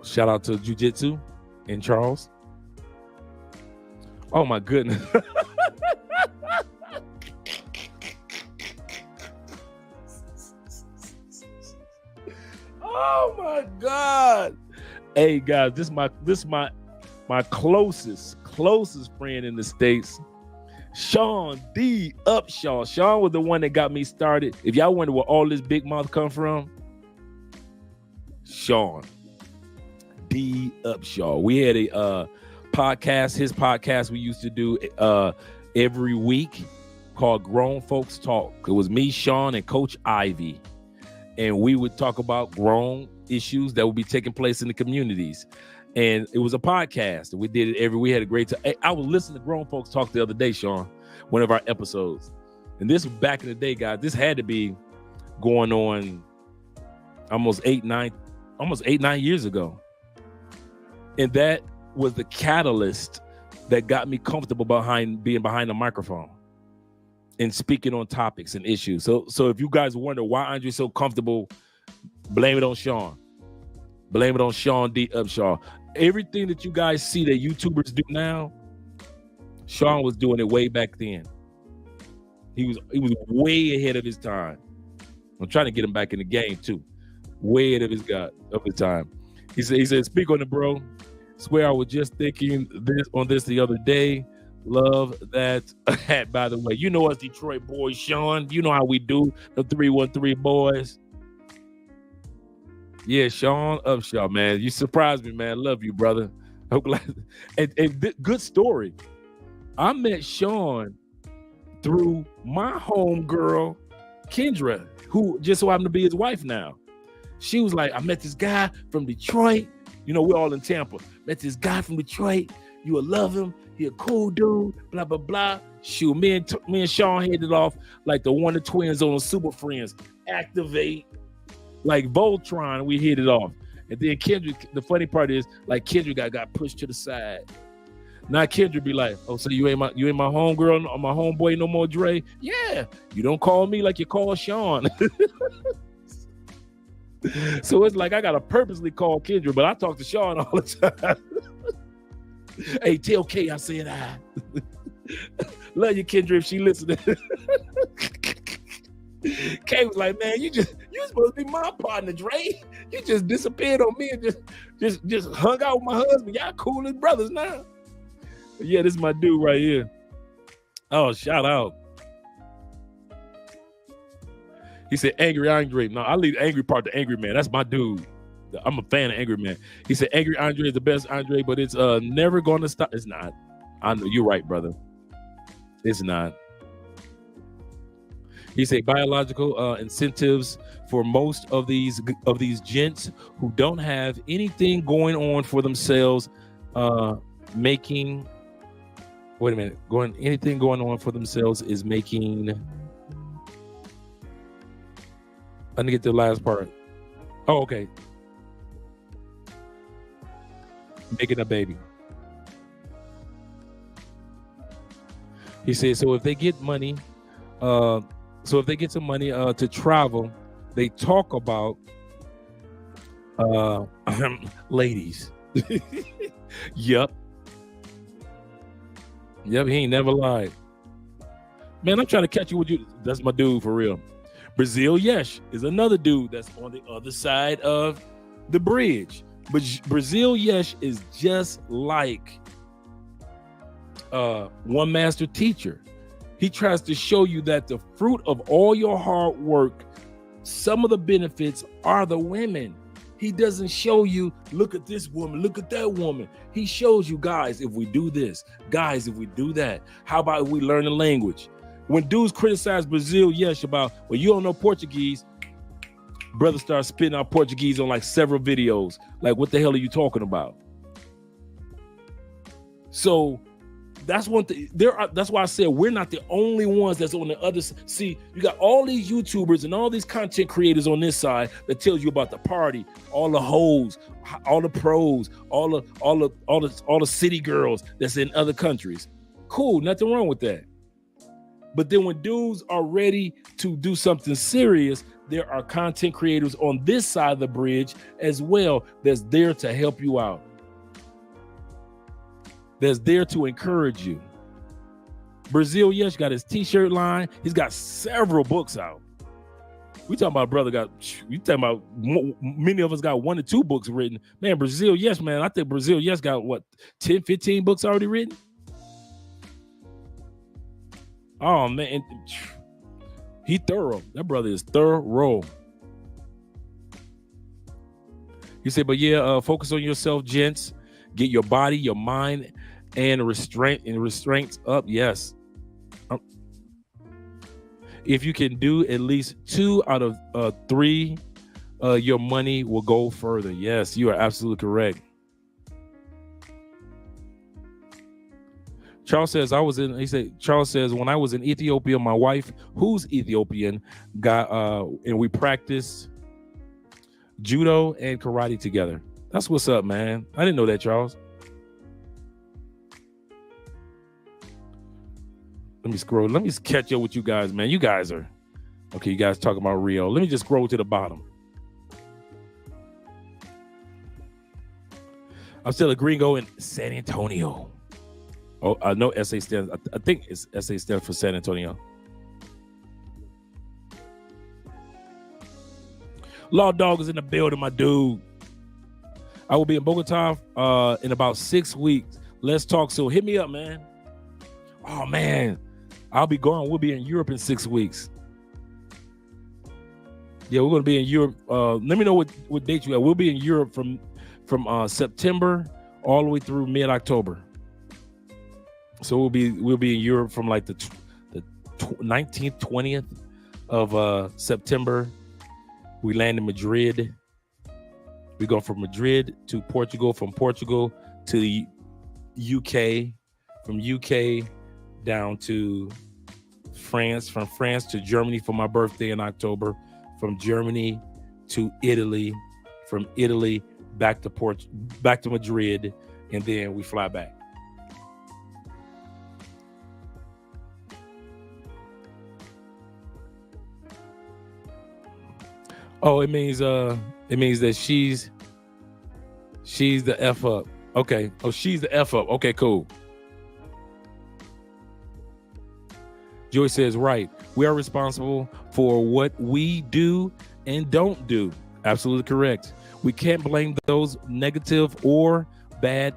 Shout out to Jiu-Jitsu in Charles. Oh my goodness. Oh my God. Hey guys, this is my closest friend in the States. Sean D. Upshaw. Sean was the one that got me started. If y'all wonder where all this big mouth come from, Sean D. Upshaw. We had a podcast, his podcast we used to do every week called Grown Folks Talk. It was me, Sean, and Coach Ivy. And we would talk about grown issues that would be taking place in the communities. And it was a podcast. We did it we had a great time. I was listening to Grown Folks Talk the other day, Sean, one of our episodes. And this was back in the day, guys. This had to be going on almost 8-9 years ago. And that was the catalyst that got me comfortable being behind the microphone and speaking on topics and issues. So if you guys wonder why Andre's so comfortable, blame it on Sean. Blame it on Sean D. Upshaw. Everything that you guys see that YouTubers do now, Sean was doing it way back then. He was way ahead of his time. I'm trying to get him back in the game too. Way ahead of his time. He said, speak on it, bro. Swear I was just thinking this the other day. Love that hat, by the way. You know us Detroit boys, Sean. You know how we do, the 313 boys. Yeah, Sean Upshaw, man. You surprised me, man. Love you, brother. I'm glad. And good story. I met Sean through my homegirl, Kendra, who just so happened to be his wife now. She was like, I met this guy from Detroit. You know, we're all in Tampa. Met this guy from Detroit. You will love him. He a cool dude. Blah, blah, blah. Shoot, me and Sean hit it off like the Wonder Twins on Super Friends. Activate. Like Voltron, we hit it off. And then Kendrick, the funny part is, like Kendrick got pushed to the side. Now Kendrick be like, oh, so you ain't my homegirl or my homeboy no more, Dre? Yeah, you don't call me like you call Sean. So it's like I gotta purposely call Kendrick, but I talk to Sean all the time. Hey, tell Kay I said hi. Love you, Kendrick, if she listening. Kay was like, man, you supposed to be my partner, Dre. You just disappeared on me and just hung out with my husband. Y'all cool as brothers now. But yeah, this is my dude right here. Oh, shout out. He said, Angry Andre. No, I leave the angry part to Angry Man. That's my dude. I'm a fan of Angry Man. He said, Angry Andre is the best Andre, but it's never going to stop. It's not. I know you're right, brother. It's not. He said biological incentives for most of these gents who don't have anything going on for themselves, anything going on for themselves is making. I didn't get the last part. Oh, okay. Making a baby. He said, so if they get money, some money to travel, they talk about ladies. Yep, he ain't never lied. Man, I'm trying to catch you with you. That's my dude for real. Brazil Yesh is another dude that's on the other side of the bridge. But Brazil Yesh is just like one master teacher. He tries to show you that the fruit of all your hard work, some of the benefits are the women. He doesn't show you, look at this woman, look at that woman. He shows you, guys, if we do this, guys, if we do that, how about if we learn the language? When dudes criticize Brazil Yesh about, well, you don't know Portuguese, brother starts spitting out Portuguese on like several videos. Like, what the hell are you talking about? So that's one thing. That's why I said we're not the only ones that's on the other side. See, you got all these YouTubers and all these content creators on this side that tells you about the party, all the hoes, all the pros, all the city girls that's in other countries. Cool, nothing wrong with that. But then when dudes are ready to do something serious, there are content creators on this side of the bridge as well that's there to help you out. That's there to encourage you. Brazil Yesh got his t-shirt line. He's got several books out. We talking about many of us got 1 or 2 books written. Man, Brazil Yesh, man, I think Brazil Yesh got 10, 15 books already written? Oh man, he thorough. That brother is thorough. He said, but yeah, focus on yourself, gents. Get your body, your mind, and restraints up. Yes. If you can do at least 2 out of 3, your money will go further. Yes, you are absolutely correct. Charles says, Charles says, when I was in Ethiopia, my wife, who's Ethiopian, and we practiced judo and karate together. That's what's up, man. I didn't know that, Charles. Let me scroll. Let me catch up with you guys, man. You guys are okay. You guys talking about Rio. Let me just scroll to the bottom. I'm still a gringo in San Antonio. Oh, I know SA stands. I think it's SA stands for San Antonio. Law Dog is in the building, my dude. I will be in Bogota in about 6 weeks. Let's talk soon. Hit me up, man. Oh, man. I'll be going. We'll be in Europe in 6 weeks. Yeah, we're going to be in Europe. Let me know what date you have. We'll be in Europe from September all the way through mid-October. So we'll be in Europe from like the 19th, 20th of September. We land in Madrid. We go from Madrid to Portugal, from Portugal to the UK, from UK down to France, from France to Germany for my birthday in October, from Germany to Italy, from Italy back to Madrid, and then we fly back. Oh, it means that she's the F up. Okay. Oh, she's the F up. Okay, cool. Joy says, right. We are responsible for what we do and don't do. Absolutely correct. We can't blame those negative or bad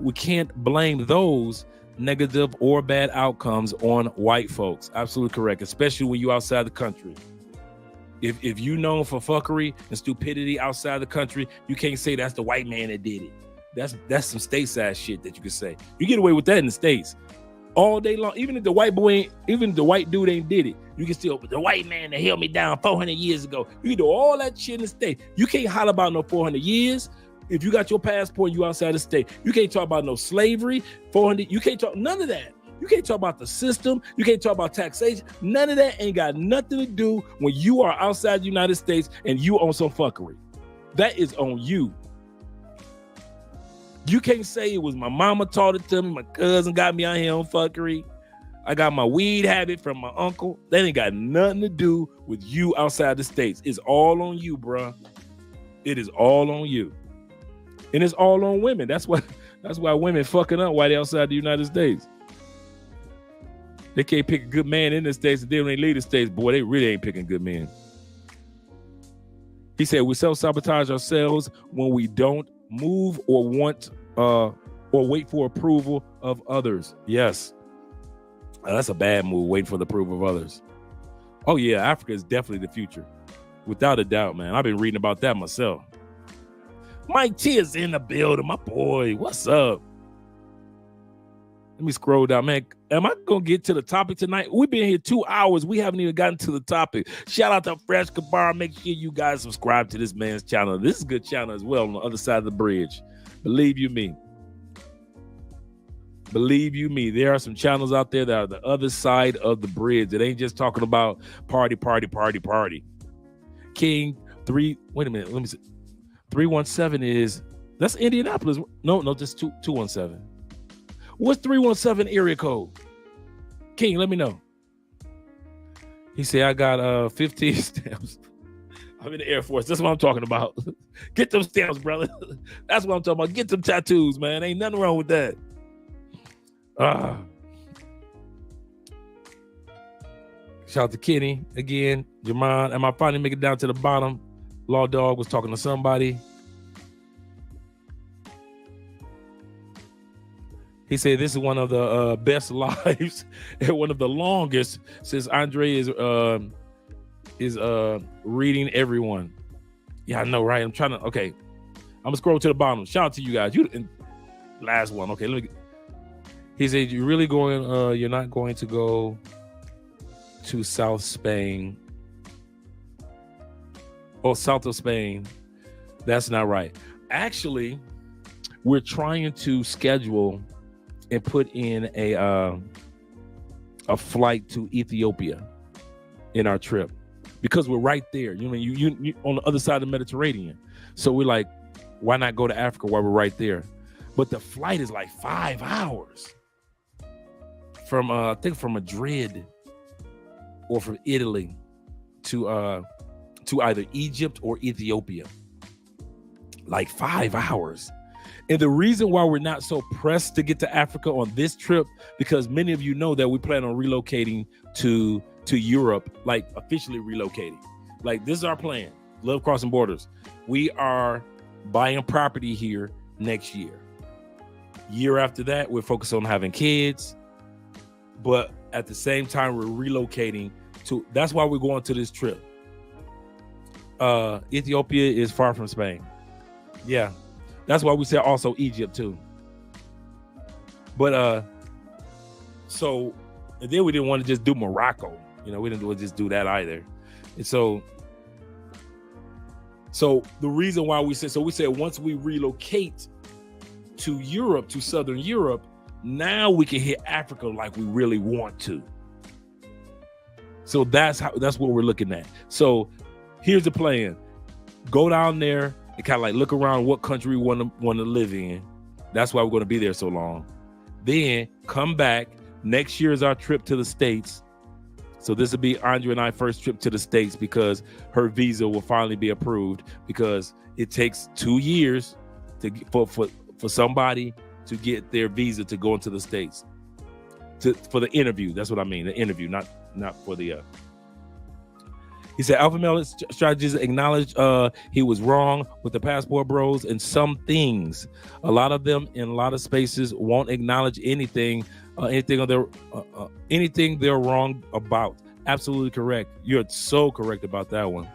we can't blame those negative or bad outcomes on white folks. Absolutely correct, especially when you're outside the country. If you known for fuckery and stupidity outside the country, you can't say that's the white man that did it. That's some stateside shit that you can say. You get away with that in the States all day long. Even if the white dude ain't did it, you can still, the white man that held me down 400 years ago. You can do all that shit in the state. You can't holler about no 400 years. If you got your passport, you outside the state. You can't talk about no slavery, 400. You can't talk none of that. You can't talk about the system. You can't talk about taxation. None of that ain't got nothing to do when you are outside the United States and you on some fuckery. That is on you. You can't say it was my mama taught it to me, my cousin got me out here on fuckery. I got my weed habit from my uncle. That ain't got nothing to do with you outside the States. It's all on you, bruh. It is all on you. And it's all on women. That's why women fucking up while they outside the United States. They can't pick a good man in the States, and then when they leave the States, boy, they really ain't picking good men. He said, we self-sabotage ourselves when we don't move or want or wait for approval of others. Yes. That's a bad move, waiting for the approval of others. Oh, yeah, Africa is definitely the future. Without a doubt, man. I've been reading about that myself. Mike T is in the building, my boy. What's up? Let me scroll down, man. Am I going to get to the topic tonight? We've been here 2 hours. We haven't even gotten to the topic. Shout out to Fresh Kabar. Make sure you guys subscribe to this man's channel. This is a good channel as well on the other side of the bridge. Believe you me. Believe you me. There are some channels out there that are the other side of the bridge. It ain't just talking about party. King 3, wait a minute. Let me see. 317 that's Indianapolis. No, just 217. What's 317 area code? King, let me know. He said, I got 15 stamps. I'm in the Air Force. That's what I'm talking about. Get them stamps, brother. That's what I'm talking about. Get them tattoos, man. Ain't nothing wrong with that. Shout out to Kenny again. Jamon, am I finally making it down to the bottom? Law Dog was talking to somebody. He said this is one of the best lives and one of the longest since Andre is reading everyone. Yeah, I know, right? I'm trying to. Okay, I'm gonna scroll to the bottom. Shout out to you guys. Last one. Okay, let me. He said you're really going. You're not going to go to South Spain. Oh, south of Spain. That's not right. Actually, we're trying to schedule and put in a flight to Ethiopia in our trip because we're right there. You know, you on the other side of the Mediterranean. So we're like, why not go to Africa while we're right there? But the flight is like 5 hours. from I think from Madrid or from Italy to either Egypt or Ethiopia. Like 5 hours. And the reason why we're not so pressed to get to Africa on this trip, because many of you know that we plan on relocating to Europe, like officially relocating. Like, this is our plan. Love crossing borders. We are buying property here next year. Year after that, we're focused on having kids. But at the same time, we're relocating to, that's why we're going to this trip. Ethiopia is far from Spain. Yeah. That's why we said also Egypt too. But so, and then we didn't want to just do Morocco. You know, we didn't just do that either. And so the reason why we said once we relocate to Europe, to Southern Europe, now we can hit Africa like we really want to. So that's what we're looking at. So here's the plan. Go down there and kind of like look around what country we want to live in. That's why we're going to be there so long. Then come back. Next year is our trip to the States. So this will be Andrea and I first trip to the States, because her visa will finally be approved, because it takes 2 years for somebody to get their visa to go into the States for the interview. That's what I mean. The interview, not for the He said Alpha Male Strategies acknowledged he was wrong with the passport bros and some things. A lot of them in a lot of spaces won't acknowledge anything they're wrong about. Absolutely correct. You're so correct about that one.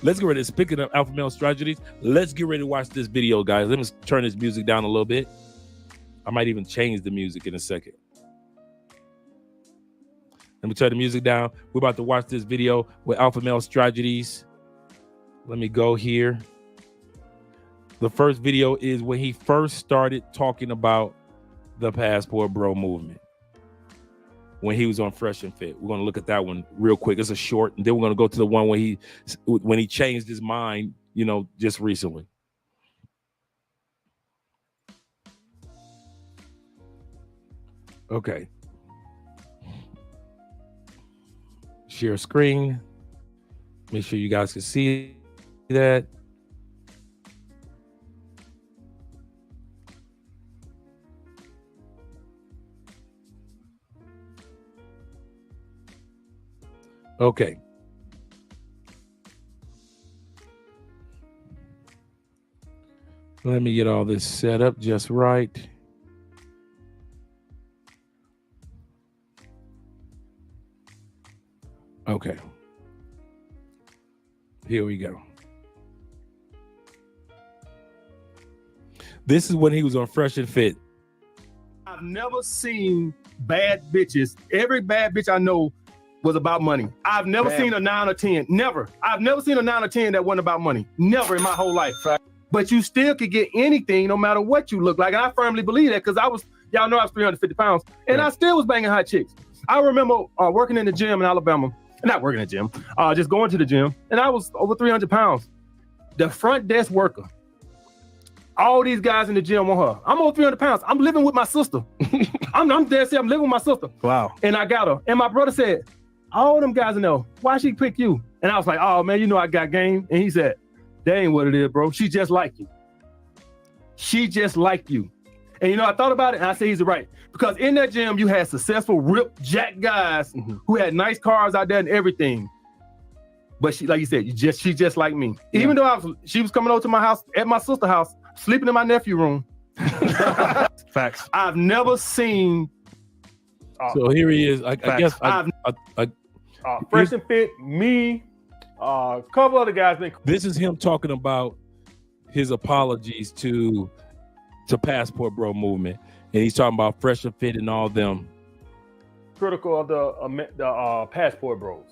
Let's get ready. Speaking of Alpha Male Strategies, let's get ready to watch this video, guys. Let me turn this music down a little bit. I might even change the music in a second. Let me turn the music down. We're about to watch this video with Alpha Male Strategies. Let me go here. The first video is when he first started talking about the Passport Bro movement, when he was on Fresh and Fit. We're going to look at that one real quick. It's a short, and then we're going to go to the one when he changed his mind, you know, just recently. Okay. Share screen. Make sure you guys can see that. Okay. Let me get all this set up just right. Okay. Here we go. This is when he was on Fresh and Fit. I've never seen bad bitches. Every bad bitch I know was about money. I've never seen a 9 or 10. Never. I've never seen a 9 or 10 that wasn't about money. Never in my whole life. But you still could get anything no matter what you look like. And I firmly believe that, because y'all know I was 350 pounds and I still was banging hot chicks. I remember working in the gym in Alabama. Not working at the gym, just going to the gym. And I was over 300 pounds. The front desk worker, all these guys in the gym want her. I'm over 300 pounds. I'm living with my sister. I'm dead serious. I'm living with my sister. Wow. And I got her. And my brother said, all them guys know, why she pick you? And I was like, oh man, you know I got game. And he said, that ain't what it is, bro. She just like you. She just like you. And you know, I thought about it and I said he's right. Because in that gym, you had successful, ripped, jack guys who had nice cars out there and everything. But she, like you said, she just like me. Yeah. Even though she was coming over to my house, at my sister's house, sleeping in my nephew's room. Facts. I've never seen. So here he is. I guess Fresh and Fit, me, a couple other guys. This is him talking about his apologies to Passport Bro movement, and he's talking about Fresh and Fit and all them. Critical of the Passport Bros.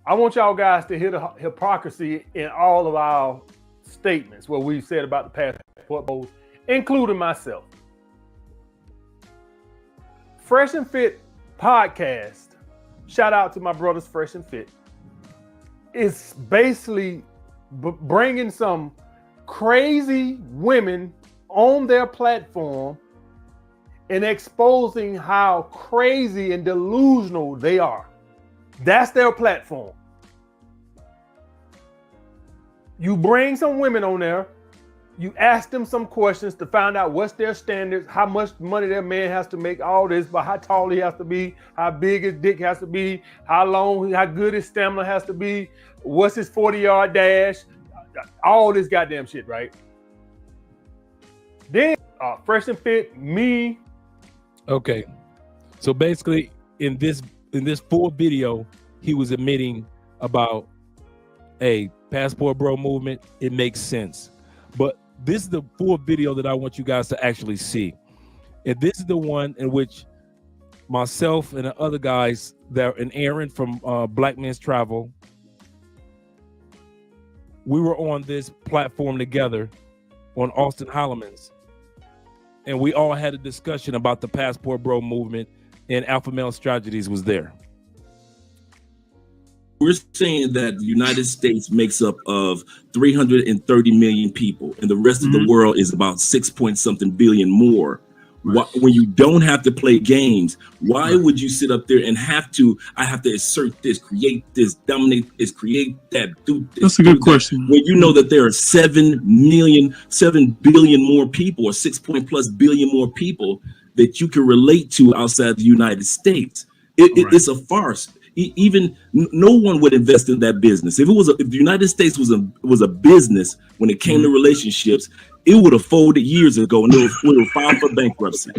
I want y'all guys to hear the hypocrisy in all of our statements, what we've said about the Passport Bros, including myself. Fresh and Fit podcast, shout out to my brothers Fresh and Fit, is basically bringing some crazy women on their platform and exposing how crazy and delusional they are. That's their platform. You bring some women on there, you ask them some questions to find out what's their standards, how much money their man has to make, all this, but how tall he has to be, how big his dick has to be, how long, how good his stamina has to be, what's his 40-yard dash, all this goddamn shit, right? Then Fresh and Fit, me. Okay, so basically in this full video, he was admitting about a passport bro movement. It makes sense, but this is the full video that I want you guys to actually see, and this is the one in which myself and the other guys that and Aaron from Black Men's Travel, we were on this platform together on Austin Holloman's, and we all had a discussion about the passport bro movement, and Alpha Male Strategies was there. We're saying that the United States makes up of 330 million people, and the rest of the world is about 6-point-something billion more. Right. When you don't have to play games, why would you sit up there and I have to assert this, create this, dominate this, create that, do this? That's a good question. When you know that there are 7 billion more people, or 6+ billion more people that you can relate to outside the United States. It's a farce. Even no one would invest in that business. If the United States was a business when it came to relationships, it would have folded years ago and it would have filed for bankruptcy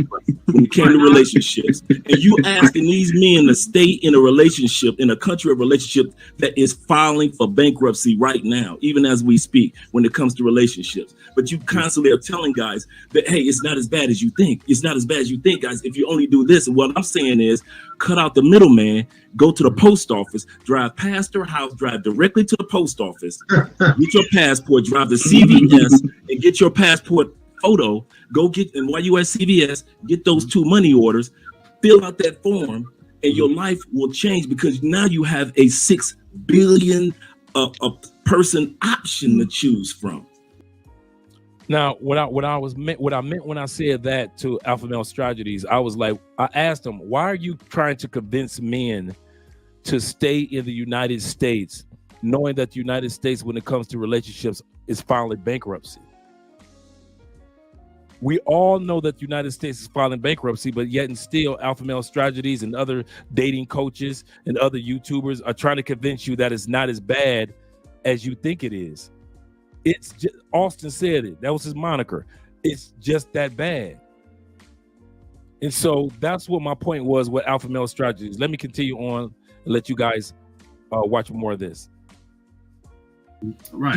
when it came to relationships. And you asking these men to stay in a relationship, in a country of relationship that is filing for bankruptcy right now, even as we speak, when it comes to relationships. But you constantly are telling guys that, hey, it's not as bad as you think. It's not as bad as you think, guys, if you only do this. And what I'm saying is cut out the middleman, go to the post office, drive past their house, drive directly to the post office, get your passport, drive to CVS and get your passport photo, go get, and while you at CVS, get those 2 money orders, fill out that form, and your life will change, because now you have a 6 billion a person option to choose from. Now, what I meant when I said that to Alpha Male Strategies, I was like, I asked them, why are you trying to convince men to stay in the United States, knowing that the United States, when it comes to relationships, is filing bankruptcy? We all know that the United States is filing bankruptcy, but yet and still Alpha Male Strategies and other dating coaches and other YouTubers are trying to convince you that it's not as bad as you think it is. It's just, Austin said it, that was his moniker. It's just that bad. And so that's what my point was with Alpha Male Strategies. Let me continue on and let you guys watch more of this. Right.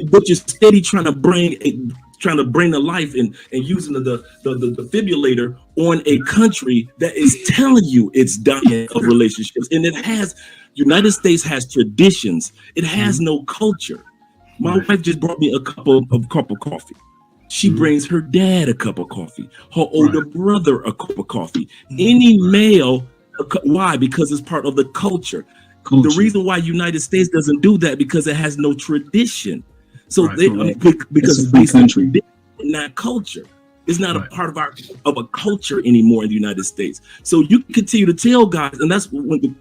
But you're steady trying to bring to life and using the defibrillator on a country that is telling you it's dying of relationships. And United States has traditions. It has no culture. My wife just brought me a cup of coffee. She brings her dad a cup of coffee, her older brother a cup of coffee. Any male, why? Because it's part of the culture. The reason why United States doesn't do that, because it has no tradition. So because it's based on tradition, not culture. It's not a part of a culture anymore in the United States. So you continue to tell guys, and that's when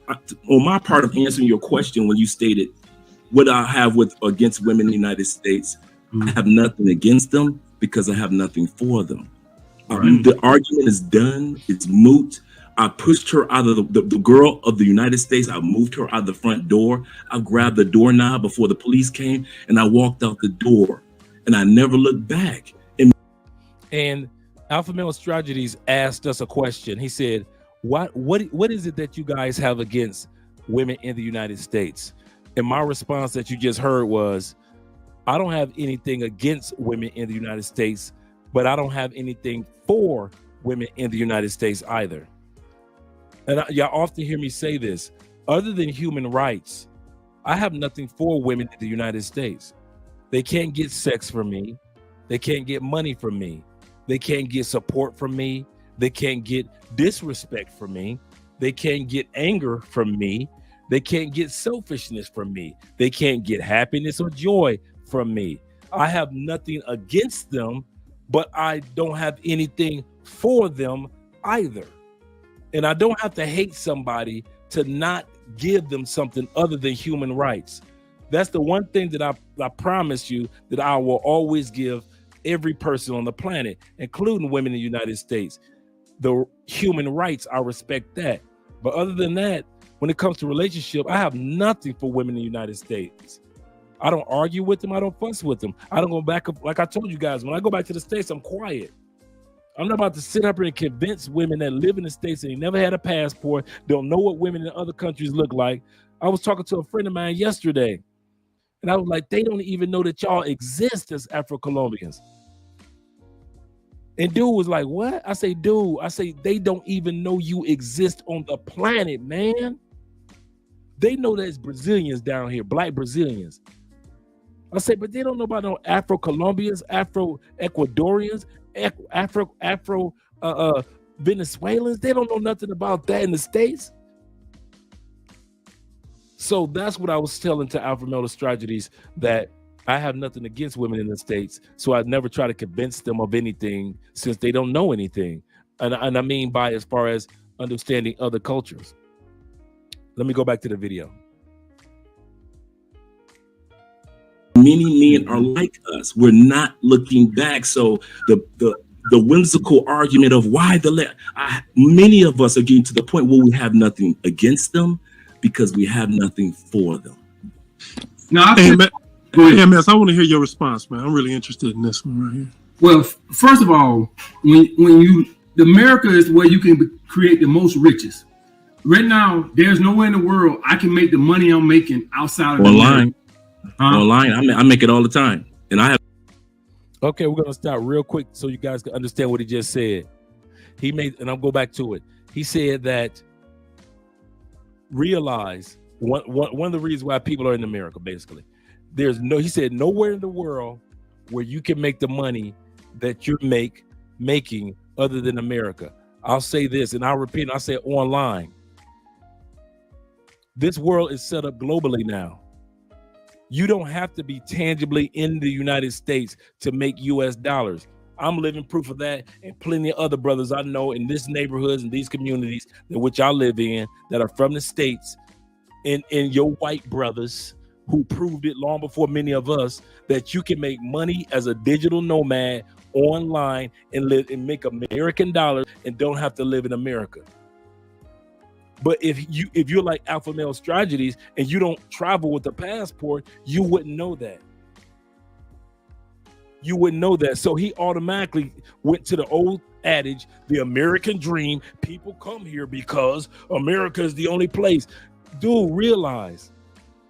on my part of answering your question when you stated what I have against women in the United States. I have nothing against them because I have nothing for them. The argument is done. It's moot. I pushed her out of the girl of the United States. I moved her out the front door. I grabbed the doorknob before the police came, and I walked out the door, and I never looked back. And Alpha Male Strategies asked us a question. He said, what is it that you guys have against women in the United States? And my response that you just heard was, I don't have anything against women in the United States, but I don't have anything for women in the United States either. And y'all often hear me say this, other than human rights, I have nothing for women in the United States. They can't get sex from me. They can't get money from me. They can't get support from me. They can't get disrespect from me. They can't get anger from me. They can't get selfishness from me. They can't get happiness or joy from me. I have nothing against them, but I don't have anything for them either. And I don't have to hate somebody to not give them something other than human rights. That's the one thing that I promise you that I will always give every person on the planet, including women in the United States. The human rights, I respect that. But other than that, when it comes to relationship, I have nothing for women in the United States. I don't argue with them. I don't fuss with them. I don't go back up. Like I told you guys, when I go back to the States, I'm quiet. I'm not about to sit up here and convince women that live in the States and they never had a passport, don't know what women in other countries look like. I was talking to a friend of mine yesterday, and I was like, they don't even know that y'all exist as Afro-Colombians. And dude was like, what? I say, dude, they don't even know you exist on the planet, man. They know there's Brazilians down here, black Brazilians. I say, but they don't know about no Afro-Colombians, Afro-Ecuadorians, Afro Venezuelans. They don't know nothing about that in the States. So that's what I was telling to Alpha Male Strategies, that I have nothing against women in the States. So I never try to convince them of anything since they don't know anything. And I mean by as far as understanding other cultures. Let me go back to the video. Many men are like us. We're not looking back. So the whimsical argument of why many of us are getting to the point where we have nothing against them because we have nothing for them. Now, MS, I want to hear your response, man. I'm really interested in this one right here. Well, first of all, when America is where you can create the most riches. Right now, there's nowhere in the world I can make the money I'm making outside of online. Online, I make it all the time, and I have. Okay, we're gonna stop real quick so you guys can understand what he just said. And I'll go back to it. He said that realize one of the reasons why people are in America, basically. He said nowhere in the world where you can make the money that you're making other than America. I'll say this, and I'll repeat, I'll say it online. This world is set up globally now. You don't have to be tangibly in the United States to make US dollars. I'm living proof of that, and plenty of other brothers I know in this neighborhoods and these communities in which I live in that are from the States, and your white brothers who proved it long before many of us that you can make money as a digital nomad online and live and make American dollars and don't have to live in America. But if you're like Alpha Male Strategies and you don't travel with a passport, you wouldn't know that. You wouldn't know that. So he automatically went to the old adage, the American dream. People come here because America is the only place. Dude, realize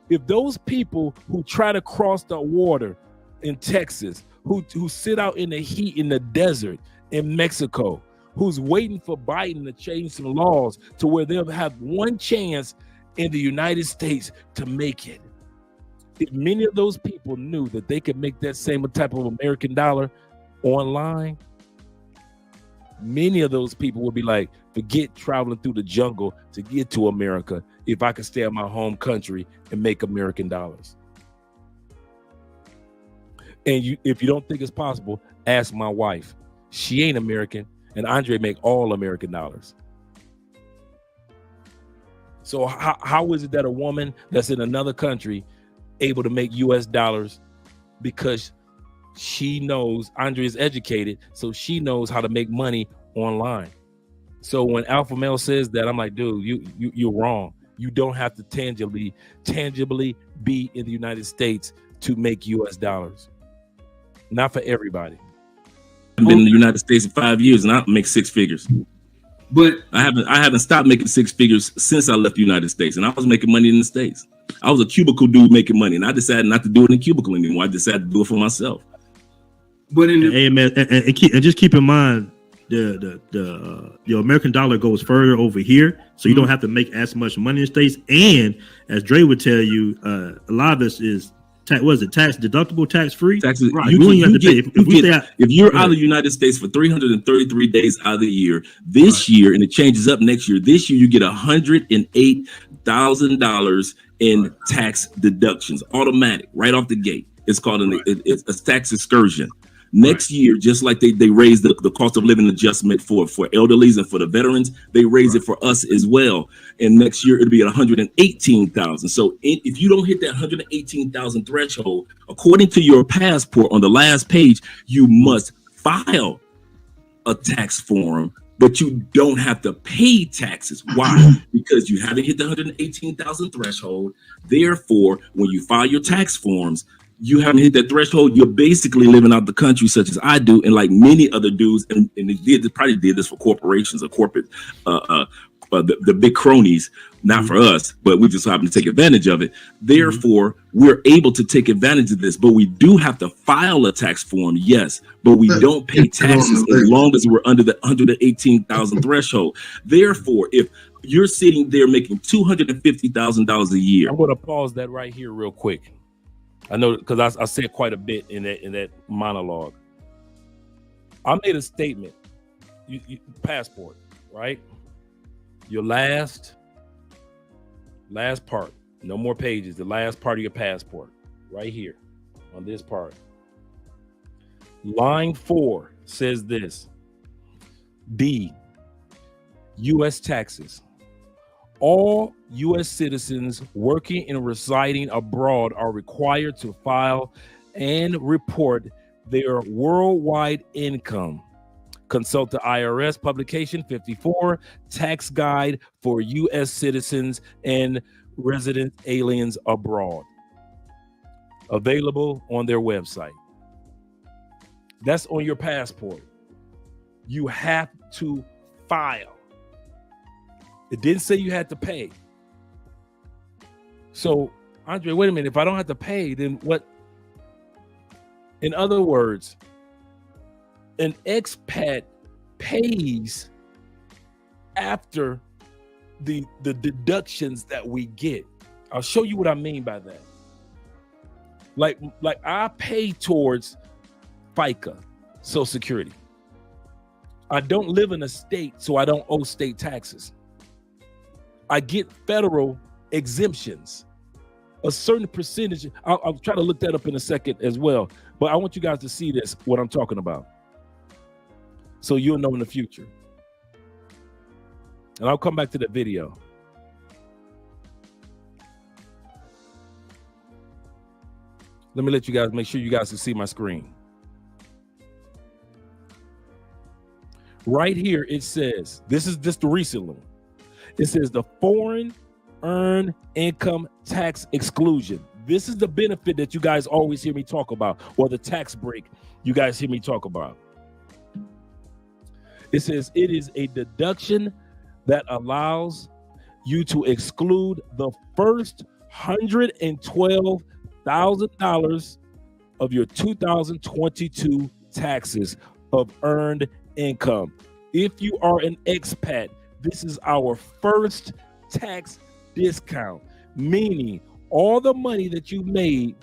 if those people who try to cross the water in Texas, who sit out in the heat in the desert in Mexico, who's waiting for Biden to change some laws to where they'll have one chance in the United States to make it. If many of those people knew that they could make that same type of American dollar online, many of those people would be like, forget traveling through the jungle to get to America if I could stay in my home country and make American dollars. And if you don't think it's possible, ask my wife. She ain't American. And Andre make all American dollars. So how is it that a woman that's in another country able to make US dollars? Because she knows, Andre is educated, so she knows how to make money online. So when Alpha Male says that, I'm like, dude, you're wrong. You don't have to tangibly be in the United States to make US dollars. Not for everybody. I've been in the United States for 5 years and I make six figures. But I haven't stopped making six figures since I left the United States, and I was making money in the States. I was a cubicle dude making money, and I decided not to do it in a cubicle anymore. I decided to do it for myself. But in the and just keep in mind the American dollar goes further over here, so you don't have to make as much money in the States. And as Dre would tell you, a lot of this is tax deductible, tax free. Taxes, right. If you're out of the United States for 333 days out of the year, this year, and it changes up next year, this year you get $108,000 in tax deductions, automatic, right off the gate. It's called it's a tax excursion. Next year, just like they raised the cost of living adjustment for elderlies and for the veterans, they raise it for us as well. And next year it'll be at 118,000. So if you don't hit that 118,000 threshold, according to your passport on the last page, you must file a tax form, but you don't have to pay taxes. Why? Because you haven't hit the 118,000 threshold. Therefore, when you file your tax forms, you haven't hit that threshold. You're basically living out the country, such as I do, and like many other dudes, and they probably did this for corporations or corporate, the big cronies, not for us, but we just happen to take advantage of it. Therefore, we're able to take advantage of this, but we do have to file a tax form, yes, but we don't pay taxes as long as we're under the 118,000 threshold. Therefore, if you're sitting there making $250,000 a year, I'm going to pause that right here real quick. I know, because I said quite a bit in that monologue. I made a statement. You passport, right? Your last part, no more pages. The last part of your passport, right here on this part. Line 4 says this: D, U.S. taxes. All U.S. citizens working and residing abroad are required to file and report their worldwide income. Consult the IRS publication 54, Tax Guide for U.S. citizens and resident aliens abroad. Available on their website. That's on your passport. You have to file. It didn't say you had to pay. So, Andre, wait a minute. If I don't have to pay, then what? In other words, an expat pays after the deductions that we get. I'll show you what I mean by that. Like I pay towards FICA, Social Security. I don't live in a state, so I don't owe state taxes. I get federal exemptions, a certain percentage. I'll try to look that up in a second as well. But I want you guys to see this, what I'm talking about, so you'll know in the future. And I'll come back to the video. Let me let you guys, make sure you guys can see my screen. Right here, it says, this is just the recent one. It says the foreign earned income tax exclusion. This is the benefit that you guys always hear me talk about, or the tax break you guys hear me talk about. It says it is a deduction that allows you to exclude the first $112,000 of your 2022 taxes of earned income. If you are an expat, this is our first tax discount, meaning all the money that you made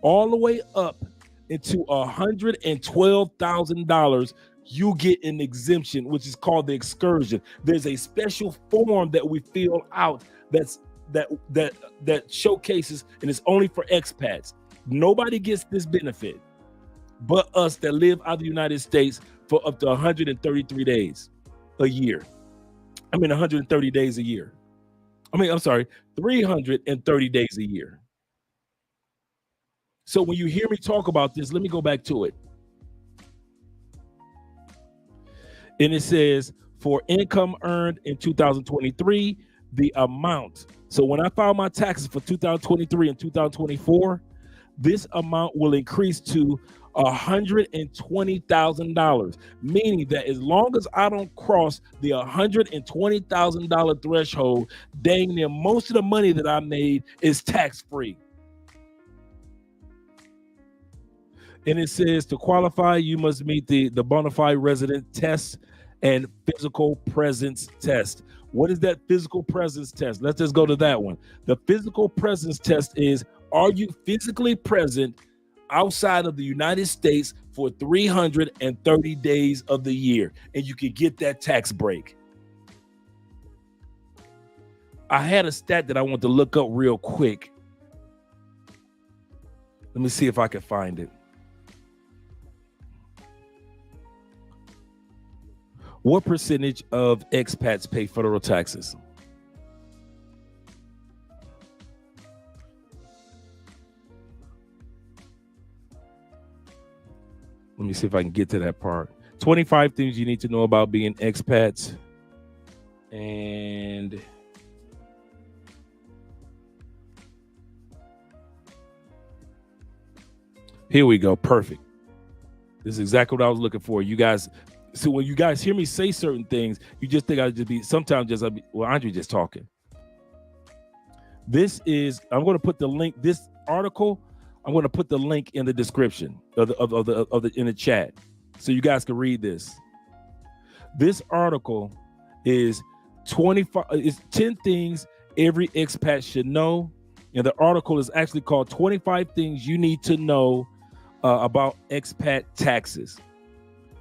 all the way up into $112,000, you get an exemption, which is called the excursion. There's a special form that we fill out that showcases, and it's only for expats. Nobody gets this benefit but us that live out of the United States for up to 133 days a year. 130 days a year. 330 days a year. So when you hear me talk about this, let me go back to it. And it says for income earned in 2023, the amount. So when I file my taxes for 2023 and 2024, this amount will increase to $120,000, meaning that as long as I don't cross the $120,000 threshold, dang near most of the money that I made is tax-free. And it says to qualify, you must meet the bona fide resident test and physical presence test. What is that physical presence test? Let's just go to that one. The physical presence test is, are you physically present outside of the United States for 330 days of the year? And you can get that tax break. I had a stat that I want to look up real quick. Let me see if I can find it. What percentage of expats pay federal taxes? Let me see if I can get to that part. 25 things you need to know about being expats. And here we go. Perfect. This is exactly what I was looking for. You guys, so when you guys hear me say certain things, you just think I just be, sometimes just, well, Andre just talking. This is, I'm going to put the link, this article, I'm going to put the link in the description of the in the chat, so you guys can read this. This article is 10 things every expat should know, and the article is actually called 25 things you need to know about expat taxes.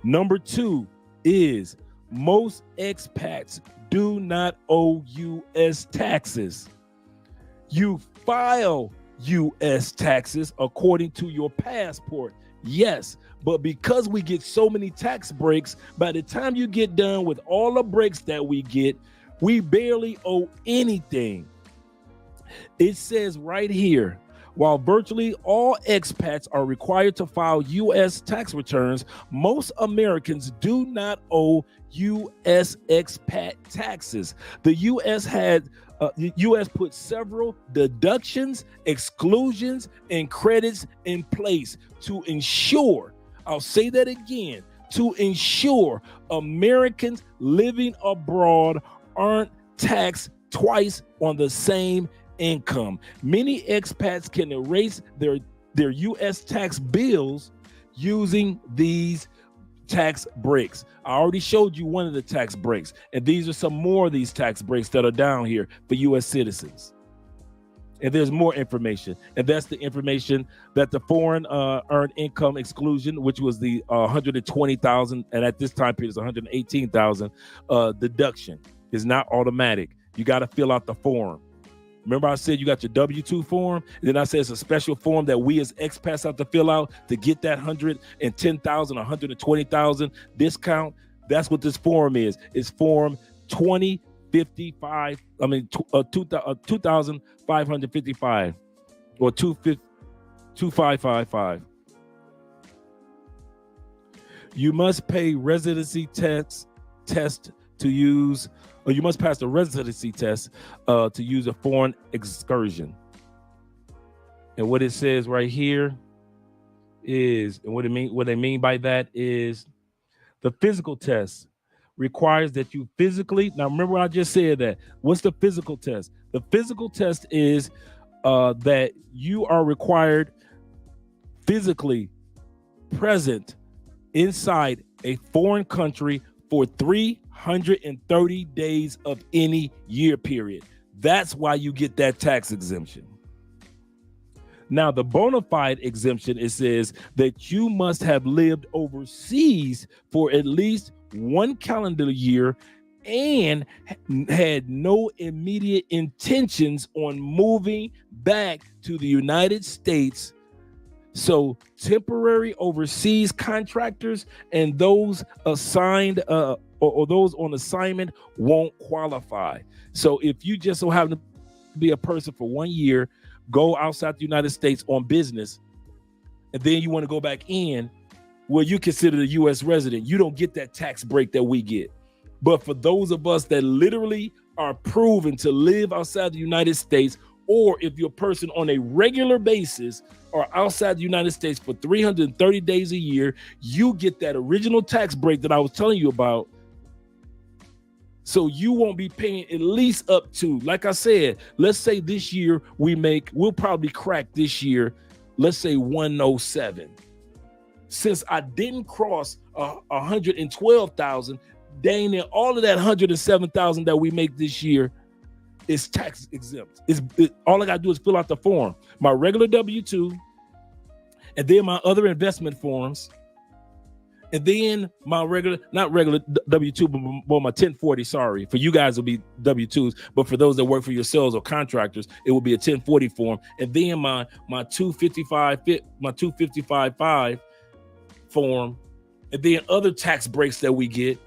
Number 2 is most expats do not owe U.S. taxes. You file U.S. taxes according to your passport, yes, but because we get so many tax breaks, by the time you get done with all the breaks that we get, we barely owe anything. It says right here, while virtually all expats are required to file U.S. tax returns, most Americans do not owe U.S. expat taxes. The U.S. put several deductions, exclusions, and credits in place to ensure, I'll say that again, to ensure Americans living abroad aren't taxed twice on the same income. Many expats can erase their U.S. tax bills using these tax breaks. I already showed you one of the tax breaks, and these are some more of these tax breaks that are down here for U.S. citizens. And there's more information, and that's the information that the foreign earned income exclusion, which was the 120,000, and at this time period is 118,000 deduction, is not automatic. You got to fill out the form. Remember I said you got your W-2 form, and then I said it's a special form that we as expats have to fill out to get that 110,000, 120,000 discount. That's what this form is. It's form 2055. I mean, 2,555 or 2555. You must pay residency test to use. Or you must pass the residency test to use a foreign excursion. And what it says right here is, and what they mean by that is, the physical test requires that you physically. Now remember, I just said that. What's the physical test? The physical test is that you are required physically present inside a foreign country for 330 days of any year period. That's why you get that tax exemption. Now, the bona fide exemption, it says that you must have lived overseas for at least 1 calendar year and had no immediate intentions on moving back to the United States. So temporary overseas contractors and those assigned or those on assignment won't qualify. So if you just so happen to be a person for 1 year, go outside the United States on business, and then you want to go back in, well, you consider a U.S. resident. You don't get that tax break that we get. But for those of us that literally are proven to live outside the United States, or if you're a person on a regular basis or outside the United States for 330 days a year, you get that original tax break that I was telling you about. So you won't be paying at least up to, like I said, let's say this year we'll probably crack this year, let's say 107. Since I didn't cross 112,000, dang near all of that 107,000 that we make this year is tax exempt. All I gotta do is fill out the form, my regular W-2, and then my other investment forms, and then my not regular W-2, but my 1040. Sorry, for you guys it'll be W-2s, but for those that work for yourselves or contractors, it will be a 1040 form, and then my 255.5 form, and then other tax breaks that we get.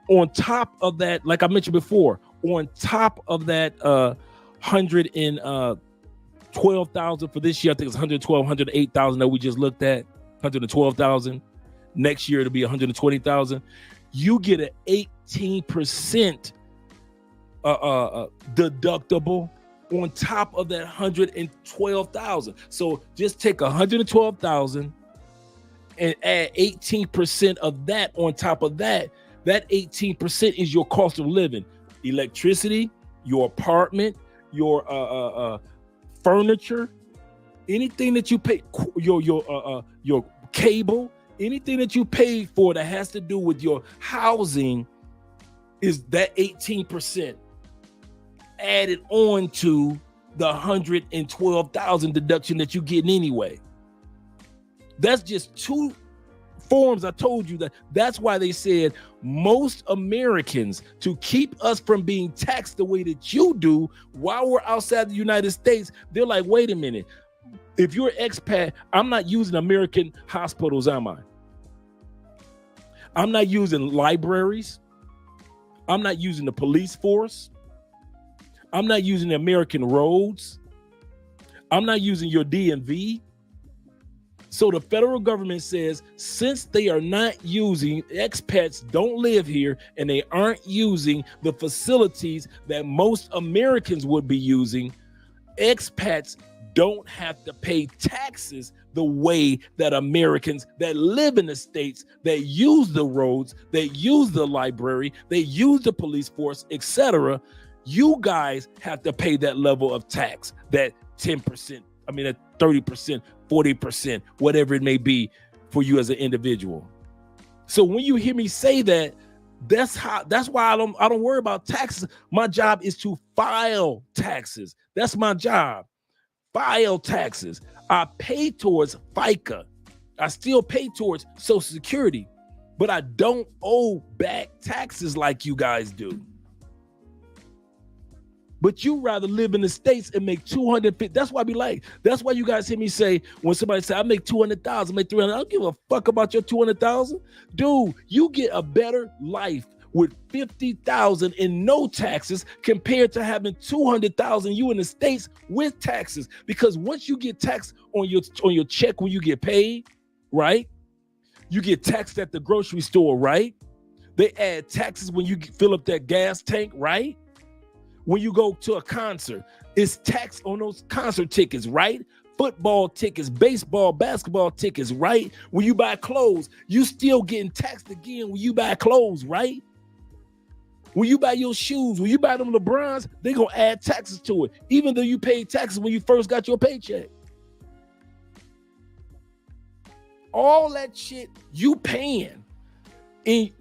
On top of that, like I mentioned before, on top of that 112,000 for this year, I think it's 112, 108,000 that we just looked at, 112,000. Next year it'll be 120,000. You get an 18% deductible on top of that 112,000. So just take 112,000 and add 18% of that on top of that. That 18% is your cost of living, electricity, your apartment, your furniture, anything that you pay, your cable, anything that you pay for that has to do with your housing is that 18% added on to the 112,000 deduction that you getting anyway. That's just two forms. I told you that's why they said most Americans, to keep us from being taxed the way that you do while we're outside the United States, they're like, wait a minute, if you're an expat, I'm not using American hospitals, am I? I'm not using libraries. I'm not using the police force. I'm not using the American roads. I'm not using your DMV. So the federal government says, since they are not using, expats don't live here and they aren't using the facilities that most Americans would be using, expats don't have to pay taxes the way that Americans that live in the states, that use the roads, that use the library, they use the police force, etc. You guys have to pay that level of tax, that 10%, that 30%, 40%, whatever it may be for you as an individual. So when you hear me say that, that's why I don't worry about taxes. My job is to file taxes. That's my job. File taxes. I pay towards FICA. I still pay towards Social Security, but I don't owe back taxes like you guys do. But you rather live in the States and make 250. That's why that's why you guys hear me say, when somebody say, I make 200,000, make 300, I don't give a fuck about your 200,000. Dude, you get a better life with 50,000 in no taxes compared to having 200,000 you in the States with taxes. Because once you get taxed on your check when you get paid, right? You get taxed at the grocery store, right? They add taxes when you fill up that gas tank, right? When you go to a concert, it's tax on those concert tickets, right? Football tickets, baseball, basketball tickets, right? When you buy clothes, you still getting taxed again when you buy clothes, right? When you buy your shoes, when you buy them LeBrons, they gonna add taxes to it, even though you paid taxes when you first got your paycheck. All that shit you paying, and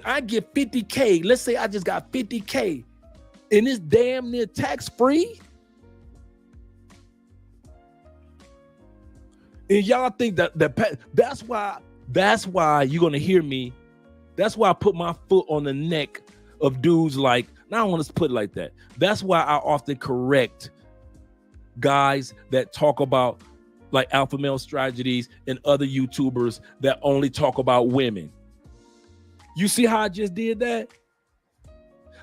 I get 50K. Let's say I just got 50K. And it's damn near tax-free. And y'all think that's why you're gonna hear me. That's why I put my foot on the neck of dudes like, I don't want to put it like that. That's why I often correct guys that talk about like alpha male strategies and other YouTubers that only talk about women. You see how I just did that?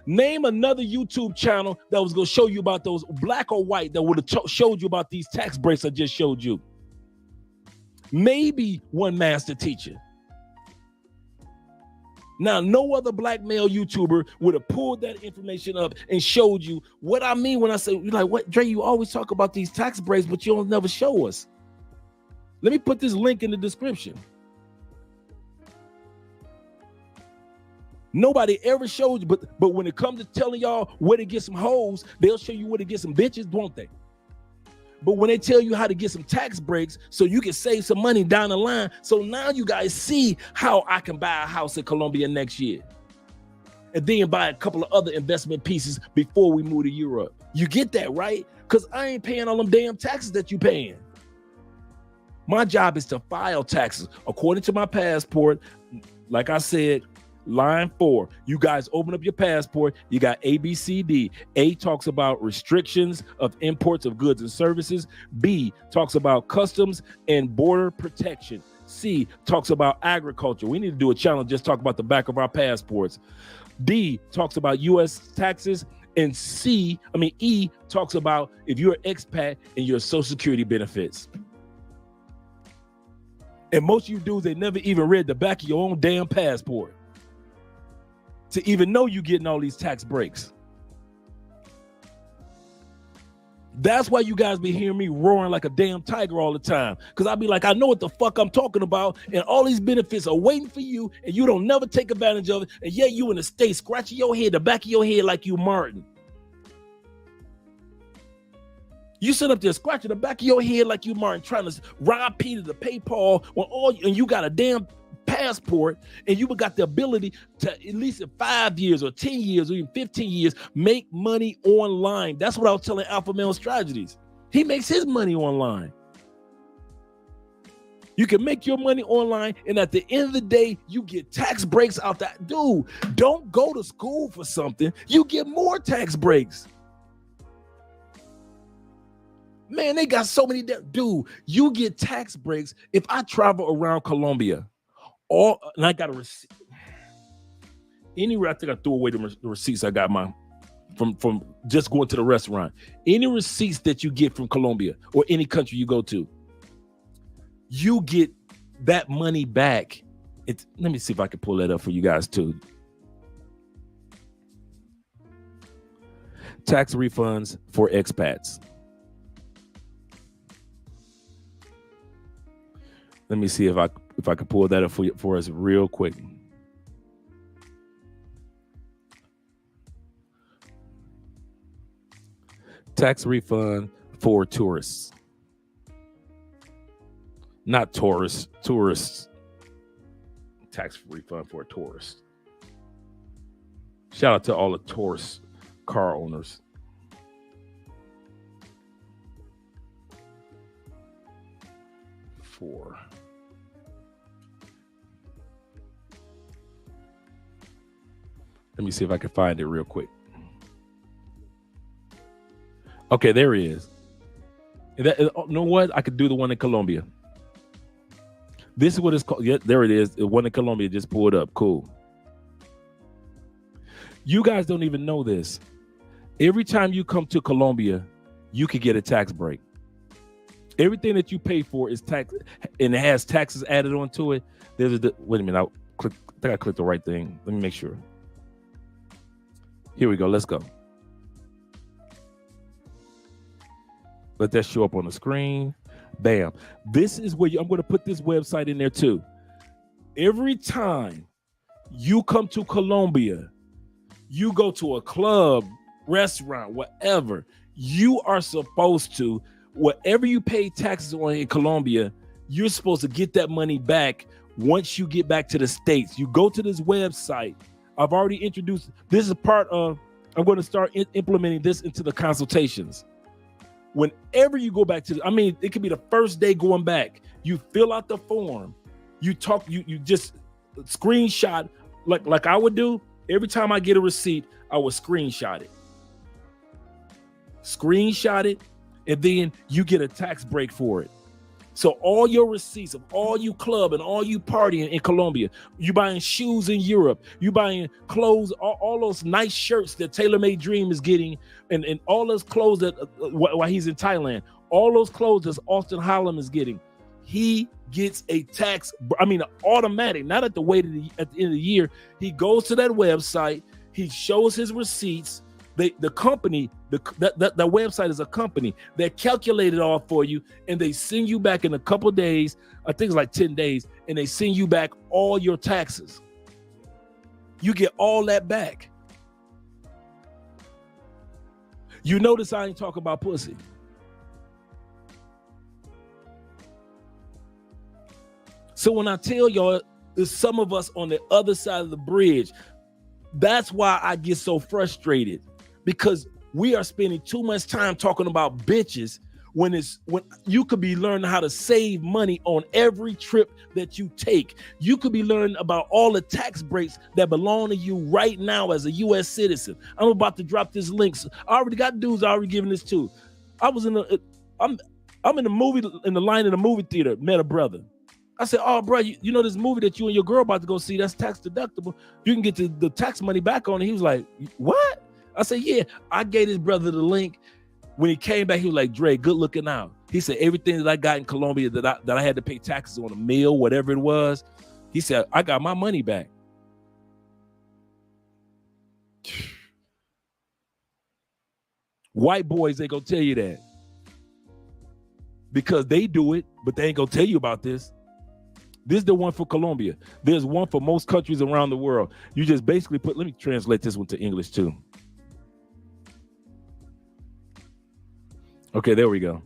Name another YouTube channel that was going to show you about those, black or white, that would have showed you about these tax breaks I just showed you. Maybe one master teacher. Now, no other black male YouTuber would have pulled that information up and showed you what I mean when I say, you're like, what, Dre, you always talk about these tax breaks, but you don't never show us. Let me put this link in the description. Nobody ever showed you, but when it comes to telling y'all where to get some hoes, they'll show you where to get some bitches, won't they? But when they tell you how to get some tax breaks so you can save some money down the line, so now you guys see how I can buy a house in Colombia next year and then buy a couple of other investment pieces before we move to Europe. You get that, right? Because I ain't paying all them damn taxes that you paying. My job is to file taxes according to my passport. Like I said, line 4, you guys open up your passport, you got A, B, C, D. A talks about restrictions of imports of goods and services. B talks about customs and border protection. C talks about agriculture. We need to do a channel just talk about the back of our passports. D talks about U.S. taxes. And E talks about if you're an expat and your Social Security benefits. And most of you dudes, they never even read the back of your own damn passport to even know you're getting all these tax breaks. That's why you guys be hearing me roaring like a damn tiger all the time. Because I be like, I know what the fuck I'm talking about. And all these benefits are waiting for you. And you don't never take advantage of it. And yeah, you in the States scratching your head, the back of your head like you Martin. You sit up there scratching the back of your head like you Martin, trying to rob Peter to pay Paul, and you got a damn passport, and you got the ability to, at least in 5 years or 10 years or even 15 years, make money online. That's what I was telling Alpha Male Strategies. He makes his money online. You can make your money online, and at the end of the day, you get tax breaks out that. Dude, don't go to school for something. You get more tax breaks. Man, they got so many. Dude, you get tax breaks if I travel around Colombia. And I got a receipt. Anywhere, I think I threw away the receipts I got from just going to the restaurant. Any receipts that you get from Colombia or any country you go to, you get that money back. Let me see if I can pull that up for you guys too. Tax refunds for expats. Let me see if I can pull that up for us real quick. Tax refund for tourists. Not tourists, tourists. Tax refund for a tourist. Shout out to all the tourist car owners. Let me see if I can find it real quick. Okay, there it is. You know what? I could do the one in Colombia. This is what it's called. Yeah, there it is. The one in Colombia just pulled up. Cool. You guys don't even know this. Every time you come to Colombia, you could get a tax break. Everything that you pay for is tax, and it has taxes added onto it. Wait a minute. I think I clicked the right thing. Let me make sure. Here we go. Let's go. Let that show up on the screen. Bam. This is where I'm going to put this website in there too. Every time you come to Colombia, you go to a club, restaurant, whatever, you are supposed to, whatever you pay taxes on in Colombia, you're supposed to get that money back once you get back to the States. You go to this website. I've already introduced, this is part of, I'm going to start implementing this into the consultations. Whenever you go back to, it could be the first day going back, you fill out the form, you talk, you just screenshot, like I would do. Every time I get a receipt, I would screenshot it, and then you get a tax break for it. So all your receipts of all you club and all you partying in Colombia, you buying shoes in Europe, you buying clothes, all those nice shirts that TaylorMade Dream is getting, and all those clothes that while he's in Thailand, all those clothes that Austin Holland is getting, he gets a tax, automatic, not at the end of the year. He goes to that website, he shows his receipts. The company, that website is a company that calculate it all for you, and they send you back in a couple of days. I think it's like 10 days, and they send you back all your taxes. You get all that back. You notice I ain't talking about pussy. So when I tell y'all, there's some of us on the other side of the bridge, that's why I get so frustrated. Because we are spending too much time talking about bitches when you could be learning how to save money on every trip that you take. You could be learning about all the tax breaks that belong to you right now as a U.S. citizen. I'm about to drop this link. I already got dudes I already giving this to. I'm in the movie, in the line in the movie theater, met a brother. I said, oh, bro, you know this movie that you and your girl about to go see, that's tax deductible. You can get the tax money back on it. He was like, what? I said, yeah. I gave his brother the link. When he came back, he was like, Dre, good looking out. He said, everything that I got in Colombia that I had to pay taxes on a meal, whatever it was, he said, I got my money back. White boys ain't gonna tell you that. Because they do it, but they ain't gonna tell you about this. This is the one for Colombia. There's one for most countries around the world. You just basically let me translate this one to English too. Okay, there we go.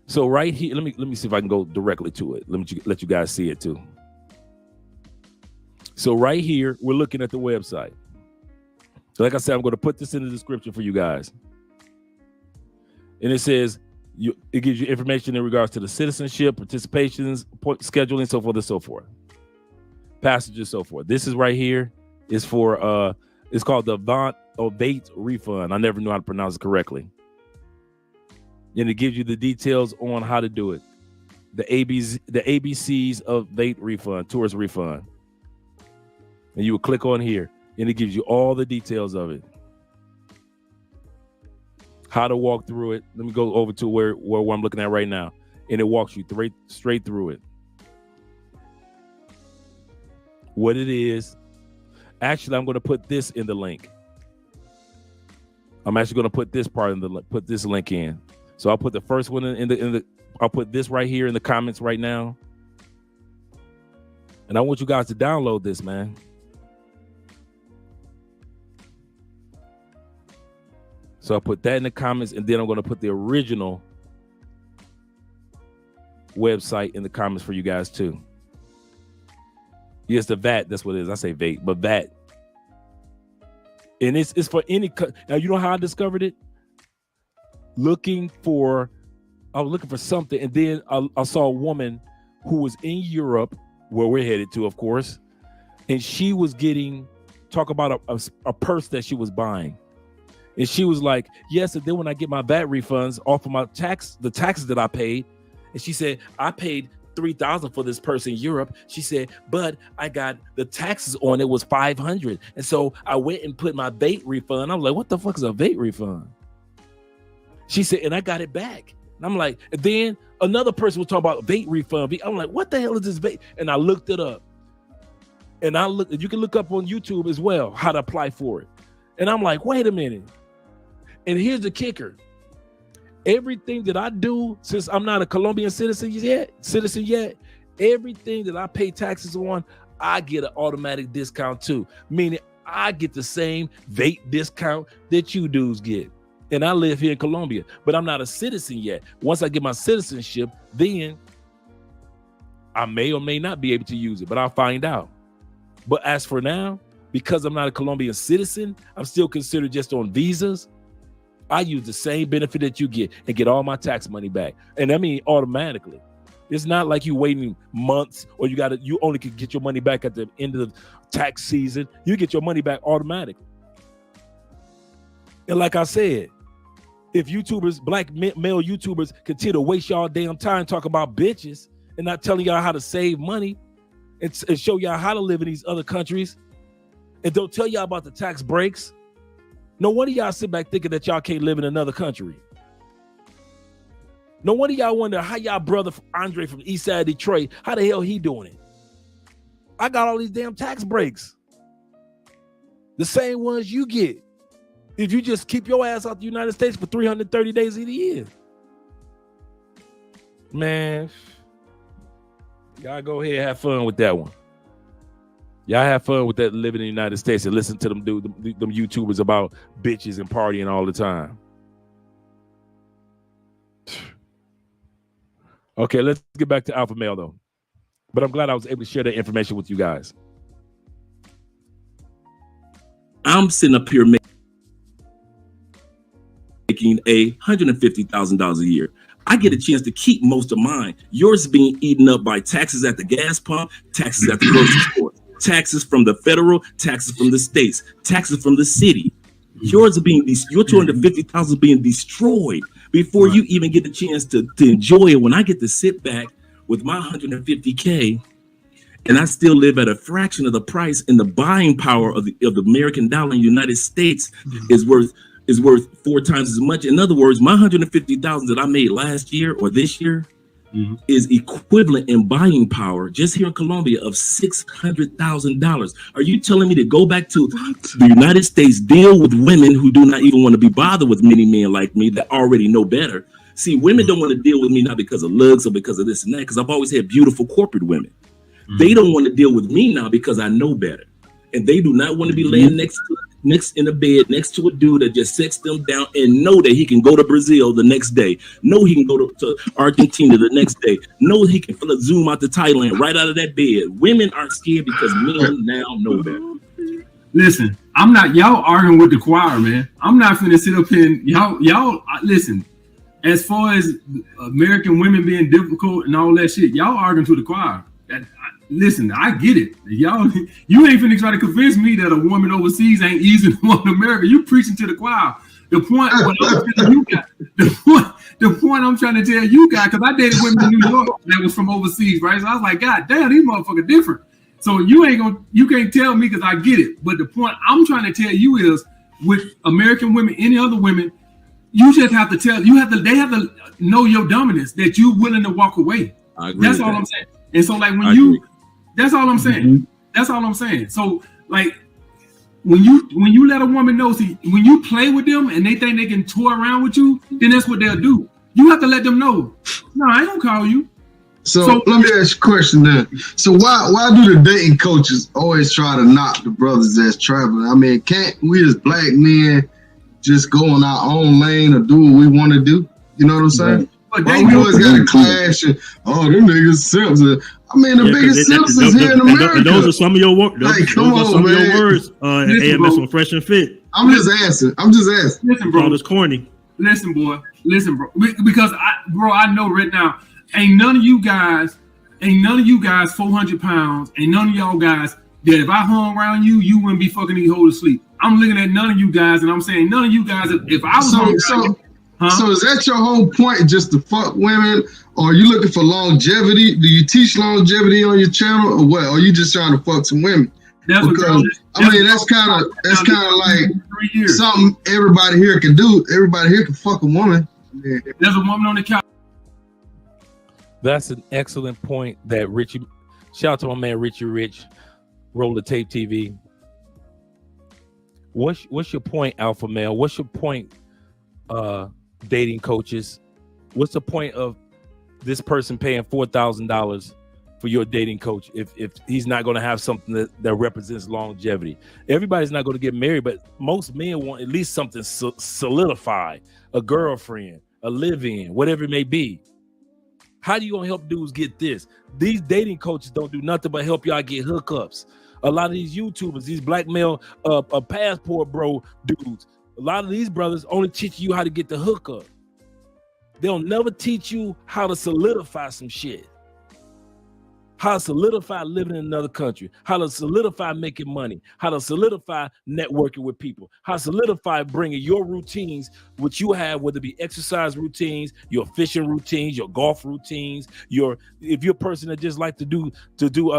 So right here, let me see if I can go directly to it. Let you guys see it too. So right here, we're looking at the website. So like I said, I'm going to put this in the description for you guys. And it says, it gives you information in regards to the citizenship, participations, scheduling, so forth and so forth. Passages, so forth. This is right here. Is for it's called the VAT refund. I never knew how to pronounce it correctly. And it gives you the details on how to do it. The ABCs of VAT refund, tourist refund. And you will click on here, and it gives you all the details of it. How to walk through it. Let me go over to where I'm looking at right now. And it walks you straight through it. What it is. Actually, I'm going to put this in the link. I'm actually going to put this part in put this link in. So I'll put the first one in the I'll put this right here in the comments right now. And I want you guys to download this, man. So I'll put that in the comments, and then I'm going to put the original website in the comments for you guys too. Yes, the VAT, that's what it is. I say VAT, but VAT. And it's for any, now you know how I discovered it? I was looking for something, and then I saw a woman who was in Europe, where we're headed to, of course, and she was talk about a purse that she was buying. And she was like, yes, and then when I get my VAT refunds off of the taxes that I paid, and she said, I paid $3,000 for this purse in Europe. She said, but I got the taxes on it was $500. And so I went and put my VAT refund. I was like, what the fuck is a VAT refund? She said, and I got it back. And I'm like, and then another person was talking about VAT refund. I'm like, what the hell is this VAT? And I looked it up. And you can look up on YouTube as well how to apply for it. And I'm like, wait a minute. And here's the kicker. Everything that I do, since I'm not a Colombian citizen yet, everything that I pay taxes on, I get an automatic discount too. Meaning I get the same VAT discount that you dudes get. And I live here in Colombia, but I'm not a citizen yet. Once I get my citizenship, then I may or may not be able to use it, but I'll find out. But as for now, because I'm not a Colombian citizen, I'm still considered just on visas. I use the same benefit that you get and get all my tax money back. And I mean automatically. It's not like you waiting months or you only can get your money back at the end of the tax season. You get your money back automatically. And like I said, if YouTubers, black male YouTubers, continue to waste y'all damn time talking about bitches and not telling y'all how to save money and show y'all how to live in these other countries and don't tell y'all about the tax breaks, no wonder y'all sit back thinking that y'all can't live in another country. No wonder y'all wonder how y'all brother Andre from East Side Detroit, how the hell he doing it? I got all these damn tax breaks. The same ones you get if you just keep your ass out the United States for 330 days of the year. Man, y'all go ahead and have fun with that one. Y'all have fun with that living in the United States and listen to them YouTubers about bitches and partying all the time. Okay, let's get back to Alpha Male though. But I'm glad I was able to share that information with you guys. I'm sitting up here making $150,000 a year. I get a chance to keep most of mine. Yours is being eaten up by taxes at the gas pump, taxes at the grocery store, taxes from the federal, taxes from the states, taxes from the city. Yours are your 250,000 being destroyed before you even get the chance to enjoy it. When I get to sit back with my 150K, and I still live at a fraction of the price, and the buying power of the American dollar in the United States is worth 4 times as much. In other words, my 150,000 that I made last year or this year is equivalent in buying power just here in Colombia of $600,000. Are you telling me to go back to the United States, deal with women who do not even want to be bothered with many men like me that already know better? See, women don't want to deal with me not because of looks or because of this and that, because I've always had beautiful corporate women. They don't want to deal with me now because I know better. And they do not want to be laying next in a bed next to a dude that just sets them down and know that he can go to Brazil the next day. Know he can go to Argentina the next day. Know he can zoom out to Thailand right out of that bed. Women aren't scared because men now know better. Listen, I'm not, y'all arguing with the choir, man. I'm not finna sit up here and y'all listen. As far as American women being difficult and all that shit, y'all arguing to the choir. Listen, I get it. Y'all, you ain't finna try to convince me that a woman overseas ain't easy than one in America. You preaching to the choir. The point I'm trying to tell you guys, because I dated women in New York that was from overseas, right? So I was like, God damn, these motherfuckers different. So you can't tell me because I get it. But the point I'm trying to tell you is, with American women, any other women, you just have to they have to know your dominance, that you're willing to walk away. That's all I'm saying. And so, like, that's all I'm saying. That's all I'm saying. So, like, when you let a woman know, see, when you play with them and they think they can toy around with you, then that's what they'll do. You have to let them know, no, I ain't gonna call you. So let me ask you a question then. So why do the dating coaches always try to knock the brothers that's traveling? I mean, can't we as black men just go on our own lane or do what we want to do? You know what I'm saying? But we always got a clash and them niggas simps. I mean, the biggest simps is here in America. Those are some of your words. Come on, man. Your words. AMS on Fresh and Fit. I'm just asking. Listen, bro. All this corny. Listen, bro. Because I know right now, ain't none of you guys 400 pounds, ain't none of y'all guys that if I hung around you, you wouldn't be fucking these hoes to sleep. I'm looking at none of you guys, and I'm saying none of you guys, if I was So is that your whole point, just to fuck women? Or are you looking for longevity? Do you teach longevity on your channel, or what? Or are you just trying to fuck some women? That's kind of like something everybody here can do. Everybody here can fuck a woman. Yeah. There's a woman on the couch. That's an excellent point that Richie, shout out to my man Richie Rich, Roll the Tape TV. What's your point, Alpha Male? What's your point, dating coaches? What's the point of this person paying $4,000 for your dating coach if he's not going to have something that represents longevity? Everybody's not going to get married, but most men want at least something solidified, a girlfriend, a live-in, whatever it may be. How you gonna help dudes get this? These dating coaches don't do nothing but help y'all get hookups. A lot of these YouTubers, these black male passport bro dudes, a lot of these brothers only teach you how to get the hookup. They'll never teach you how to solidify some shit. How to solidify living in another country, how to solidify making money, how to solidify networking with people, how to solidify bringing your routines, which you have, whether it be exercise routines, your fishing routines, your golf routines, if you're a person that just like to do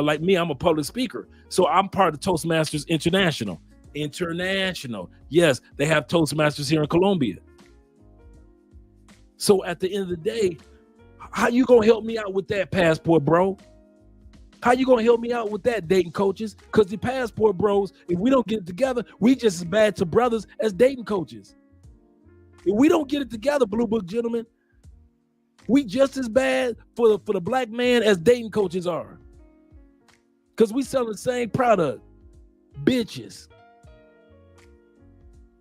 like me, I'm a public speaker. So I'm part of Toastmasters International. Yes, they have Toastmasters here in Colombia. So at the end of the day, how you gonna help me out with that, passport bro? How you gonna help me out with that, dating coaches? Because the passport bros, if we don't get it together, we just as bad to brothers as dating coaches. If we don't get it together, Blue Book gentlemen, we just as bad for the black man as dating coaches are. Because we sell the same product, bitches.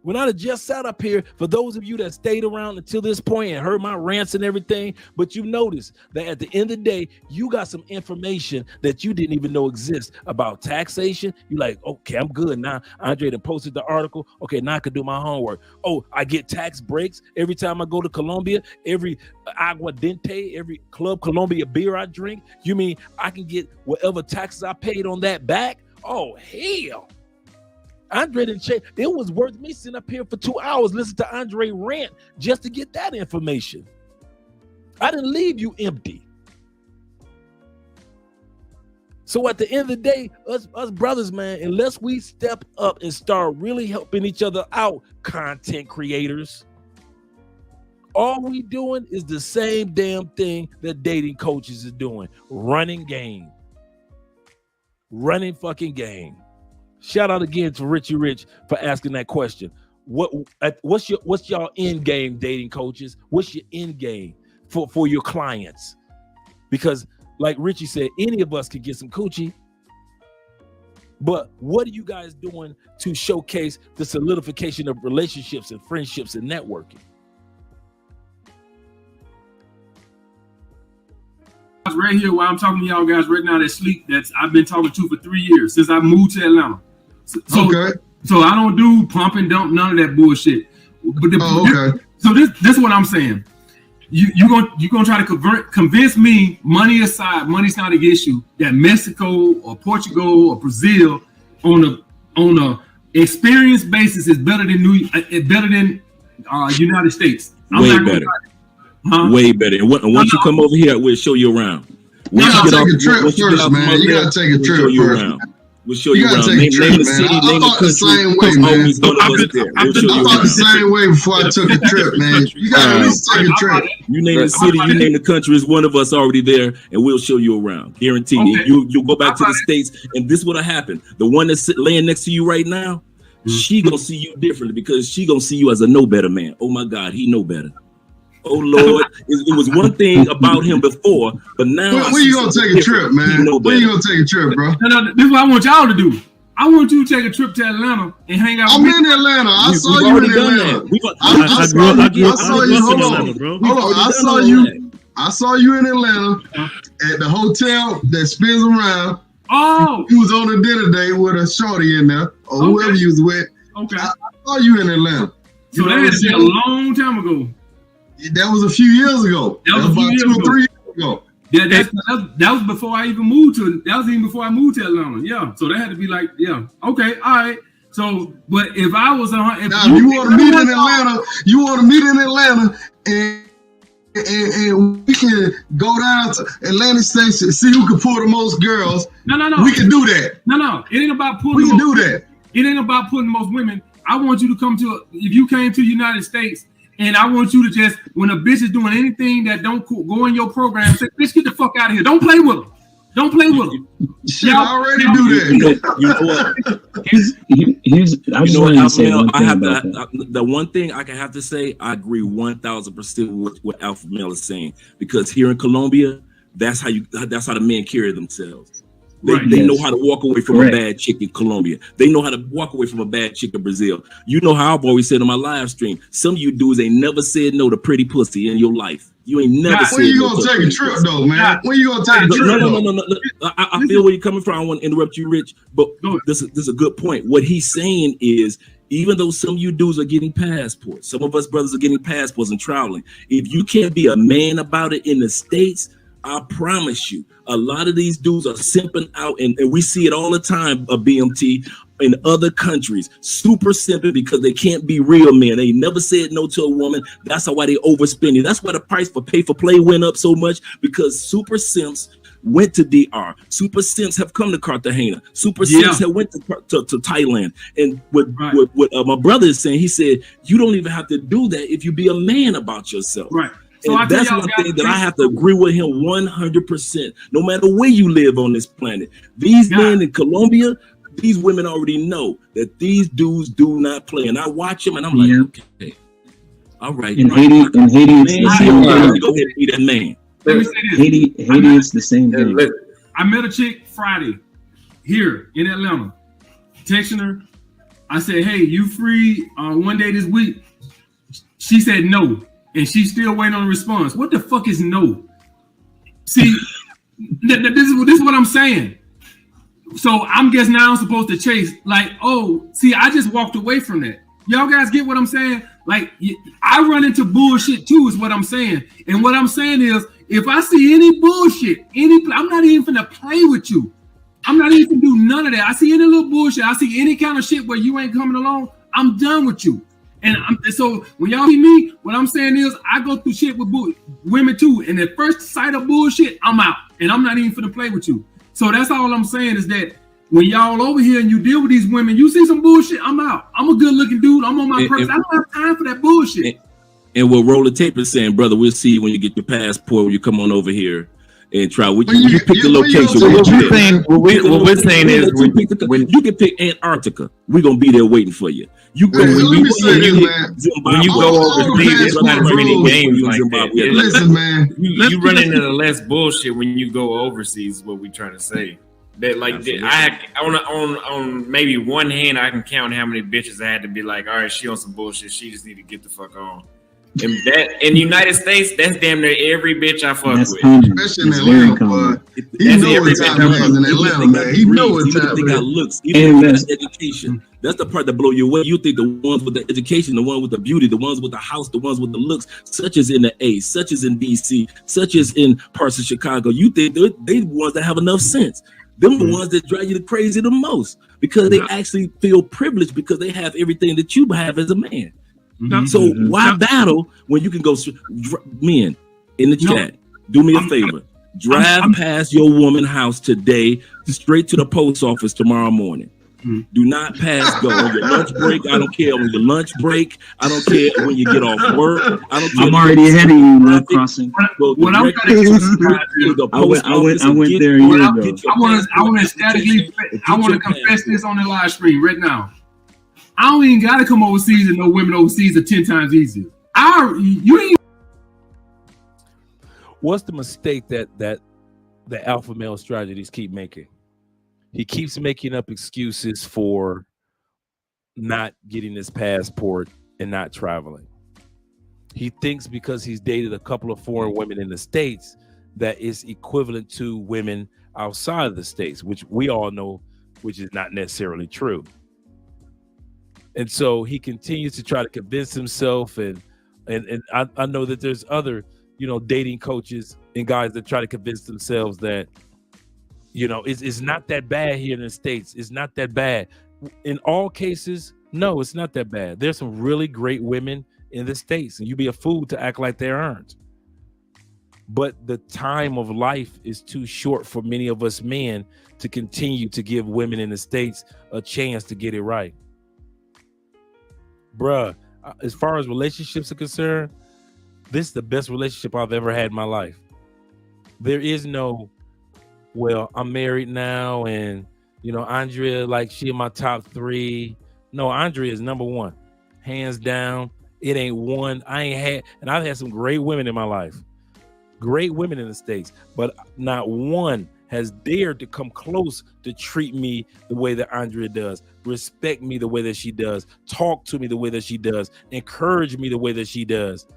When I just sat up here, for those of you that stayed around until this point and heard my rants and everything, but you notice that at the end of the day, you got some information that you didn't even know exists about taxation. You're like, okay, I'm good now. Andre done posted the article. Okay, now I can do my homework. Oh, I get tax breaks every time I go to Colombia. Every aguardiente, every Club Colombia beer I drink. You mean I can get whatever taxes I paid on that back? Oh, hell. Andre didn't change. It was worth me sitting up here for 2 hours listening to Andre rant just to get that information. I didn't leave you empty. So at the end of the day, us brothers, man, unless we step up and start really helping each other out, content creators, all we doing is the same damn thing that dating coaches is doing. Running game. Running fucking game. Shout out again to Richie Rich for asking that question. What's y'all end game, dating coaches? What's your end game for your clients? Because like Richie said, any of us could get some coochie. But what are you guys doing to showcase the solidification of relationships and friendships and networking? Right here, while I'm talking to y'all guys right now that sleep, that's I've been talking to for 3 years since I moved to Atlanta. So I don't do pump and dump, none of that bullshit. But so this is what I'm saying. You gonna try to convince me, money aside, money's not an issue, that Mexico or Portugal or Brazil on a experience basis is better than United States. Way better. Way better. And once you come over here, we'll show you around. You gotta take a trip first, man. You gotta take a trip first. We'll show you around. Name the city, name the country. Same way, man. I thought the same way before I took a trip, man. You gotta at least take a trip. You name the city, you name the country. Is one of us already there, and we'll show you around. Guaranteed. Okay. You'll go back to the States, and this what'll happen. The one that's laying next to you right now, she gonna see you differently because she gonna see you as a know better man. Oh my God, he know better. Oh Lord, it was one thing about him before, but now. Where you gonna take a trip, man? Where you gonna take a trip, bro? No, this is what I want y'all to do. I want you to take a trip to Atlanta and hang out. I'm in Atlanta. I saw you in Atlanta. I saw you. Hold on. I saw you in Atlanta at the hotel that spins around. Oh, you was on a dinner date with a shorty in there, or whoever you was with. Okay, I saw you in Atlanta. So that had been a long time ago. That was a few years ago. That was about 2 or 3 years ago. Yeah, that was before I even moved to. That was even before I moved to Atlanta. Yeah, so that had to be like, yeah, okay, all right. So, but if I was now, you want to meet in Atlanta, and we can go down to Atlantic Station, see who can pull the most girls. No. We can do that. No. It ain't about pulling. We can do that. It ain't about pulling the most women. I want you to come to. If you came to the United States. And I want you to just, when a bitch is doing anything that don't go in your program, say, bitch, get the fuck out of here. Don't play with them. Don't play with them. Shit, I already do that. You know what? The one thing I can have to say, I agree 1,000% with what Alpha Male is saying. Because here in Colombia, that's how the men carry themselves. They know how to walk away from a bad chick in Colombia. They know how to walk away from a bad chick in Brazil. You know how I've always said on my live stream, some of you dudes ain't never said no to pretty pussy in your life. You ain't never said no. When you gonna take a trip though, man? When you gonna take a trip? No. I feel where you're coming from. I want to interrupt you, Rich, but this is a good point. What he's saying is, even though some of you dudes are getting passports, some of us brothers are getting passports and traveling. If you can't be a man about it in the States, I promise you, a lot of these dudes are simping out, and we see it all the time, BMT, in other countries, super simping because they can't be real men. They never said no to a woman. That's why they overspending. That's why the price for pay for play went up so much, because super simps went to DR. Super simps have come to Cartagena. Super simps have went to Thailand. And what my brother is saying, he said, you don't even have to do that if you be a man about yourself. Right. So that's one thing that I have to agree with him 100%. No matter where you live on this planet, these men in Colombia, these women already know that these dudes do not play. And I watch them and I'm like, okay, all right. In Haiti, it's the same thing. Go ahead and be that man. Let me say this. Haiti is the same thing. I met a chick Friday here in Atlanta. Texting her, I said, hey, you free one day this week? She said no. And she's still waiting on a response. What the fuck is no? See, this is what I'm saying. So I'm guessing now I'm supposed to chase. Like, oh, see, I just walked away from that. Y'all guys get what I'm saying? Like, I run into bullshit too, is what I'm saying. And what I'm saying is, if I see any bullshit, I'm not even finna play with you. I'm not even do none of that. I see any little bullshit. I see any kind of shit where you ain't coming along. I'm done with you. And so when y'all see me, what I'm saying is I go through shit with women too. And the first sight of bullshit, I'm out. And I'm not even finna play with you. So that's all I'm saying is that when y'all over here and you deal with these women, you see some bullshit, I'm out. I'm a good looking dude. I'm on my purpose. I don't have time for that bullshit. And what Roller Tape is saying, brother, we'll see you when you get your passport, when you come on over here and try. You pick the location. What we're saying is when you can pick Antarctica, we're going to be there waiting for you. You go when you go overseas, it's not as many games like that. Listen, man. You run into less bullshit when you go overseas, is what we trying to say. That on maybe one hand I can count how many bitches I had to be like, all right, she on some bullshit, she just need to get the fuck on. And that in the United States, that's damn near every bitch I fuck with. Especially in Atlanta, he know what's happening in Atlanta, man. He know what's happening. They got looks, even education. That's the part that blow you away. You think the ones with the education, the ones with the beauty, the ones with the house, the ones with the looks, such as in the A, such as in DC, such as in parts of Chicago, you think they the ones that have enough sense. Them the ones that drive you crazy the most because they actually feel privileged because they have everything that you have as a man. So why battle when you can go? Men in the chat, do me a favor. Drive past your woman's house today, straight to the post office tomorrow morning. Do not pass go on your lunch break. I don't care on your lunch break. I don't care when you get off work. I don't care. I'm already ahead of you, crossing. I went there a year ago. I want to confess this on the live stream right now. I don't even gotta come overseas and know women overseas are 10 times easier. What's the mistake that the alpha male strategies keep making? He keeps making up excuses for not getting his passport and not traveling. He thinks because he's dated a couple of foreign women in the States that is equivalent to women outside of the States, which we all know, which is not necessarily true. And so he continues to try to convince himself, and I know that there's other, dating coaches and guys that try to convince themselves that, it's not that bad here in the States. It's not that bad. In all cases, no, it's not that bad. There's some really great women in the States, and you'd be a fool to act like they aren't. But the time of life is too short for many of us men to continue to give women in the States a chance to get it right. Bruh, as far as relationships are concerned, this is the best relationship I've ever had in my life. There is no, well, I'm married now, and Andrea, like, she in my top 3. No, Andrea is number 1, hands down. It ain't one I ain't had, and I've had some great women in my life, great women in the States, but not one has dared to come close to treat me the way that Andrea does, respect me the way that she does, talk to me the way that she does, encourage me the way that she does.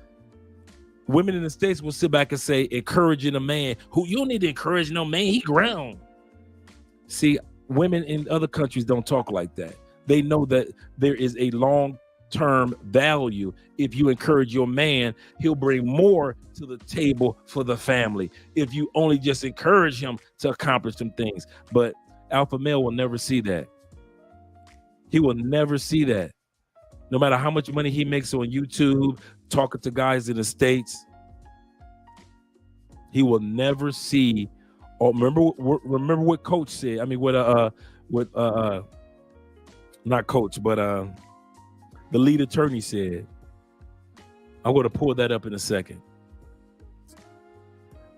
Women in the States will sit back and say, encouraging a man who, you don't need to encourage no man, he ground. See, women in other countries don't talk like that. They know that there is a long-term value. If you encourage your man, he'll bring more to the table for the family. If you only just encourage him to accomplish some things. But alpha male will never see that. He will never see that. No matter how much money he makes on YouTube, talking to guys in the States, he will never see. Or remember what Coach said. I mean, not Coach, but the lead attorney said. I'm going to pull that up in a second.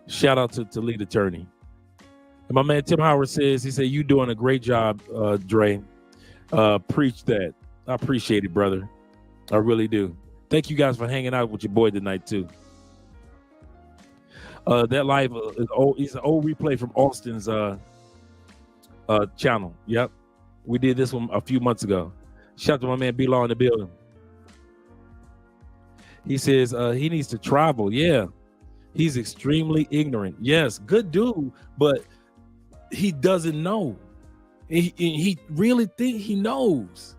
Shout out to lead attorney. And my man Tim Howard says, he said, you doing a great job, Dre. Preach that. I appreciate it, brother. I really do. Thank you guys for hanging out with your boy tonight, too. That live is an old replay from Austin's channel. Yep. We did this one a few months ago. Shout out to my man B-Law in the building. He says he needs to travel. Yeah. He's extremely ignorant. Yes, good dude, but he doesn't know. He really think he knows.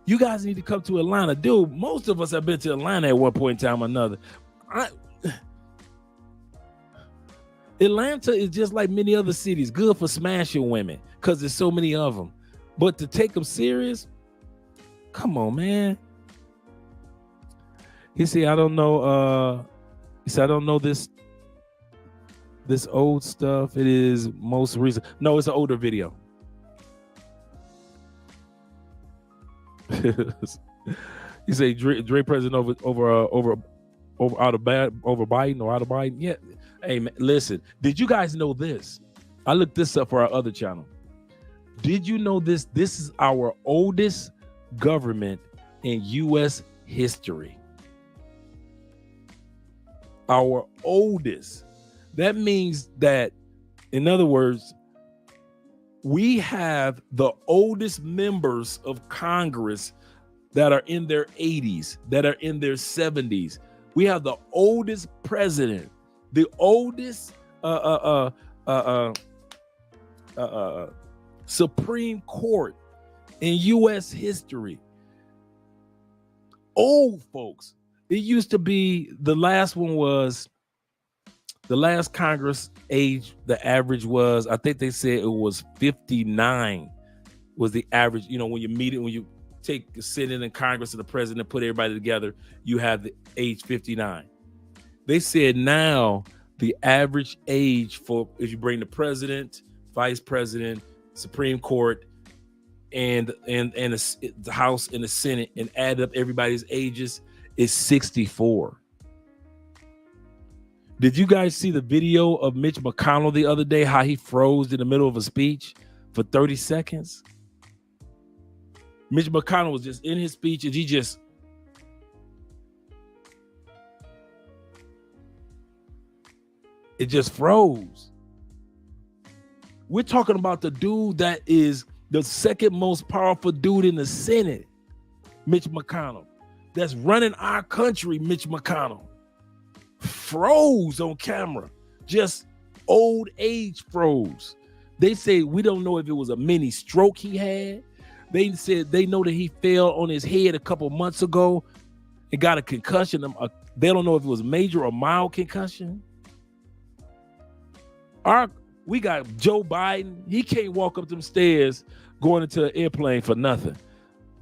You guys need to come to Atlanta. Dude, most of us have been to Atlanta at one point in time or another. Atlanta is just like many other cities, good for smashing women because there's so many of them. But to take them serious, come on, man. He said, I don't know. He said, I don't know this. this old stuff. It is most recent. No, it's an older video. You say Dre president over Biden or out of Biden? Yeah. Hey man, listen. Did you guys know this? I looked this up for our other channel. Did you know this? This is our oldest government in U.S. history. Our oldest. That means that, in other words, we have the oldest members of Congress that are in their 80s, that are in their 70s. We have the oldest president, the oldest Supreme Court in U.S. history. Old folks. It used to be, the last one was, the last Congress age, the average was, I think they said it was 59 was the average. You know, when you meet it, when you take a sit-in Congress and the president, put everybody together, you have the age 59. They said now the average age for, if you bring the president, vice president, Supreme Court, and the House and the Senate and add up everybody's ages, is 64. Did you guys see the video of Mitch McConnell the other day, how he froze in the middle of a speech for 30 seconds? Mitch McConnell was just in his speech and he just, it just froze. We're talking about the dude that is the second most powerful dude in the Senate, Mitch McConnell, that's running our country. Mitch McConnell froze on camera, just old age froze. They say we don't know if it was a mini stroke he had. They said they know that he fell on his head a couple months ago and got a concussion. They don't know if it was major or mild concussion. We got Joe Biden. He can't walk up them stairs going into an airplane for nothing.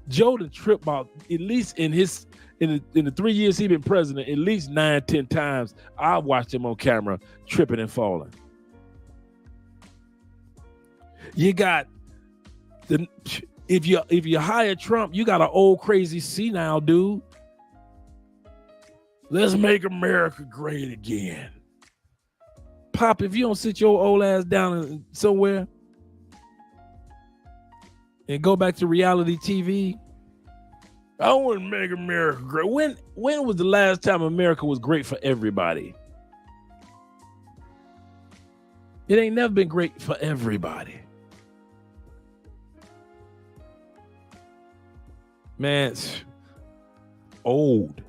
Joe done tripped about, at least in the 3 years he been president, at least 9-10 times I watched him on camera tripping and falling. You got if you hire Trump, you got an old crazy senile dude. Let's make America great again. Pop, if you don't sit your old ass down somewhere and go back to reality TV, I want to make America great. When was the last time America was great for everybody? It ain't never been great for everybody. Man, it's old.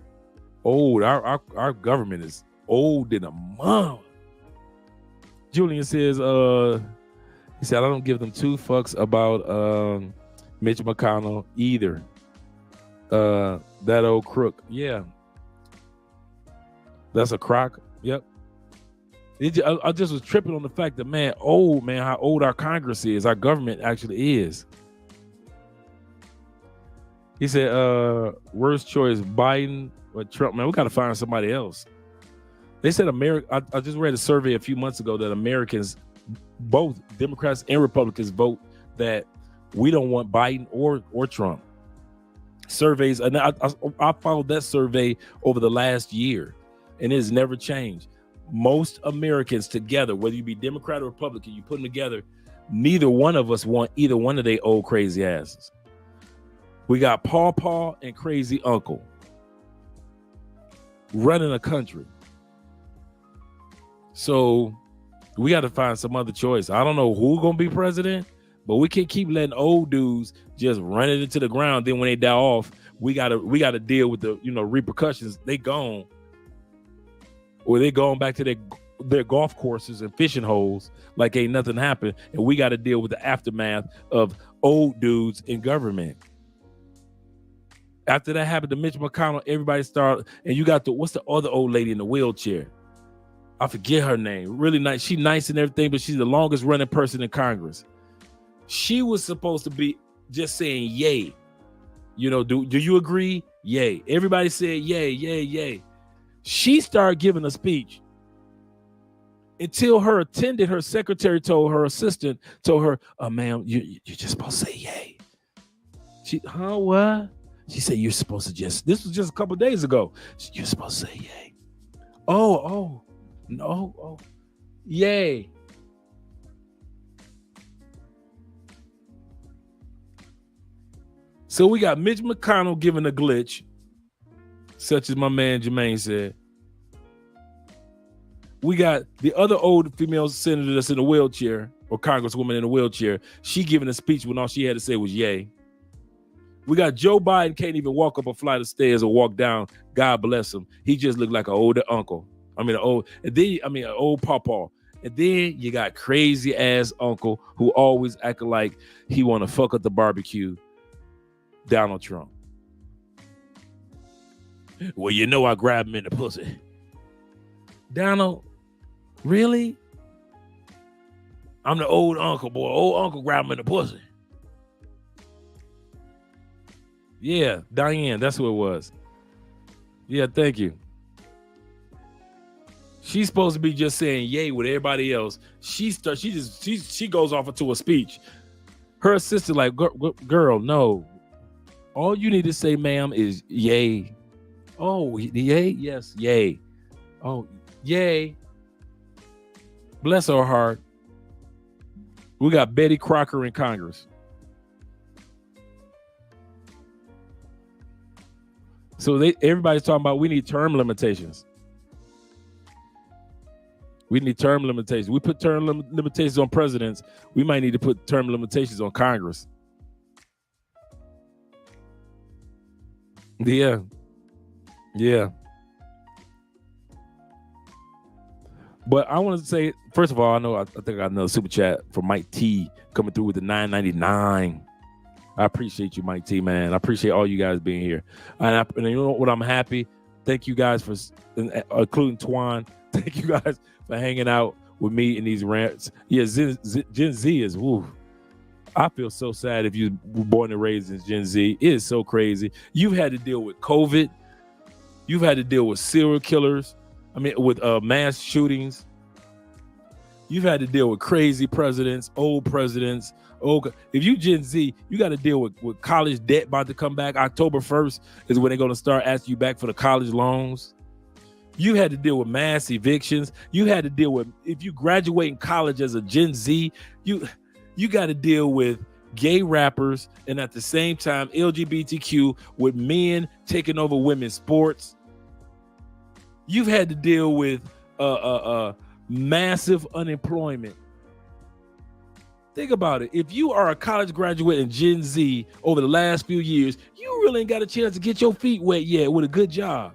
Our government is old in a month. Julian says, he said, I don't give them two fucks about Mitch McConnell either. That old crook. Yeah. That's a crock. Yep. I just was tripping on the fact that, how old our Congress is, our government actually is. He said, worst choice, Biden or Trump. Man, we got to find somebody else. They said I just read a survey a few months ago that Americans, both Democrats and Republicans, vote that we don't want Biden or Trump. Surveys, and I followed that survey over the last year, and it has never changed. Most Americans together, whether you be Democrat or Republican, you put them together, neither one of us want either one of their old crazy asses. We got Paw and crazy uncle running a country. So we got to find some other choice. I don't know who's going to be president, but we can't keep letting old dudes just run it into the ground. Then when they die off, we got to deal with the repercussions. They gone, or they going back to their golf courses and fishing holes like ain't nothing happened, and we got to deal with the aftermath of old dudes in government. After that happened to Mitch McConnell, everybody started, and you got what's the other old lady in the wheelchair? I forget her name. Really nice. She's nice and everything, but she's the longest running person in Congress. She was supposed to be just saying yay. Do you agree? Yay. Everybody said yay, yay, yay. She started giving a speech, until her attendant, her secretary told her assistant, told her, ma'am, you're just supposed to say yay. She, what? She said, you're supposed to this was just a couple days ago. You're supposed to say yay. No, yay. So we got Mitch McConnell giving a glitch, such as my man Jermaine said. We got the other old female senator that's in a wheelchair, or congresswoman in a wheelchair. She giving a speech when all she had to say was yay. We got Joe Biden can't even walk up a flight of stairs or walk down. God bless him. He just looked like an older uncle. An old pawpaw. And then you got crazy ass uncle who always acting like he want to fuck at the barbecue. Donald Trump. Well, you know I grabbed him in the pussy. Donald, really? I'm the old uncle, boy. Old uncle grabbed him in the pussy. Yeah, Diane, that's who it was. Yeah, thank you. She's supposed to be just saying yay with everybody else. She goes off into a speech. Her assistant like, girl, no. All you need to say, ma'am, is yay. Oh, yay? Yes, yay. Oh, yay. Bless her heart. We got Betty Crocker in Congress. So everybody's talking about we need term limitations. We need term limitations. We put term limitations on presidents. We might need to put term limitations on Congress. Yeah. But I want to say, first of all, I think I got another super chat from Mike T coming through with the $9.99. I appreciate you, Mike T, man. I appreciate all you guys being here. And you know what? I'm happy. Thank you guys for, including Twan. Thank you guys for hanging out with me in these rants. Yeah, Gen Z is, woo. I feel so sad if you were born and raised in Gen Z. It is so crazy. You've had to deal with COVID. You've had to deal with serial killers. With mass shootings. You've had to deal with crazy presidents, old presidents. If you Gen Z, you got to deal with college debt about to come back. October 1st is when they're going to start asking you back for the college loans. You had to deal with mass evictions. You had to deal with, if you graduate in college as a Gen Z, you got to deal with gay rappers, and at the same time LGBTQ, with men taking over women's sports. You've had to deal with massive unemployment. Think about it. If you are a college graduate in Gen Z over the last few years, you really ain't got a chance to get your feet wet yet with a good job.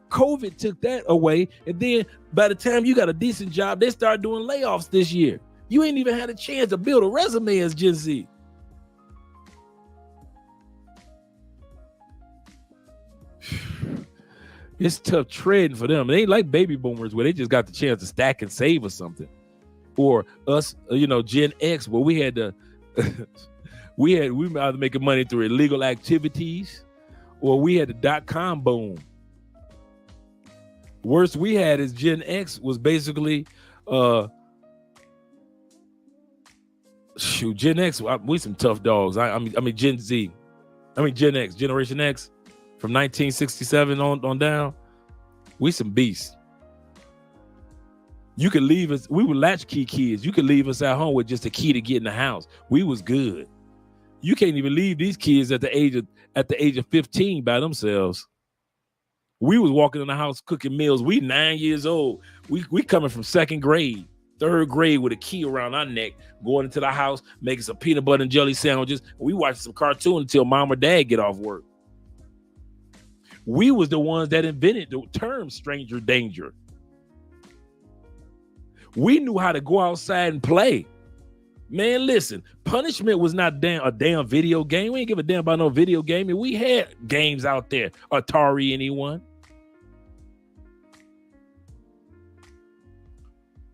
COVID took that away, and then by the time you got a decent job, they start doing layoffs this year. You ain't even had a chance to build a resume as Gen Z. It's tough trading for them. It ain't like baby boomers where they just got the chance to stack and save or something. Or us, Gen X, where we had to, we were either making money through illegal activities, or we had the .com boom. Worst we had is Gen X was basically, Gen X, we some tough dogs. Gen Z, Gen X, Generation X. From 1967 on down, we some beasts. You could leave us. We were latchkey kids. You could leave us at home with just a key to get in the house. We was good. You can't even leave these kids at the age of 15 by themselves. We was walking in the house cooking meals. We 9 years old. We coming from second grade, third grade with a key around our neck, going into the house, making some peanut butter and jelly sandwiches. We watching some cartoon until mom or dad get off work. We was the ones that invented the term stranger danger. We knew how to go outside and play. Man, listen, punishment was not a damn video game. We ain't give a damn about no video game. And we had games out there. Atari, anyone?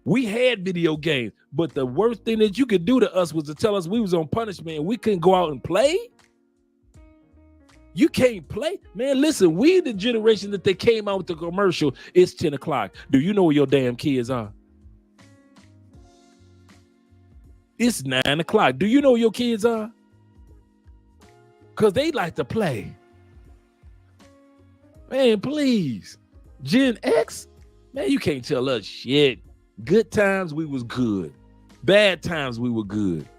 We had video games. But the worst thing that you could do to us was to tell us we was on punishment and we couldn't go out and play. You can't play. Man, listen, we the generation that they came out with the commercial. It's 10 o'clock. Do you know where your damn kids are? It's 9 o'clock. Do you know who your kids are? Because they like to play. Man, please. Gen X, man, you can't tell us shit. Good times, we was good. Bad times, we were good.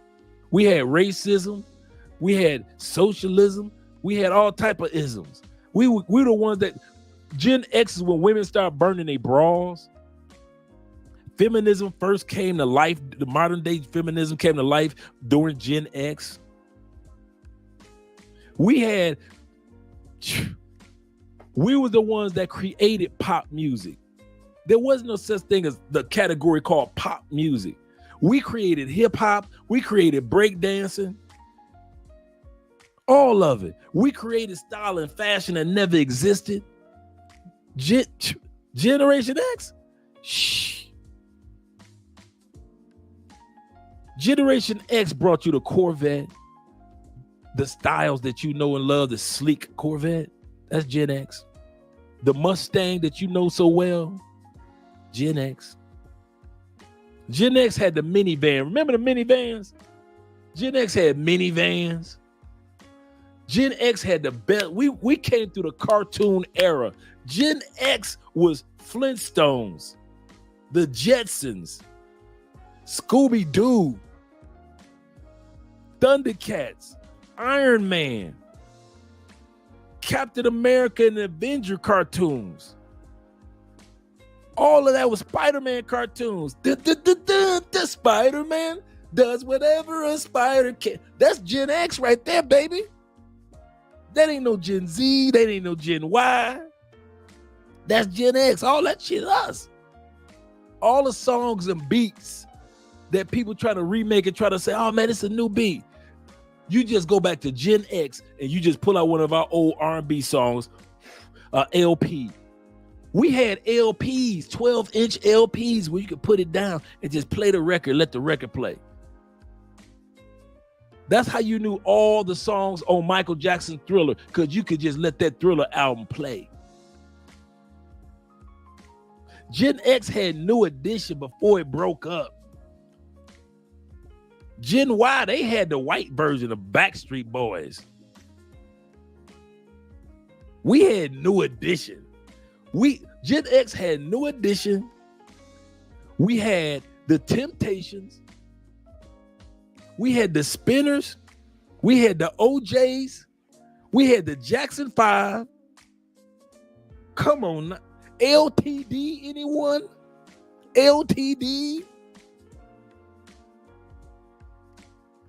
We had racism. We had socialism. We had all type of isms. We the ones that, Gen X is when women start burning their bras. Feminism first came to life. The modern day feminism came to life during Gen X. We were the ones that created pop music. There was no such thing as the category called pop music. We created hip hop. We created breakdancing. All of it. We created style and fashion that never existed. Generation X? Shh. Generation X brought you the Corvette, the styles that you know and love, the sleek Corvette. That's Gen X. The Mustang that you know so well, Gen X. Gen X had the minivan. Remember the minivans? Gen X had minivans. Gen X had the best. We came through the cartoon era. Gen X was Flintstones, the Jetsons, Scooby-Doo, Thundercats, Iron Man, Captain America and the Avenger cartoons. All of that was Spider-Man cartoons. The Spider-Man does whatever a spider can. That's Gen X right there, baby. That ain't no Gen Z. That ain't no Gen Y. That's Gen X. All that shit is us. All the songs and beats that people try to remake and try to say, oh man, it's a new beat. You just go back to Gen X and you just pull out one of our old R&B songs, LP. We had LPs, 12-inch LPs where you could put it down and just play the record, let the record play. That's how you knew all the songs on Michael Jackson's Thriller, because you could just let that Thriller album play. Gen X had New Edition before it broke up. Gen Y, they had the white version of Backstreet Boys. We had New Edition. Gen X had New Edition. We had the Temptations. We had the Spinners. We had the OJs. We had the Jackson 5. Come on now. LTD, anyone? LTD?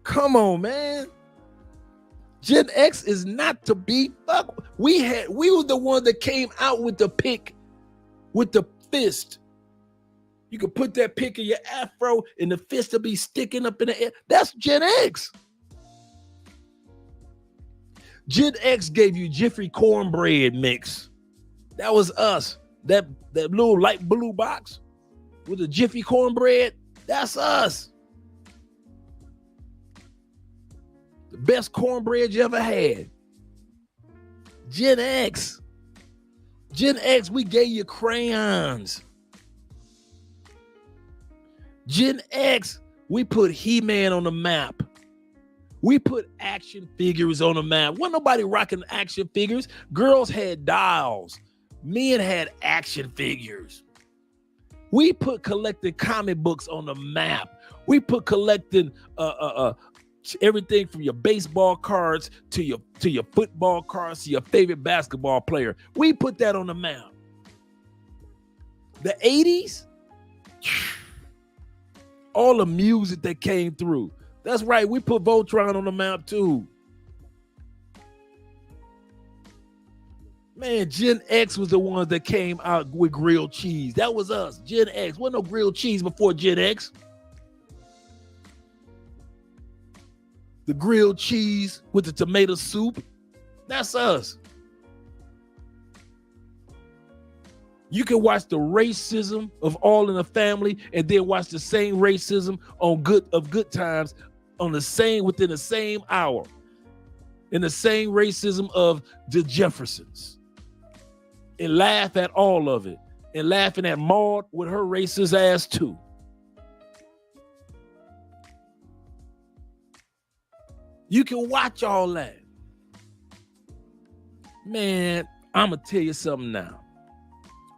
Come on, man. Gen X is not to be fucked. We were the one that came out with the pick, with the fist. You could put that pick in your afro and the fist will be sticking up in the air. That's Gen X. Gen X gave you Jiffy cornbread mix. That was us. That little light blue box with the Jiffy cornbread, that's us. The best cornbread you ever had. Gen X. Gen X, we gave you crayons. Gen X, we put He-Man on the map. We put action figures on the map. Wasn't nobody rocking action figures. Girls had dolls. Men had action figures. We put collecting comic books on the map. We put collecting everything from your baseball cards to your football cards to your favorite basketball player. We put that on the map. The 80s, all the music that came through. That's right, we put Voltron on the map too. Man, Gen X was the ones that came out with grilled cheese. That was us, Gen X. Wasn't no grilled cheese before Gen X. The grilled cheese with the tomato soup, that's us. You can watch the racism of All in the Family and then watch the same racism on Good Times within the same hour. And the same racism of the Jeffersons. And laugh at all of it. And laughing at Maud with her racist ass too. You can watch all that. Man, I'm going to tell you something now.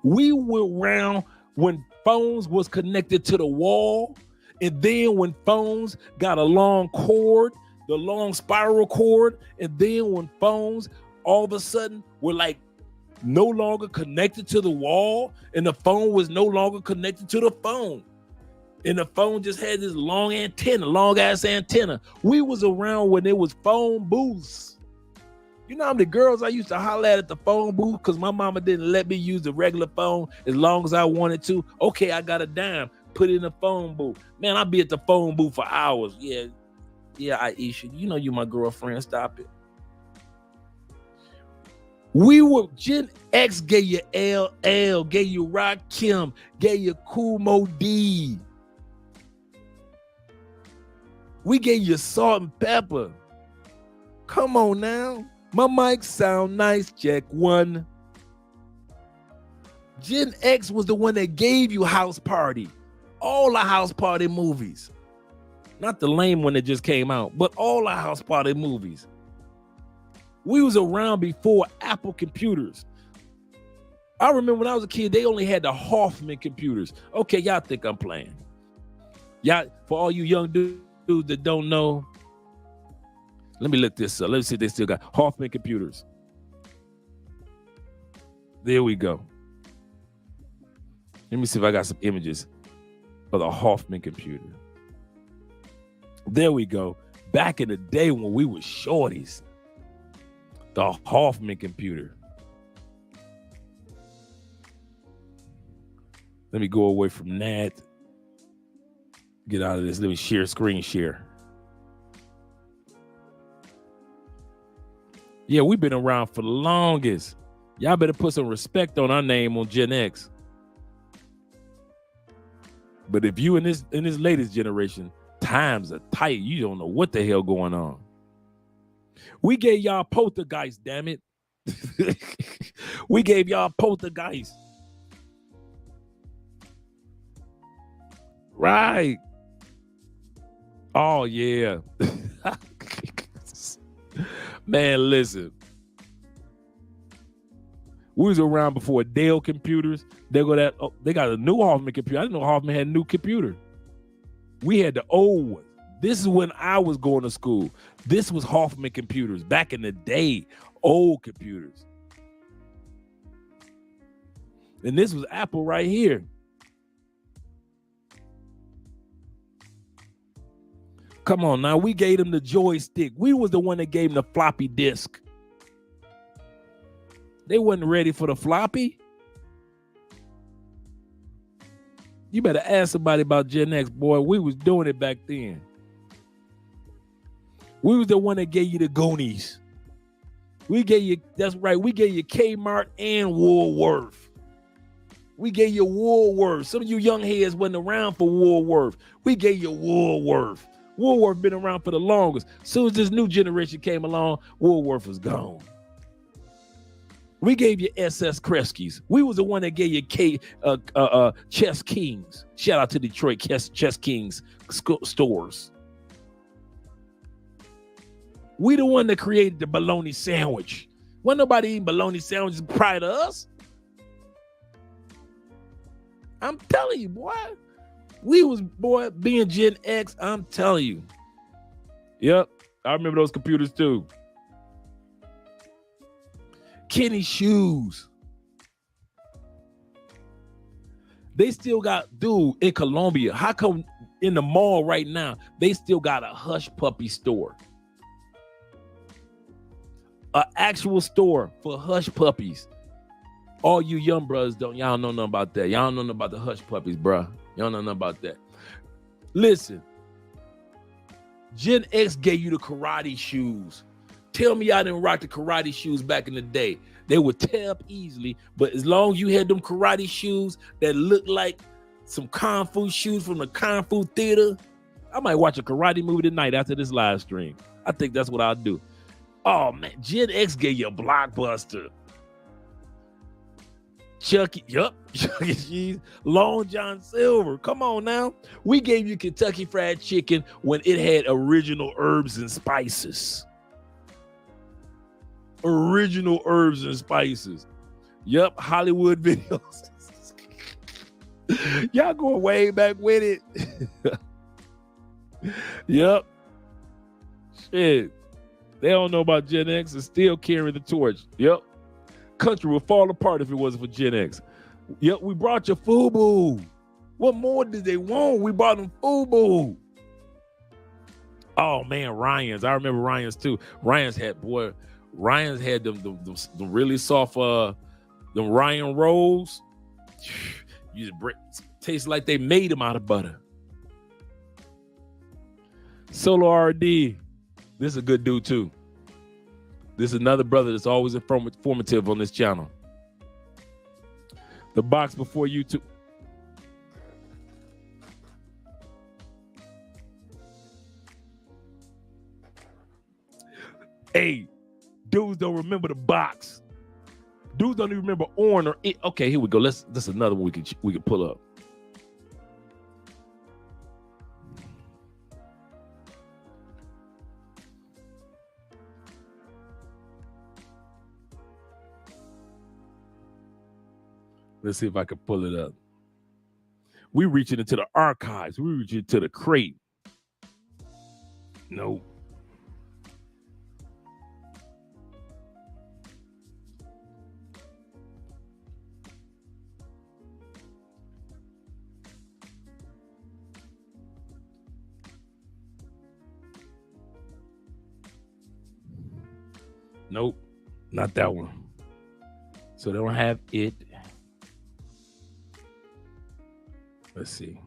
We were around when phones was connected to the wall, and then when phones got a long cord, the long spiral cord, and then when phones all of a sudden were like no longer connected to the wall, and the phone was no longer connected to the phone. And the phone just had this long antenna, long ass antenna. We was around when there was phone booths. You know how many girls I used to holler at the phone booth because my mama didn't let me use the regular phone as long as I wanted to. Okay, I got a dime, put it in the phone booth. Man, I'd be at the phone booth for hours. Yeah, Aisha, you know you my girlfriend. Stop it. We were Gen X gave you LL, gave you Rakim, gave you Kool Moe Dee. We gave you Salt and Pepper. Come on now. My mic sound nice. Check one. Gen X was the one that gave you House Party. All the House Party movies. Not the lame one that just came out, but all the House Party movies. We was around before Apple computers. I remember when I was a kid, they only had the Hoffman computers. Okay, y'all think I'm playing. Y'all, for all you young dudes that don't know, let me look this up. Let me see if they still got Hoffman computers. There we go. Let me see if I got some images of the Hoffman computer. There we go. Back in the day when we were shorties, the Hoffman computer. Let me go away from that. Get out of this. Let me share screen share. Yeah, we've been around for the longest. Y'all better put some respect on our name on Gen X. But if you in this latest generation, times are tight. You don't know what the hell going on. We gave y'all poltergeist, damn it. We gave y'all poltergeist. Right. Oh, yeah. Man, listen. We was around before Dell computers. They got a new Hoffman computer. I didn't know Hoffman had a new computer. We had the old one. This is when I was going to school. This was Hoffman computers back in the day, old computers. And this was Apple right here. Come on now, we gave them the joystick. We was the one that gave them the floppy disk. They wasn't ready for the floppy. You better ask somebody about Gen X, boy. We was doing it back then. We was the one that gave you the Goonies. We gave you, that's right, we gave you Kmart and Woolworth. We gave you Woolworth. Some of you young heads wasn't around for Woolworth. We gave you Woolworth. Woolworth been around for the longest. As soon as this new generation came along, Woolworth was gone. We gave you SS Kresge's. We was the one that gave you Chess Kings. Shout out to Detroit Chess Kings stores. We the one that created the bologna sandwich. Wasn't nobody eating bologna sandwiches prior to us. I'm telling you, boy. We was, boy, being Gen X, I'm telling you. Yep, I remember those computers too. Kenny shoes. They still got, dude, in Colombia, how come in the mall right now, they still got a Hush Puppy store? An actual store for Hush Puppies. All you young brothers y'all know nothing about that. Y'all don't know nothing about the Hush Puppies, bruh. Y'all know nothing about that. Listen, Gen X gave you the karate shoes. Tell me I didn't rock the karate shoes back in the day. They would tear up easily, but as long as you had them karate shoes that looked like some Kung Fu shoes from the Kung Fu theater, I might watch a karate movie tonight after this live stream. I think that's what I'll do. Oh, man, Gen X gave you a Blockbuster. Chucky, yup, Chuck E. Cheese, Long John Silver. Come on now. We gave you Kentucky Fried Chicken when it had original herbs and spices. Original herbs and spices. Yup, Hollywood videos. Y'all going way back with it. Yup. Shit. They don't know about Gen X and still carrying the torch. Yup. Country would fall apart if it wasn't for Gen X. Yep, we brought you FUBU. What more did they want? We brought them FUBU. Oh man, Ryan's. I remember Ryan's too. Ryan's had them really soft them Ryan rolls. You just taste like they made them out of butter. Solo RD. This is a good dude too. This is another brother that's always informative on this channel. The box before YouTube. Hey, dudes don't remember the box. Dudes don't even remember on or it. Okay, here we go. This is another one we can pull up. Let's see if I can pull it up. We reaching into the archives. We reaching into the crate. Nope. Nope, not that one. So they don't have it. Let's see.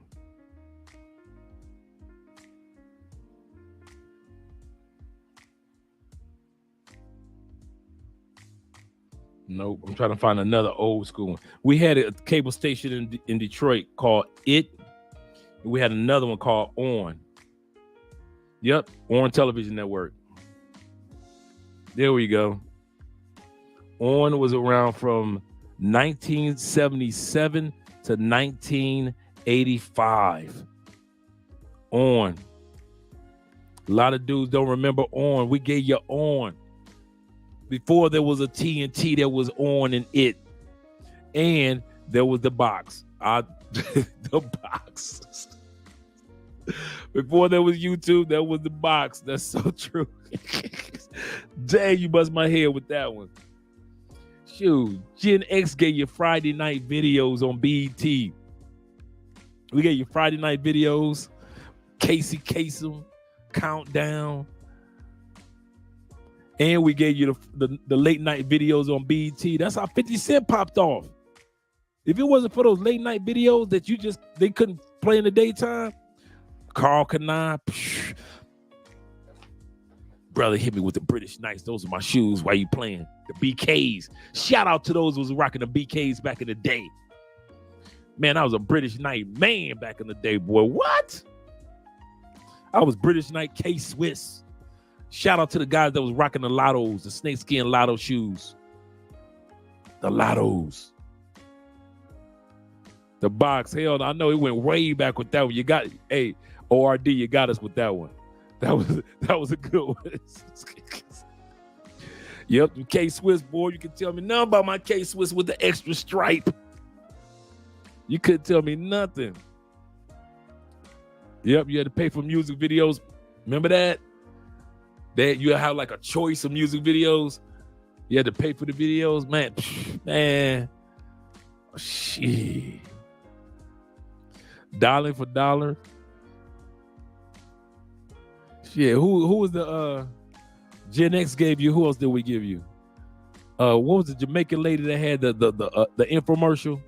Nope, I'm trying to find another old school one. We had a cable station in Detroit called It. We had another one called On. Yep, On Television Network. There we go. On was around from 1977 to 1985. On. A lot of dudes don't remember On. We gave you On. Before there was a TNT, there was On and It. And there was the box. The box. Before there was YouTube, there was the box. That's so true. Dang, you bust my head with that one. Shoot, Gen X gave you Friday night videos on BET. We gave you Friday night videos, Casey Kasem, Countdown, and we gave you the late night videos on BET. That's how 50 Cent popped off. If it wasn't for those late night videos that they couldn't play in the daytime, Carl Kanai, brother hit me with the British Knights. Those are my shoes. Why you playing? The BKs. Shout out to those who was rocking the BKs back in the day. Man, I was a British Knight man back in the day, boy. What? I was British Knight K-Swiss. Shout out to the guys that was rocking the Lottos, the snakeskin Lotto shoes. The Lottos. The box. Hell, I know it went way back with that one. You got, hey, ORD, you got us with that one. That was a good one. Yep, the K-Swiss, boy. You can tell me nothing about my K-Swiss with the extra stripe. You couldn't tell me nothing. Yep, you had to pay for music videos. Remember that? That you have like a choice of music videos. You had to pay for the videos, man. Oh, shit. Dollar for dollar. Yeah, who was the Gen X gave you? Who else did we give you? What was the Jamaican lady that had the infomercial?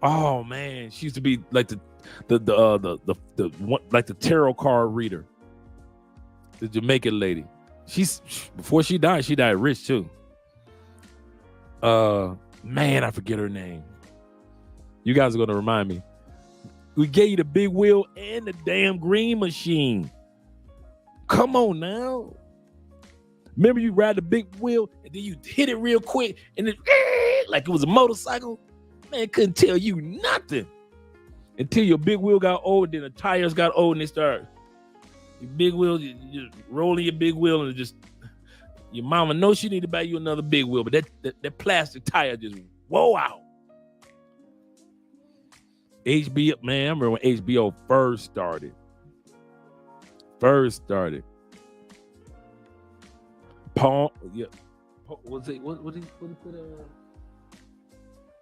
Oh man, she used to be like the one, like the tarot card reader. The Jamaican lady. Before she died rich too. Man, I forget her name. You guys are gonna remind me. We gave you the big wheel and the damn green machine. Come on now. Remember you ride the big wheel and then you hit it real quick and it like it was a motorcycle? Man, couldn't tell you nothing until your big wheel got old, then the tires got old and they start your big wheel, you rolling your big wheel and it just your mama knows she need to buy you another big wheel, but that plastic tire just whoa out. HBO, man, I remember when HBO first started. Paul, yeah. Was it what did he put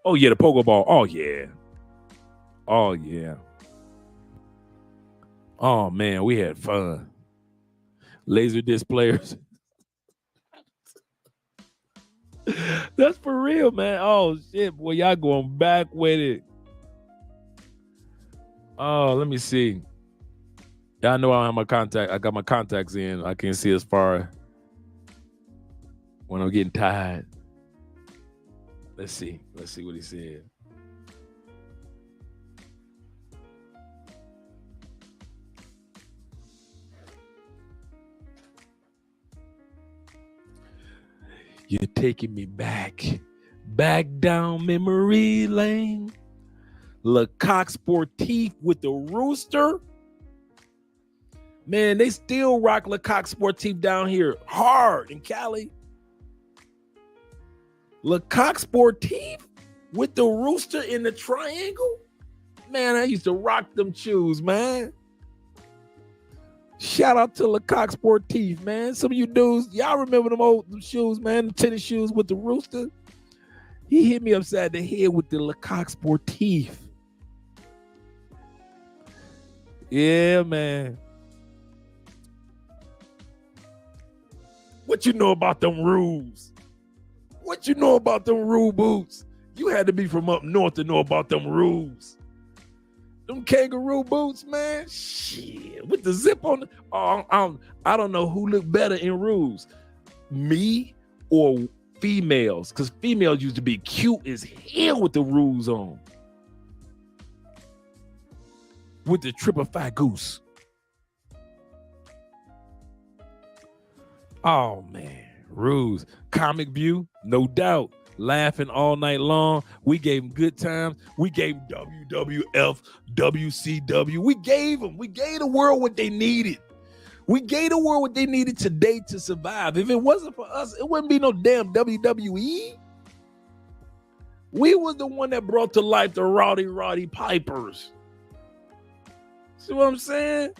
oh yeah, the pogo ball. Oh yeah. Oh man, we had fun. Laser disc players. That's for real, man. Oh shit, boy, y'all going back with it. Oh, let me see. Y'all know I have my contact. I got my contacts in. I can see as far when I'm getting tired. Let's see what he said. You're taking me back down memory lane. Lecoq Sportif with the rooster. Man, they still rock Lecoq Sportif down here hard in Cali. Lecoq Sportif with the rooster in the triangle. Man, I used to rock them shoes, man. Shout out to Lecoq Sportif, man. Some of you dudes, y'all remember them shoes, man, the tennis shoes with the rooster? He hit me upside the head with the Lecoq Sportif. Yeah, man. What you know about them rules? What you know about them rule boots? You had to be from up north to know about them rules. Them kangaroo boots, man. Shit, with the zip on. I don't know who looked better in rules, me or females, because females used to be cute as hell with the rules on. With the triple fat goose. Oh man, rules. Comic View, no doubt. Laughing all night long. We gave them good times. We gave WWF, WCW. We gave the world what they needed. We gave the world what they needed today to survive. If it wasn't for us, it wouldn't be no damn WWE. We was the one that brought to life the Roddy Pipers. See what I'm saying?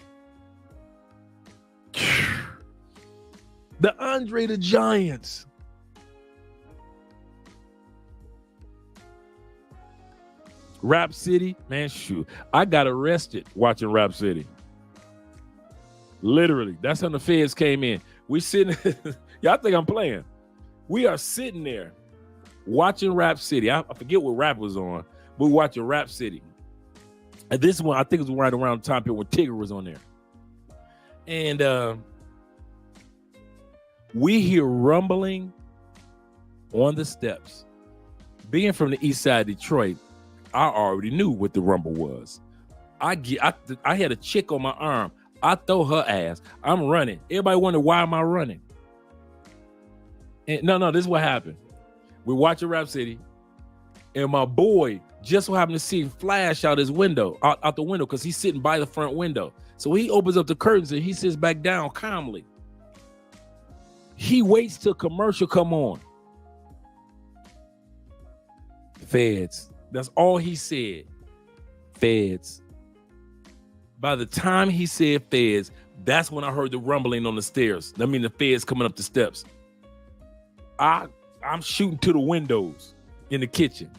The Andre the Giants. Rap City, man, shoot. I got arrested watching Rap City. Literally. That's when the feds came in. We sitting, y'all think I'm playing. We are sitting there watching Rap City. I forget what rap was on, but we watching Rap City. And this one, I think it was right around the time period when Tigger was on there. And we hear rumbling on the steps. Being from the east side of Detroit, I already knew what the rumble was. I had a chick on my arm. I throw her ass. I'm running. Everybody wonder why am I running? And no, this is what happened. We're watching Rap City, and my boy just so happened to see him flash out his window, out the window, because he's sitting by the front window. So he opens up the curtains and he sits back down calmly. He waits till commercial come on. Feds. That's all he said. Feds. By the time he said feds, that's when I heard the rumbling on the stairs. That means the feds coming up the steps. I'm shooting to the windows in the kitchen.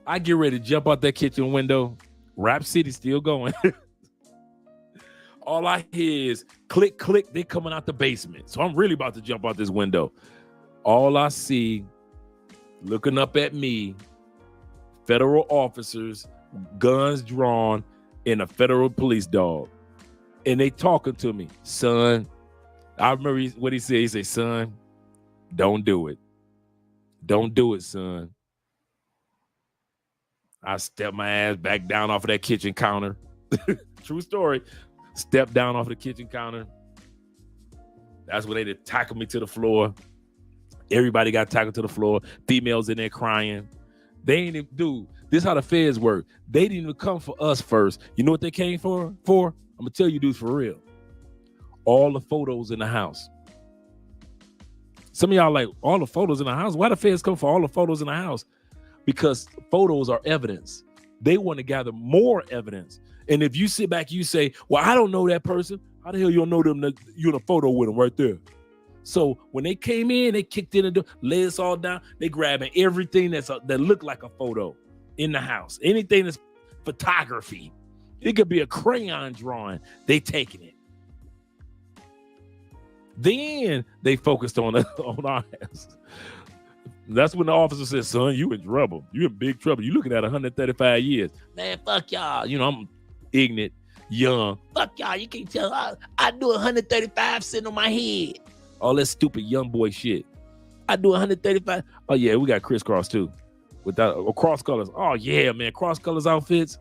I get ready to jump out that kitchen window. Rap City still going. All I hear is click, click. They coming out the basement. So I'm really about to jump out this window. All I see, looking up at me, federal officers, guns drawn, and a federal police dog. And they talking to me. Son, I remember what he said. He said, son, don't do it. Don't do it, son. I stepped my ass back down off of that kitchen counter. True story. Stepped down off the kitchen counter. That's when they tackled me to the floor. Everybody got tackled to the floor. Females in there crying. They ain't even, dude, this is how the feds work. They didn't even come for us first. You know what they came for? I'm gonna tell you dudes for real. All the photos in the house. Some of y'all like, all the photos in the house? Why the feds come for all the photos in the house? Because photos are evidence. They want to gather more evidence. And if you sit back, you say, well, I don't know that person. How the hell you don't know them? You're in a photo with them right there. So when they came in, they kicked in the door, laid us all down. They grabbing everything that looked like a photo in the house. Anything that's photography. It could be a crayon drawing. They taking it. Then they focused on our ass. That's when the officer said, son, you in trouble. You in big trouble. You looking at 135 years. Man, fuck y'all. You know, I'm ignorant, young. Fuck y'all. You can't tell. I do 135 sitting on my head. All that stupid young boy shit. I do 135. Oh, yeah, we got crisscross too. Without cross colors. Oh, yeah, man. Cross colors outfits.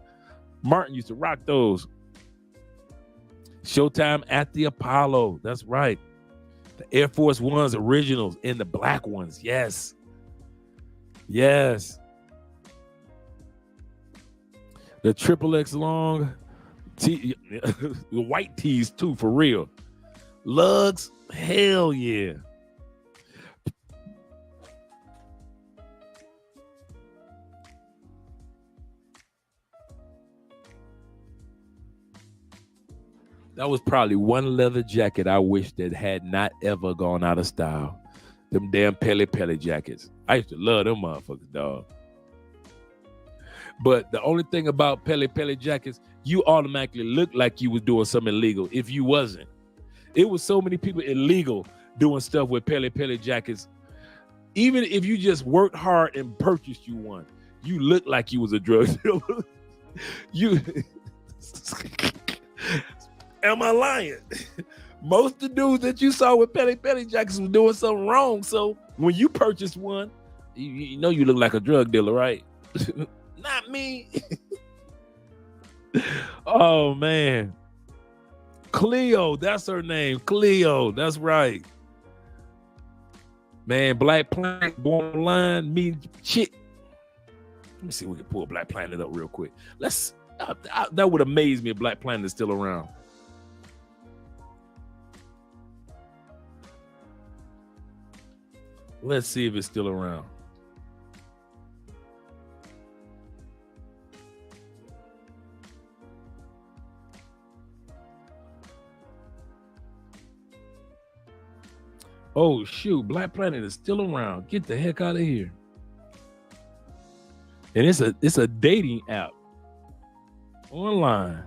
Martin used to rock those. Showtime at the Apollo. That's right. The Air Force Ones originals and the black ones. Yes. Yes. The XXX long the white tees too, for real. Lugs, hell yeah. That was probably one leather jacket I wish that had not ever gone out of style. Them damn Pele jackets. I used to love them motherfuckers, dog. But the only thing about Pele jackets, you automatically look like you was doing something illegal if you wasn't. It was so many people illegal doing stuff with Pele jackets. Even if you just worked hard and purchased you one, you look like you was a drug dealer. You... Am I lying? Most of the dudes that you saw with Pele jackets was doing something wrong. So when you purchased one, you know you look like a drug dealer, right? Not me. Oh, man. Cleo, that's her name. Cleo, that's right. Man, Black Planet, born online, me shit. Let me see if we can pull Black Planet up real quick. That would amaze me if Black Planet is still around. Let's see if it's still around. Oh, shoot. Black Planet is still around. Get the heck out of here. And it's a dating app online.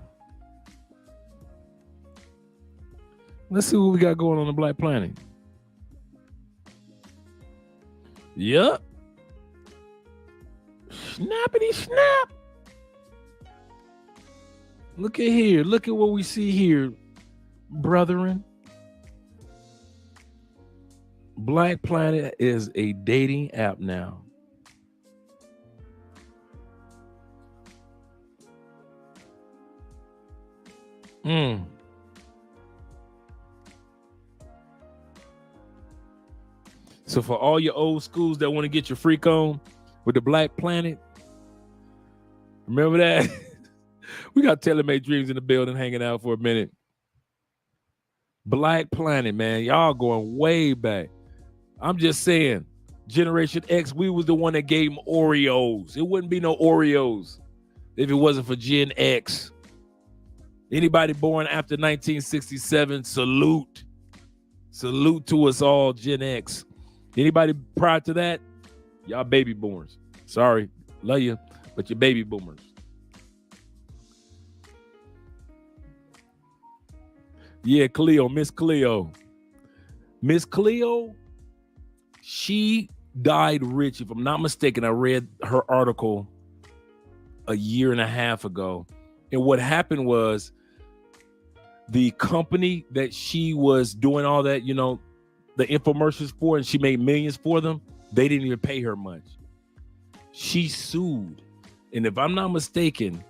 Let's see what we got going on the Black Planet. Yup. Snappity snap. Look at here. Look at what we see here, brethren. Black Planet is a dating app now. So for all your old schools that want to get your freak on with the Black Planet, remember that? We got Telemate Dreams in the building hanging out for a minute. Black Planet, man. Y'all going way back. I'm just saying, Generation X, we was the one that gave them Oreos. It wouldn't be no Oreos if it wasn't for Gen X. Anybody born after 1967, salute. Salute to us all, Gen X. Anybody prior to that, y'all baby boomers. Sorry, love you, but you're baby boomers. Yeah, Cleo, Miss Cleo. Miss Cleo, she died rich. If I'm not mistaken, I read her article a year and a half ago. And what happened was the company that she was doing all that, you know, the infomercials for, and she made millions for them, they didn't even pay her much. She sued. And if I'm not mistaken,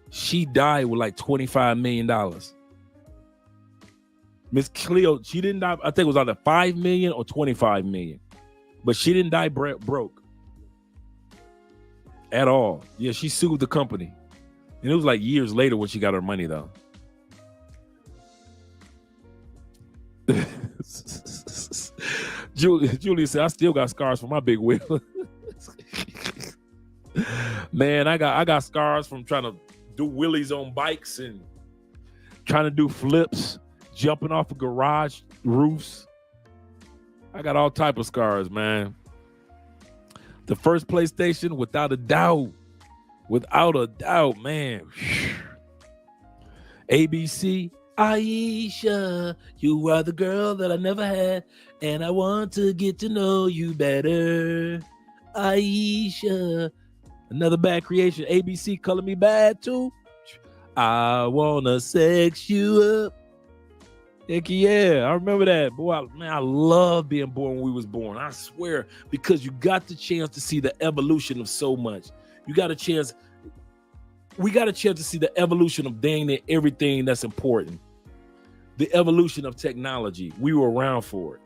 she died with like $25 million. Miss Cleo, she didn't die. I think it was either 5 million or 25 million, but she didn't die broke at all. Yeah, she sued the company, and it was like years later when she got her money though. Julia said, "I still got scars from my big wheel." Man, I got scars from trying to do wheelies on bikes and trying to do flips, jumping off of garage roofs. I got all type of scars, man. The first PlayStation, without a doubt, man. ABC, Aisha, you are the girl that I never had, and I want to get to know you better. Aisha, another bad creation. ABC, Color Me Bad too. I wanna sex you up. Heck yeah, I remember that. Boy, I love being born when we was born. I swear, because you got the chance to see the evolution of so much. We got a chance to see the evolution of dang near everything that's important. The evolution of technology. We were around for it.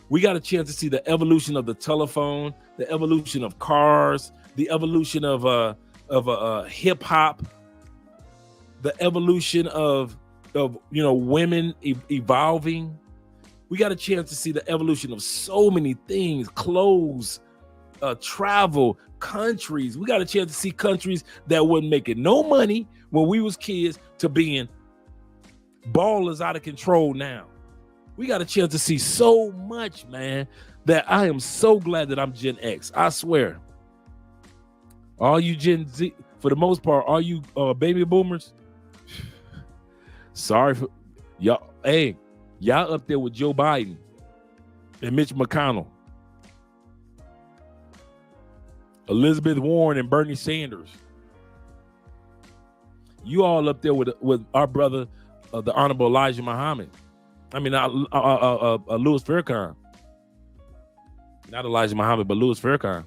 We got a chance to see the evolution of the telephone, the evolution of cars, the evolution of hip hop, the evolution of women evolving. We got a chance to see the evolution of so many things, clothes, travel, countries. We got a chance to see countries that wasn't making no money when we was kids to being ballers out of control now. We got a chance to see so much, man, that I am so glad that I'm Gen X. I swear. All you Gen Z, for the most part, all you baby boomers, sorry for y'all. Hey, y'all up there with Joe Biden and Mitch McConnell, Elizabeth Warren and Bernie Sanders. You all up there with our brother, the Honorable Elijah Muhammad. I mean, Louis Farrakhan. Not Elijah Muhammad, but Louis Farrakhan.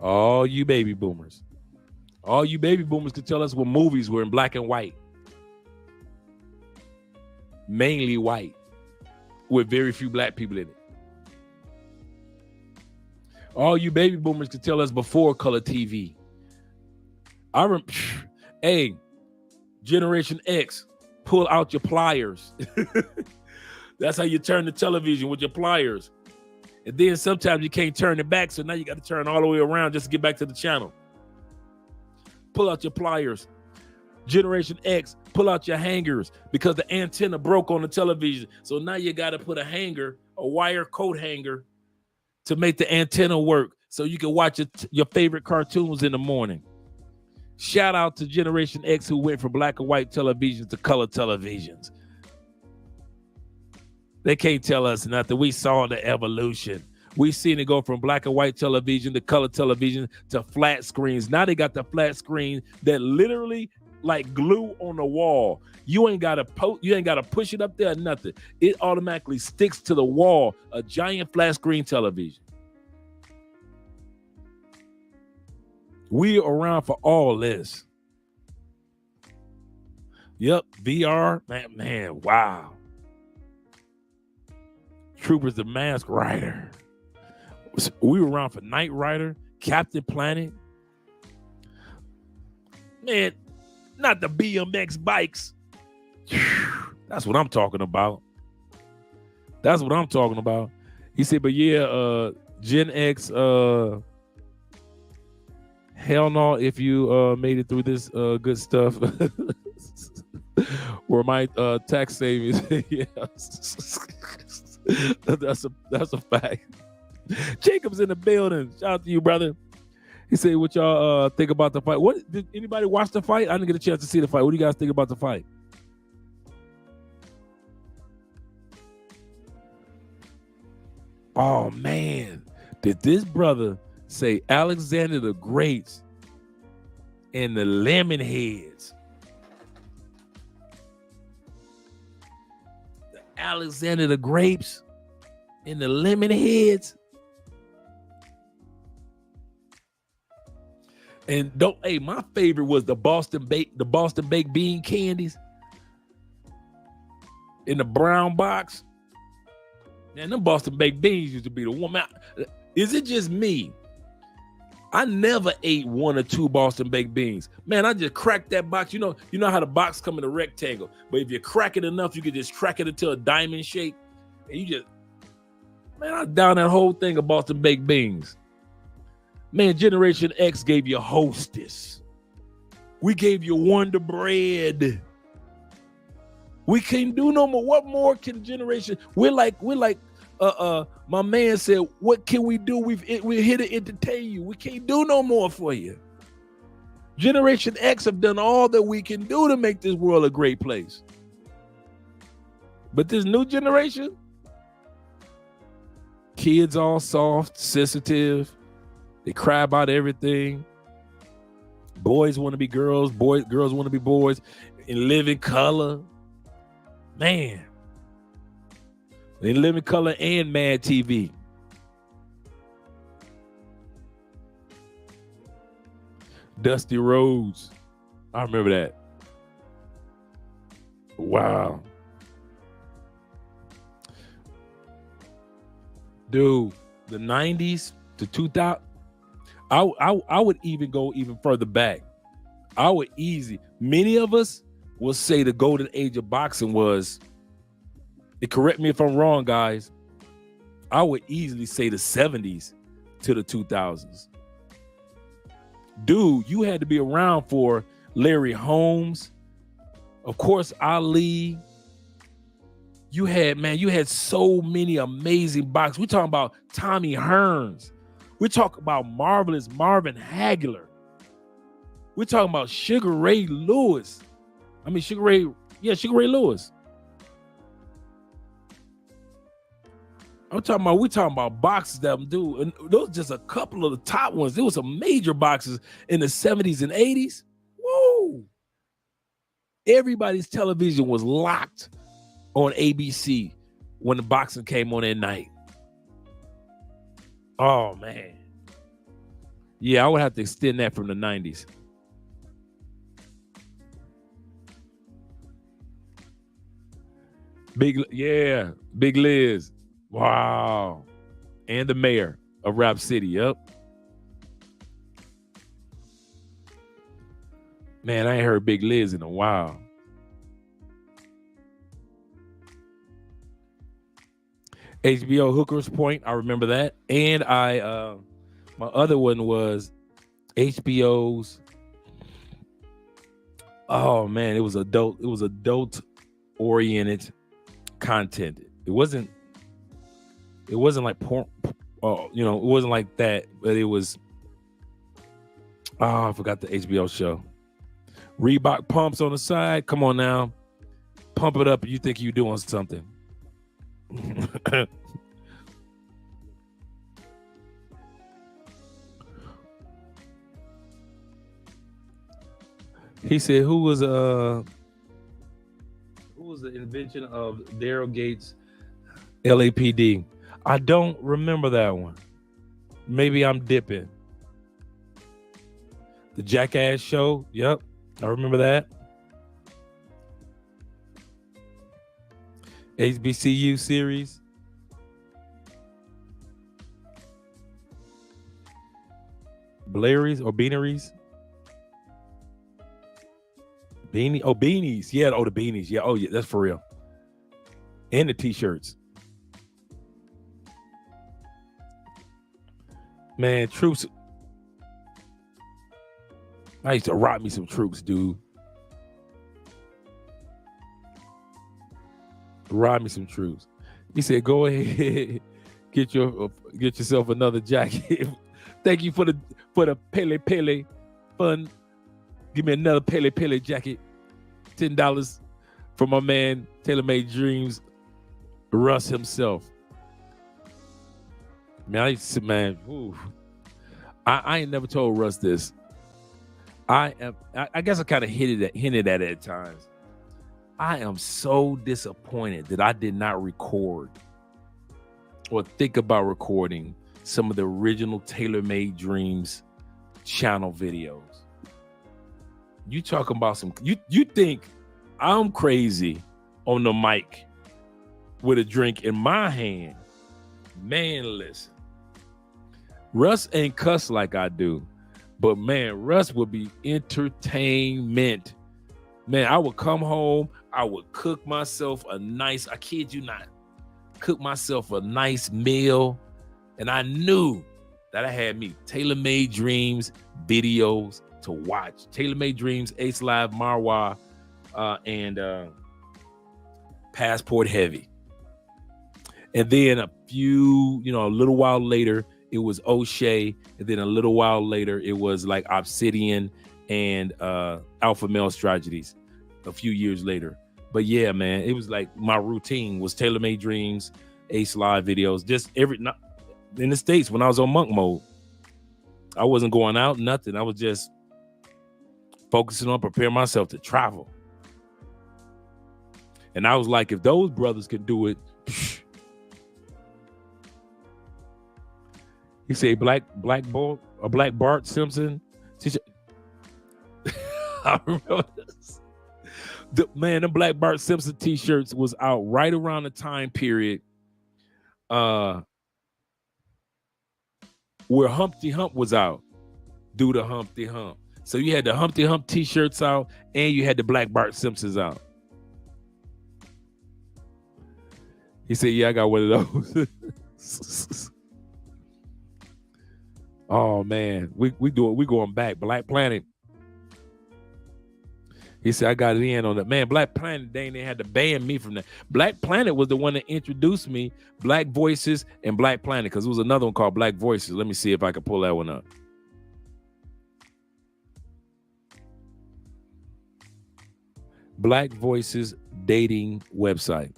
All you baby boomers. All you baby boomers could tell us what movies were in black and white. Mainly white, with very few black people in it. All you baby boomers could tell us before color TV. Hey, Generation X, pull out your pliers. That's how you turn the television, with your pliers. And then sometimes you can't turn it back, so now you got to turn all the way around just to get back to the channel. Pull out your pliers. Generation X, pull out your hangers because the antenna broke on the television. So now you got to put a hanger, a wire coat hanger, to make the antenna work so you can watch your favorite cartoons in the morning. Shout out to Generation X who went from black and white televisions to color televisions. They can't tell us nothing. We saw the evolution. We seen it go from black and white television to color television to flat screens. Now they got the flat screen that literally like glue on the wall. You ain't gotta push it up there or nothing. It automatically sticks to the wall. A giant flat screen television. We are around for all this. Yep, VR, man, wow. Troopers the Mask Rider. We were around for Knight Rider, Captain Planet. Man, not the BMX bikes. That's what I'm talking about. That's what I'm talking about. He said, but yeah, Gen X, hell no, if you made it through this good stuff. Where my tax savings, yeah. That's a fact. Jacob's in the building. Shout out to you, brother. He said, what y'all think about the fight? What did anybody watch the fight? I didn't get a chance to see the fight. What do you guys think about the fight? Oh man, did this brother say Alexander the Great and the Lemon Heads? Alexander the Grapes and the Lemon Heads. And my favorite was the Boston baked bean candies. in the brown box. Man, them Boston baked beans used to be the one. Man, is it just me? I never ate 1 or 2 Boston baked beans. Man, I just cracked that box. You know how the box come in a rectangle, but if you crack it enough, you can just crack it into a diamond shape, and you just, man, I down that whole thing of Boston baked beans. Man, Generation X gave you Hostess. We gave you Wonder Bread. We can't do no more. What more can Generation? We're like. My man said, "What can we do? We're here to entertain you. We can't do no more for you." Generation X have done all that we can do to make this world a great place. But this new generation, kids all soft, sensitive. They cry about everything. Boys want to be girls. Girls want to be boys. In living color. Man. In living color and Mad TV. Dusty Rhodes. I remember that. Wow. Dude, the 90s to 2000. I would even go even further back. Many of us will say the golden age of boxing was, and correct me if I'm wrong, guys, I would easily say the 70s to the 2000s. Dude, you had to be around for Larry Holmes, of course, Ali. You had so many amazing boxers. We're talking about Tommy Hearns. We're talking about marvelous Marvin Hagler. We're talking about Sugar Ray Lewis. Sugar Ray Lewis. We're talking about boxes that do, and those just a couple of the top ones. There was some major boxes in the 70s and 80s. Woo! Everybody's television was locked on ABC when the boxing came on at night. Oh man. Yeah, I would have to extend that from the 90s. Big Liz. Wow. And the mayor of Rap City. Yep. Man, I ain't heard Big Liz in a while. HBO Hooker's Point, I remember that. And my other one was HBO's. Oh man, it was adult oriented content. It wasn't like porn, it wasn't like that, but it was, I forgot the HBO show. Reebok pumps on the side. Come on now. Pump it up and you think you're doing something. He said, who was the invention of Daryl Gates' LAPD? I don't remember that one. Maybe I'm dipping. The Jackass Show. Yep, I remember that. HBCU series. Blairies or Beaneries. Beanies. Yeah, the beanies. Yeah, oh yeah, that's for real. And the t-shirts. Man, Troops. I used to rock me some Troops, dude. Rock me some Troops. He said, "Go ahead, get yourself another jacket. Thank you for the Pele fun. Give me another Pele jacket. $10 for my man Taylor Made Dreams, Russ himself." Man, I ain't never told Russ this. I guess I kind of hinted at it at times. I am so disappointed that I did not record or think about recording some of the original Taylor Made Dreams channel videos. You talking about you think I'm crazy on the mic with a drink in my hand. Man, listen. Russ ain't cuss like I do, but man, Russ would be entertainment. Man, I would come home, I would cook myself a nice, I kid you not, cook myself a nice meal, and I knew that I had me tailor-made dreams videos to watch. Tailor-made dreams, Ace Live, Marwa, and Passport Heavy. And then a little while later, it was O'Shea. And then a little while later, it was like Obsidian and Alpha Male Strategies a few years later. But yeah, man, it was like my routine was tailor-made dreams, Ace Live videos, just in the States when I was on monk mode. I wasn't going out, nothing. I was just focusing on preparing myself to travel. And I was like, if those brothers could do it, he said Black Bart Simpson. I remember this. The Black Bart Simpson t-shirts was out right around the time period where Humpty Hump was out. Do the Humpty Hump. So you had the Humpty Hump t-shirts out and you had the Black Bart Simpsons out. He said, yeah, I got one of those. Oh man, we going back. Black Planet. He said, I got it in on that. Man, Black Planet, they had to ban me from that. Black Planet was the one that introduced me, Black Voices and Black Planet, because there was another one called Black Voices. Let me see if I can pull that one up. Black Voices dating website.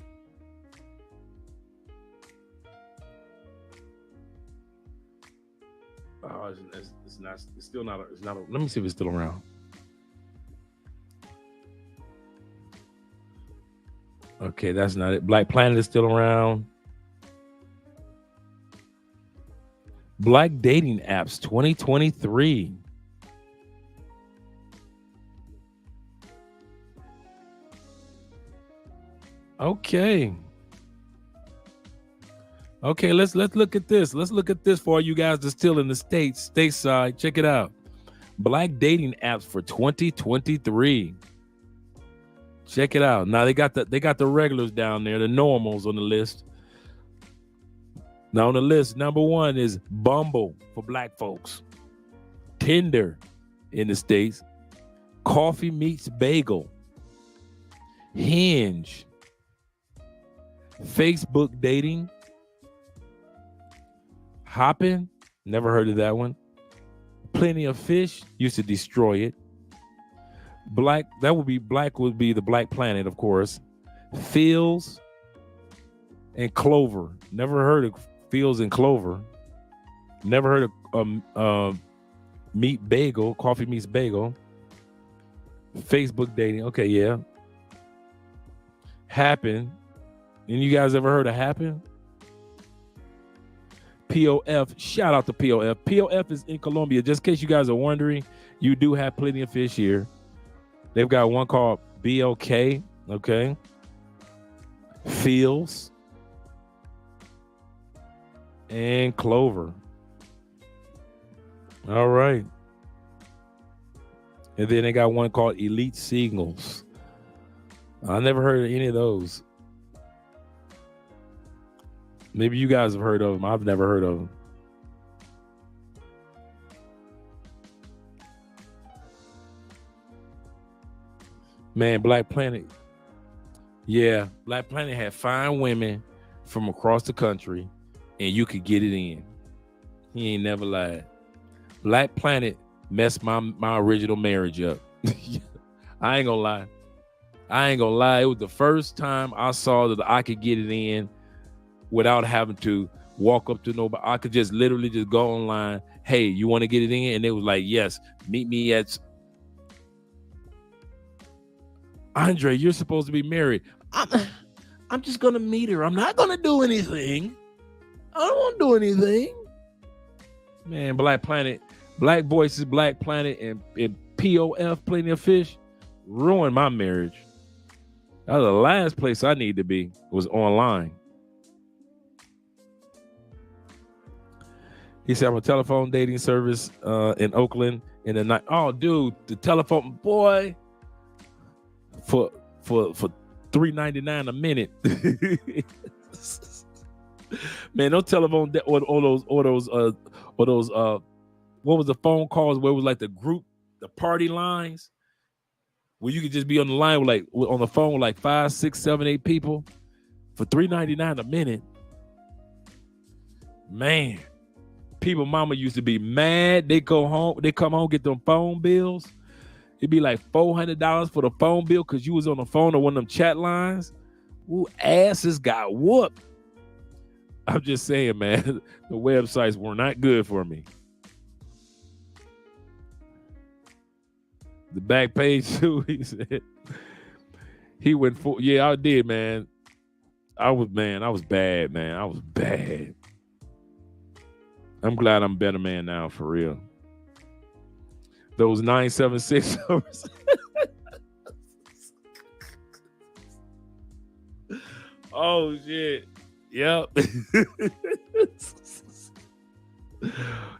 Oh, it's not. It's still not. It's not. Let me see if it's still around. Okay, that's not it. Black Planet is still around. Black Dating Apps 2023. Okay. Okay, let's look at this. Let's look at this for you guys that's still in the stateside. Check it out. Black Dating Apps for 2023. Check it out. Now they got the regulars down there, the normals on the list. Now on the list, number 1 is Bumble for black folks. Tinder in the States. Coffee Meets Bagel. Hinge. Facebook dating. Hoppin', never heard of that one. Plenty of Fish, used to destroy it. Black would be the Black Planet, of course. Fields and Clover. Never heard of Fields and Clover. Never heard of Meet Bagel, Coffee Meets Bagel. Facebook dating, okay, yeah. Happen. Any of you guys ever heard of Happen? POF, shout out to POF. POF is in Colombia. Just in case you guys are wondering, you do have Plenty of Fish here. They've got one called BLK, okay? Fields and Clover. All right. And then they got one called Elite Singles. I never heard of any of those. Maybe you guys have heard of them. I've never heard of them. Man, Black Planet. Yeah, Black Planet had fine women from across the country, and you could get it in. He ain't never lied. Black Planet messed my original marriage up. I ain't gonna lie. It was the first time I saw that I could get it in without having to walk up to nobody. I could just literally just go online. Hey, you want to get it in? And they was like, yes, meet me at. Andre, you're supposed to be married. I'm just going to meet her. I'm not going to do anything. I don't want to do anything. Man, Black Planet, Black Voices, Black Planet, and POF, Plenty of Fish, ruined my marriage. That was the last place I need to be, was online. He said, I'm a telephone dating service in Oakland in the night. Oh, dude, the telephone boy for $3.99 a minute. Man, no telephone or those what was the phone calls where it was like the party lines where you could just be on the line with on the phone with like 5, 6, 7, 8 people for $3.99 a minute. Man, people mama used to be mad. They come home, get them phone bills. It'd be like $400 for the phone bill because you was on the phone or one of them chat lines. Ooh, asses got whooped. I'm just saying, man, the websites were not good for me. The back page too, he said. He went for, yeah, I did, man. I was bad, man. I was bad. I'm glad I'm a better man now, for real. Those 976 numbers. Oh shit. Yep.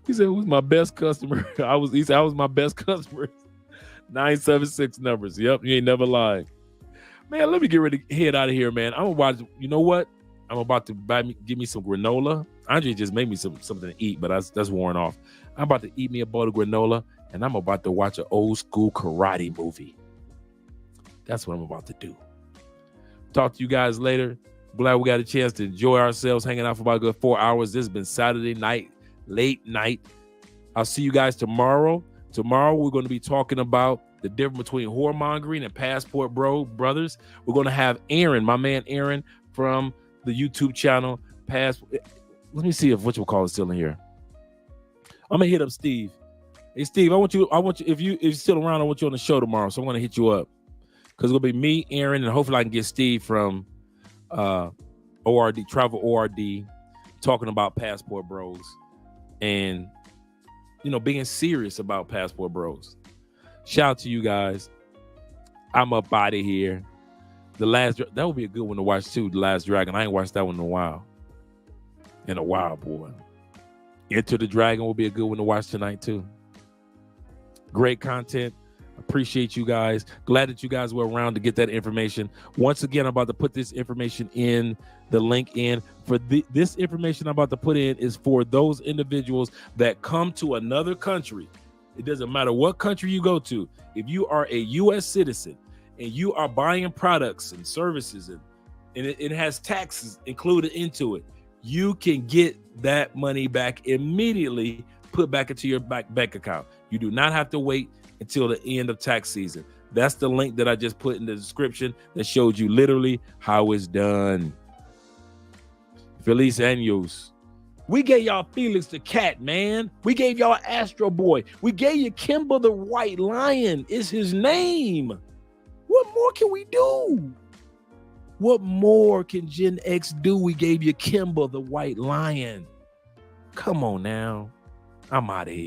He said, who's my best customer? He said I was my best customer. 976 numbers. Yep, you ain't never lied. Man, let me head out of here, man. I'm gonna watch. You know what? I'm about to give me some granola. Andre just made me something to eat, but that's worn off. I'm about to eat me a bowl of granola, and I'm about to watch an old school karate movie. That's what I'm about to do. Talk to you guys later. Glad we got a chance to enjoy ourselves hanging out for about a good 4 hours. This has been Saturday night, late night. I'll see you guys tomorrow. Tomorrow, we're going to be talking about the difference between whoremongering and passport brothers. We're going to have Aaron, my man Aaron, from the YouTube channel. Let me see if whatchamacallit is still in here. I'm going to hit up Steve. Hey, Steve, I want you, if you're still around, I want you on the show tomorrow. So I'm going to hit you up. Because it'll be me, Aaron, and hopefully I can get Steve from ORD, Travel ORD, talking about passport bros and, being serious about passport bros. Shout out to you guys. I'm up out of here. That would be a good one to watch too, The Last Dragon. I ain't watched that one in a while. Boy. Enter the Dragon will be a good one to watch tonight too. Great content. Appreciate you guys. Glad that you guys were around to get that information. Once again, I'm about to put this information in, the link in. For this information I'm about to put in is for those individuals that come to another country. It doesn't matter what country you go to. If you are a U.S. citizen and you are buying products and services and it has taxes included into it, you can get that money back immediately, put back into your bank account. You do not have to wait until the end of tax season. That's the link that I just put in the description that showed you literally how it's done. Feliz años. We gave y'all Felix the Cat, man. We gave y'all Astro Boy. We gave you Kimba the White Lion is his name. What more can we do? What more can Gen X do? We gave you Kimba the White Lion. Come on now. I'm out of here.